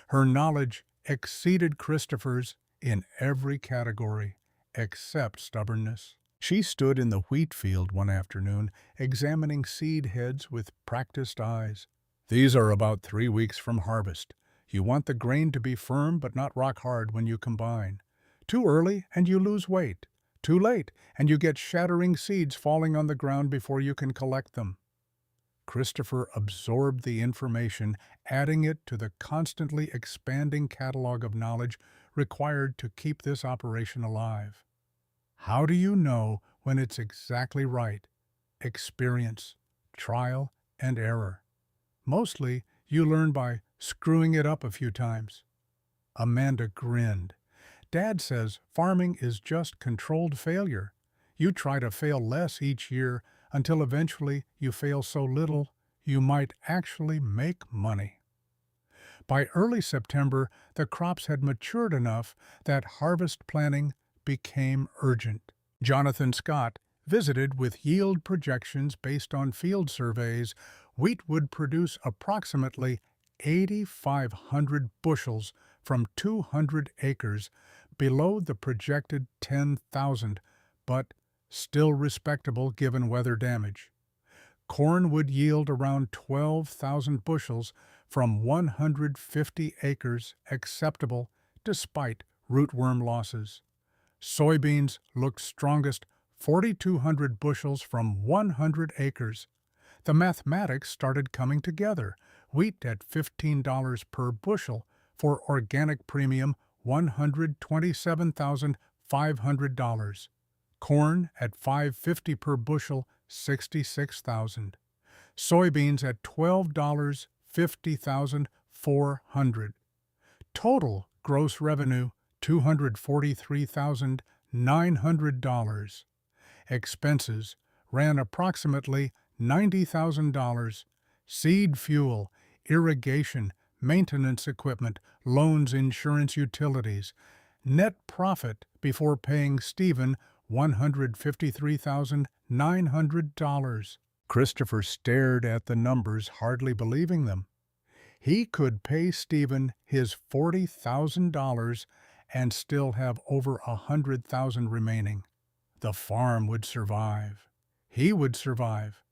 Her knowledge exceeded Christopher's in every category, except stubbornness. She stood in the wheat field one afternoon, examining seed heads with practiced eyes. "These are about 3 weeks from harvest. You want the grain to be firm but not rock hard when you combine. Too early and you lose weight. Too late and you get shattering seeds falling on the ground before you can collect them." Christopher absorbed the information, adding it to the constantly expanding catalog of knowledge required to keep this operation alive. How do you know when it's exactly right? Experience, trial, and error. Mostly, you learn by screwing it up a few times. Amanda grinned. "Dad says farming is just controlled failure. You try to fail less each year until eventually you fail so little you might actually make money." By early September, the crops had matured enough that harvest planning became urgent. Jonathan Scott visited with yield projections based on field surveys. Wheat would produce approximately 8,500 bushels from 200 acres, below the projected 10,000, but still respectable given weather damage. Corn would yield around 12,000 bushels from 150 acres, acceptable despite rootworm losses. Soybeans looked strongest, 4,200 bushels from 100 acres. The mathematics started coming together. Wheat at $15 per bushel for organic premium, $127,500. Corn at $5.50 per bushel, $66,000. Soybeans at $12, $50,400. Total gross revenue, $243,900. Expenses ran approximately $90,000. Seed fuel, irrigation, maintenance equipment, loans, insurance, utilities. Net profit before paying Stephen $153,900. Christopher stared at the numbers, hardly believing them. He could pay Stephen his $40,000 and still have over $100,000 remaining. The farm would survive. He would survive.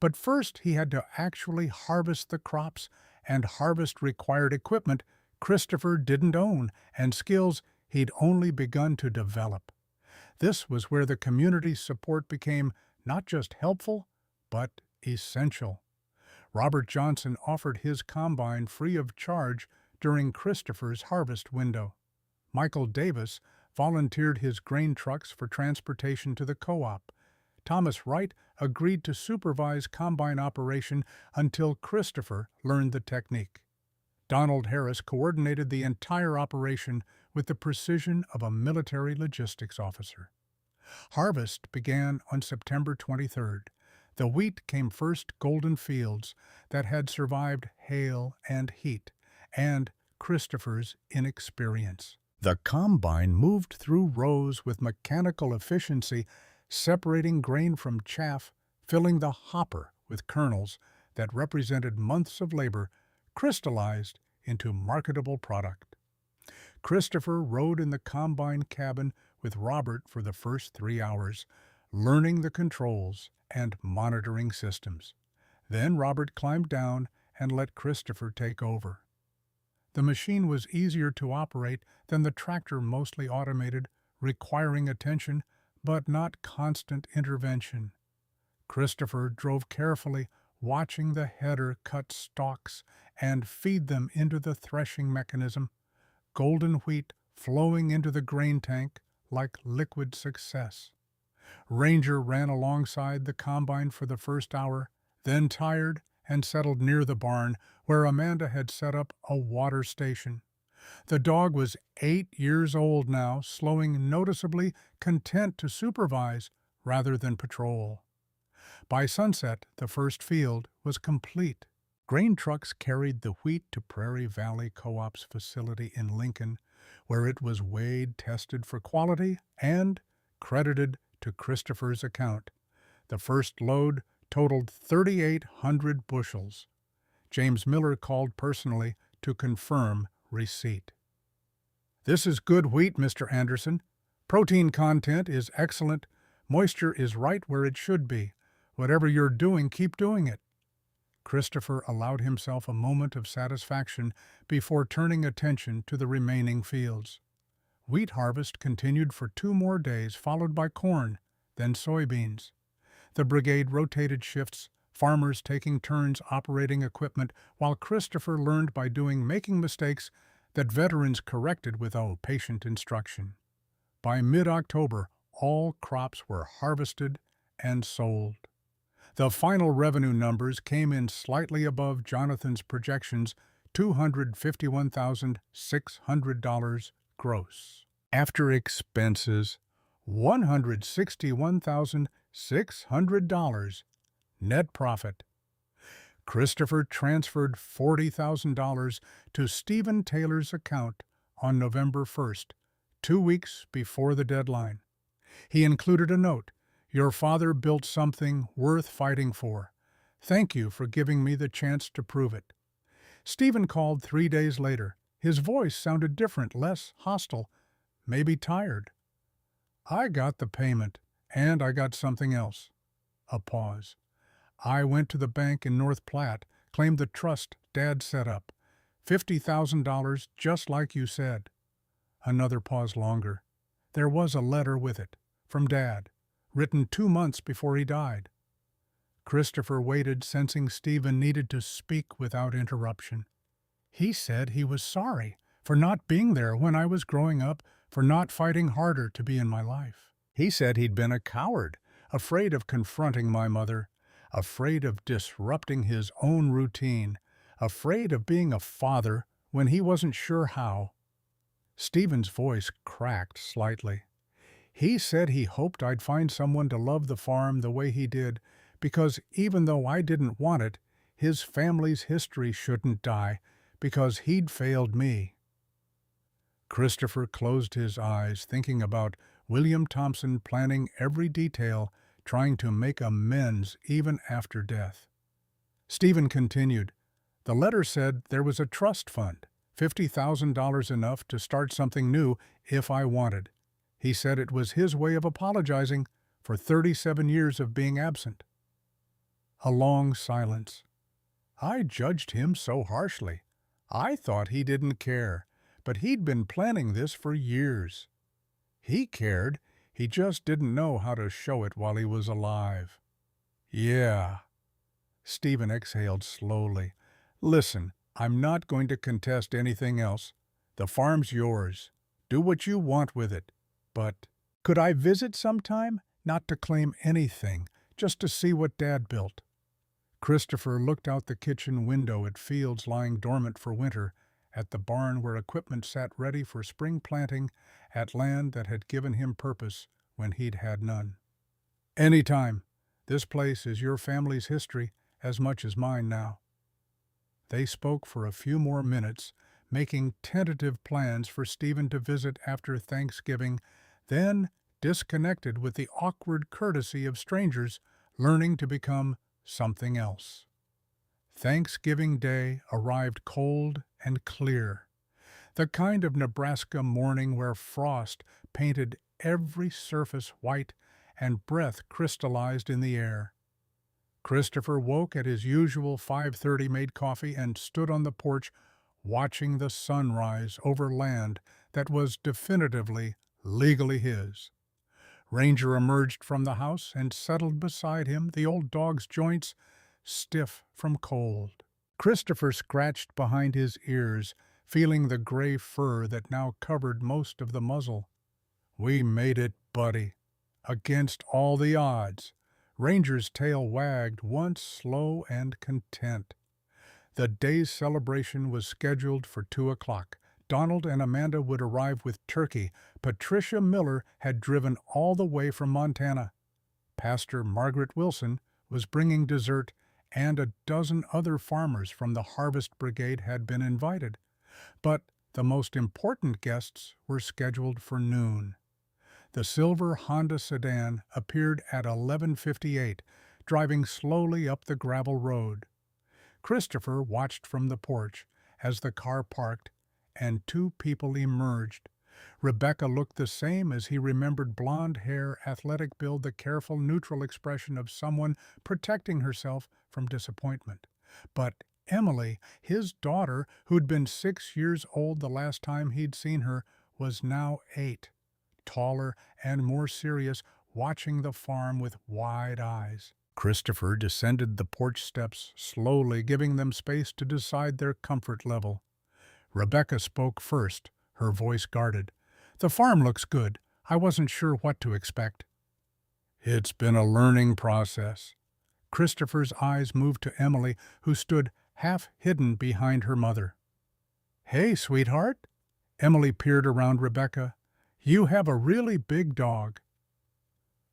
But first he had to actually harvest the crops, and harvest required equipment Christopher didn't own and skills he'd only begun to develop. This was where the community's support became not just helpful, but essential. Robert Johnson offered his combine free of charge during Christopher's harvest window. Michael Davis volunteered his grain trucks for transportation to the co-op. Thomas Wright agreed to supervise combine operation until Christopher learned the technique. Donald Harris coordinated the entire operation with the precision of a military logistics officer. Harvest began on September 23rd. The wheat came first golden fields that had survived hail and heat, and Christopher's inexperience. The combine moved through rows with mechanical efficiency, separating grain from chaff, filling the hopper with kernels that represented months of labor crystallized into marketable product. Christopher rode in the combine cabin with Robert for the first 3 hours, learning the controls and monitoring systems. Then Robert climbed down and let Christopher take over. The machine was easier to operate than the tractor, mostly automated, requiring attention but not constant intervention. Christopher drove carefully, watching the header cut stalks and feed them into the threshing mechanism, golden wheat flowing into the grain tank like liquid success. Ranger ran alongside the combine for the first hour, then tired and settled near the barn where Amanda had set up a water station. The dog was 8 years old now, slowing noticeably, content to supervise rather than patrol. By sunset, the first field was complete. Grain trucks carried the wheat to Prairie Valley Co-op's facility in Lincoln, where it was weighed, tested for quality, and credited to Christopher's account. The first load totaled 3,800 bushels. James Miller called personally to confirm receipt. "This is good wheat, Mr. Anderson. Protein content is excellent. Moisture is right where it should be. Whatever you're doing, keep doing it." Christopher allowed himself a moment of satisfaction before turning attention to the remaining fields. Wheat harvest continued for 2 more days, followed by corn, then soybeans. The brigade rotated shifts, farmers taking turns operating equipment, while Christopher learned by doing, making mistakes that veterans corrected with patient instruction. By mid-October, all crops were harvested and sold. The final revenue numbers came in slightly above Jonathan's projections, $251,600 gross. After expenses, $161,600 net profit. Christopher transferred $40,000 to Stephen Taylor's account on November 1st, 2 weeks before the deadline. He included a note: "Your father built something worth fighting for. Thank you for giving me the chance to prove it." Stephen called 3 days later. His voice sounded different, less hostile, maybe tired. "I got the payment, and I got something else." A pause. "I went to the bank in North Platte, claimed the trust Dad set up. $50,000, just like you said." Another pause longer. "There was a letter with it, from Dad, written 2 months before he died." Christopher waited, sensing Stephen needed to speak without interruption. "He said he was sorry for not being there when I was growing up, for not fighting harder to be in my life. He said he'd been a coward, afraid of confronting my mother, afraid of disrupting his own routine, afraid of being a father when he wasn't sure how." Stephen's voice cracked slightly. "He said he hoped I'd find someone to love the farm the way he did, because even though I didn't want it, his family's history shouldn't die, because he'd failed me." Christopher closed his eyes, thinking about William Thompson planning every detail, trying to make amends even after death. Stephen continued. The letter said there was a trust fund, $50,000 enough to start something new if I wanted. He said it was his way of apologizing for 37 years of being absent. A long silence. I judged him so harshly. I thought he didn't care, but he'd been planning this for years. He cared, he just didn't know how to show it while he was alive. Yeah. Stephen exhaled slowly. Listen, I'm not going to contest anything else. The farm's yours. Do what you want with it. But could I visit sometime? Not to claim anything, just to see what Dad built. Christopher looked out the kitchen window at fields lying dormant for winter, at the barn where equipment sat ready for spring planting, at land that had given him purpose when he'd had none. Anytime. This place is your family's history as much as mine now. They spoke for a few more minutes, making tentative plans for Stephen to visit after Thanksgiving, then disconnected with the awkward courtesy of strangers, learning to become something else. Thanksgiving Day arrived cold and clear, the kind of Nebraska morning where frost painted every surface white and breath crystallized in the air. Christopher woke at his usual 5:30, made coffee, and stood on the porch watching the sun rise over land that was definitively legally his. Ranger emerged from the house and settled beside him, the old dog's joints stiff from cold. Christopher scratched behind his ears, feeling the gray fur that now covered most of the muzzle. We made it, buddy. Against all the odds. Ranger's tail wagged once, slow and content. The day's celebration was scheduled for 2 o'clock. Donald and Amanda would arrive with turkey. Patricia Miller had driven all the way from Montana. Pastor Margaret Wilson was bringing dessert, and a dozen other farmers from the Harvest Brigade had been invited. But the most important guests were scheduled for noon. The silver Honda sedan appeared at 11:58, driving slowly up the gravel road. Christopher watched from the porch as the car parked and 2 people emerged. Rebecca looked the same as he remembered: blonde hair, athletic build, the careful, neutral expression of someone protecting herself from disappointment. But Emily, his daughter, who'd been 6 years old the last time he'd seen her, was now 8, taller and more serious, watching the farm with wide eyes. Christopher descended the porch steps slowly, giving them space to decide their comfort level. Rebecca spoke first, her voice guarded. The farm looks good. I wasn't sure what to expect. It's been a learning process. Christopher's eyes moved to Emily, who stood half hidden behind her mother. Hey, sweetheart. Emily peered around Rebecca. You have a really big dog.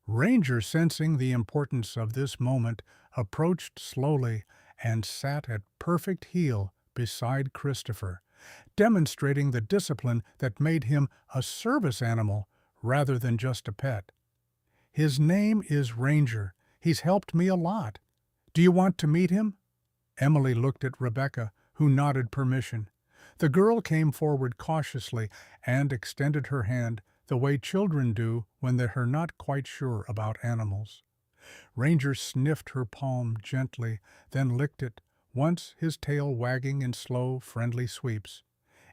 Ranger, sensing the importance of this moment, approached slowly and sat at perfect heel beside Christopher, demonstrating the discipline that made him a service animal rather than just a pet. His name is Ranger. He's helped me a lot. Do you want to meet him? Emily looked at Rebecca, who nodded permission. The girl came forward cautiously and extended her hand, the way children do when they're not quite sure about animals. Ranger sniffed her palm gently, then licked it, once his tail wagging in slow, friendly sweeps.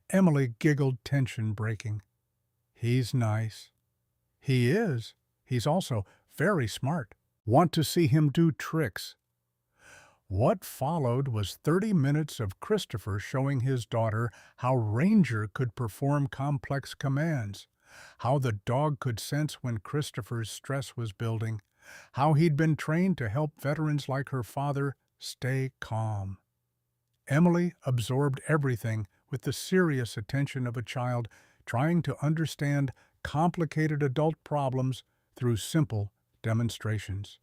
Emily giggled, tension breaking. He's nice. He is. He's also very smart. Want to see him do tricks. What followed was 30 minutes of Christopher showing his daughter how Ranger could perform complex commands, how the dog could sense when Christopher's stress was building, how he'd been trained to help veterans like her father stay calm. Emily absorbed everything with the serious attention of a child trying to understand complicated adult problems through simple demonstrations.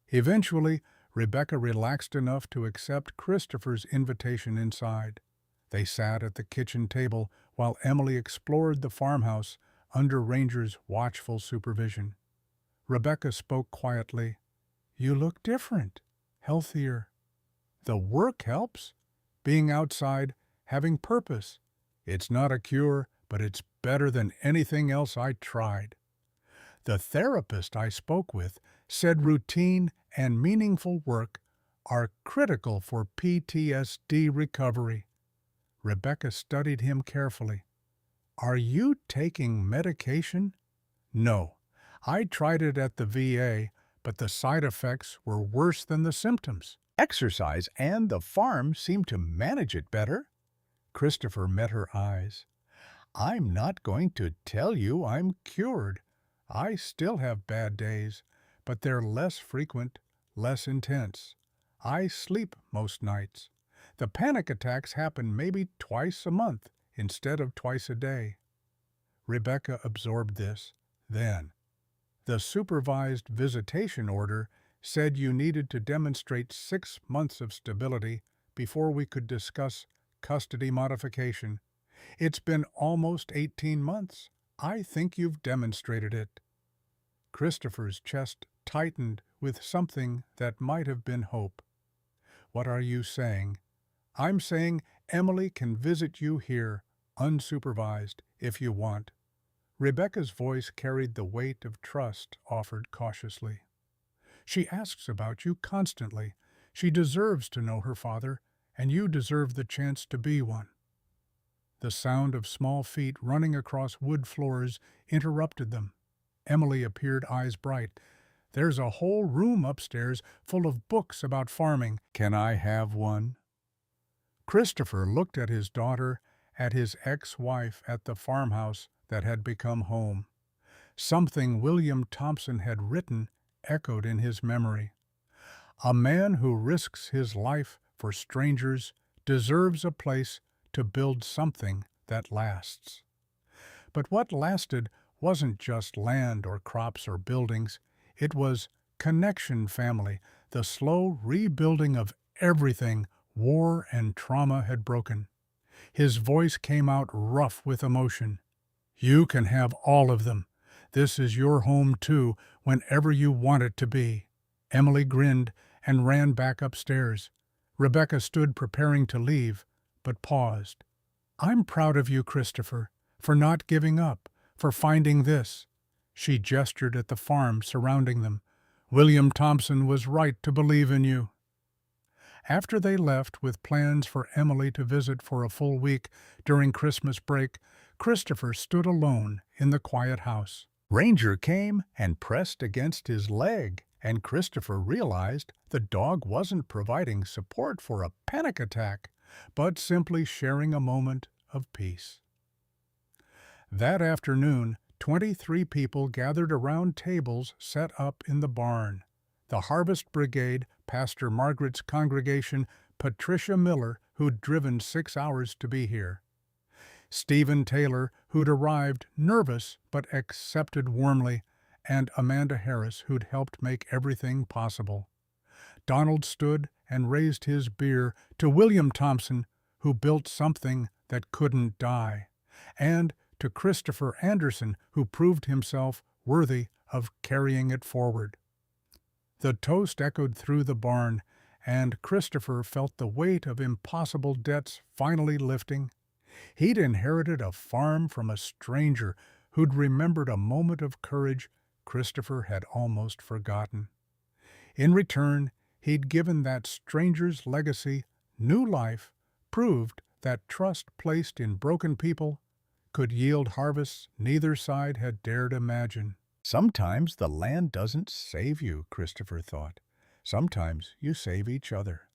Eventually, Rebecca relaxed enough to accept Christopher's invitation inside. They sat at the kitchen table while Emily explored the farmhouse, under Ranger's watchful supervision. Rebecca spoke quietly. "You look different, healthier. The work helps. Being outside, having purpose. It's not a cure, but it's better than anything else I tried." The therapist I spoke with said routine and meaningful work are critical for PTSD recovery. Rebecca studied him carefully. "Are you taking medication?" "No. I tried it at the VA, but the side effects were worse than the symptoms." "Exercise and the farm seem to manage it better." Christopher met her eyes. "I'm not going to tell you I'm cured. I still have bad days, but they're less frequent, less intense. I sleep most nights. The panic attacks happen maybe twice a month instead of twice a day." Rebecca absorbed this. Then, "The supervised visitation order said you needed to demonstrate 6 months of stability before we could discuss custody modification. It's been almost 18 months. I think you've demonstrated it." Christopher's chest tightened with something that might have been hope. "What are you saying?" "I'm saying Emily can visit you here, unsupervised, if you want." Rebecca's voice carried the weight of trust offered cautiously. "She asks about you constantly. She deserves to know her father, and you deserve the chance to be one." The sound of small feet running across wood floors interrupted them. Emily appeared, eyes bright. "There's a whole room upstairs full of books about farming. Can I have one?" Christopher looked at his daughter, at his ex-wife, at the farmhouse that had become home. Something William Thompson had written echoed in his memory. "A man who risks his life for strangers deserves a place to build something that lasts." But what lasted wasn't just land or crops or buildings. It was connection, family, the slow rebuilding of everything war and trauma had broken. His voice came out rough with emotion. "You can have all of them. This is your home too, whenever you want it to be." Emily grinned and ran back upstairs. Rebecca stood preparing to leave, but paused. "I'm proud of you, Christopher, for not giving up, for finding this." She gestured at the farm surrounding them. "William Thompson was right to believe in you." After they left with plans for Emily to visit for a full week during Christmas break, Christopher stood alone in the quiet house. Ranger came and pressed against his leg, and Christopher realized the dog wasn't providing support for a panic attack, but simply sharing a moment of peace. That afternoon, 23 people gathered around tables set up in the barn. The Harvest Brigade, Pastor Margaret's congregation, Patricia Miller, who'd driven 6 hours to be here. Stephen Taylor, who'd arrived nervous but accepted warmly, and Amanda Harris, who'd helped make everything possible. Donald stood and raised his beer to William Thompson, who built something that couldn't die, and to Christopher Anderson, who proved himself worthy of carrying it forward. The toast echoed through the barn, and Christopher felt the weight of impossible debts finally lifting. He'd inherited a farm from a stranger who'd remembered a moment of courage Christopher had almost forgotten. In return, he'd given that stranger's legacy new life, proved that trust placed in broken people could yield harvests neither side had dared imagine. Sometimes the land doesn't save you, Christopher thought. Sometimes you save each other.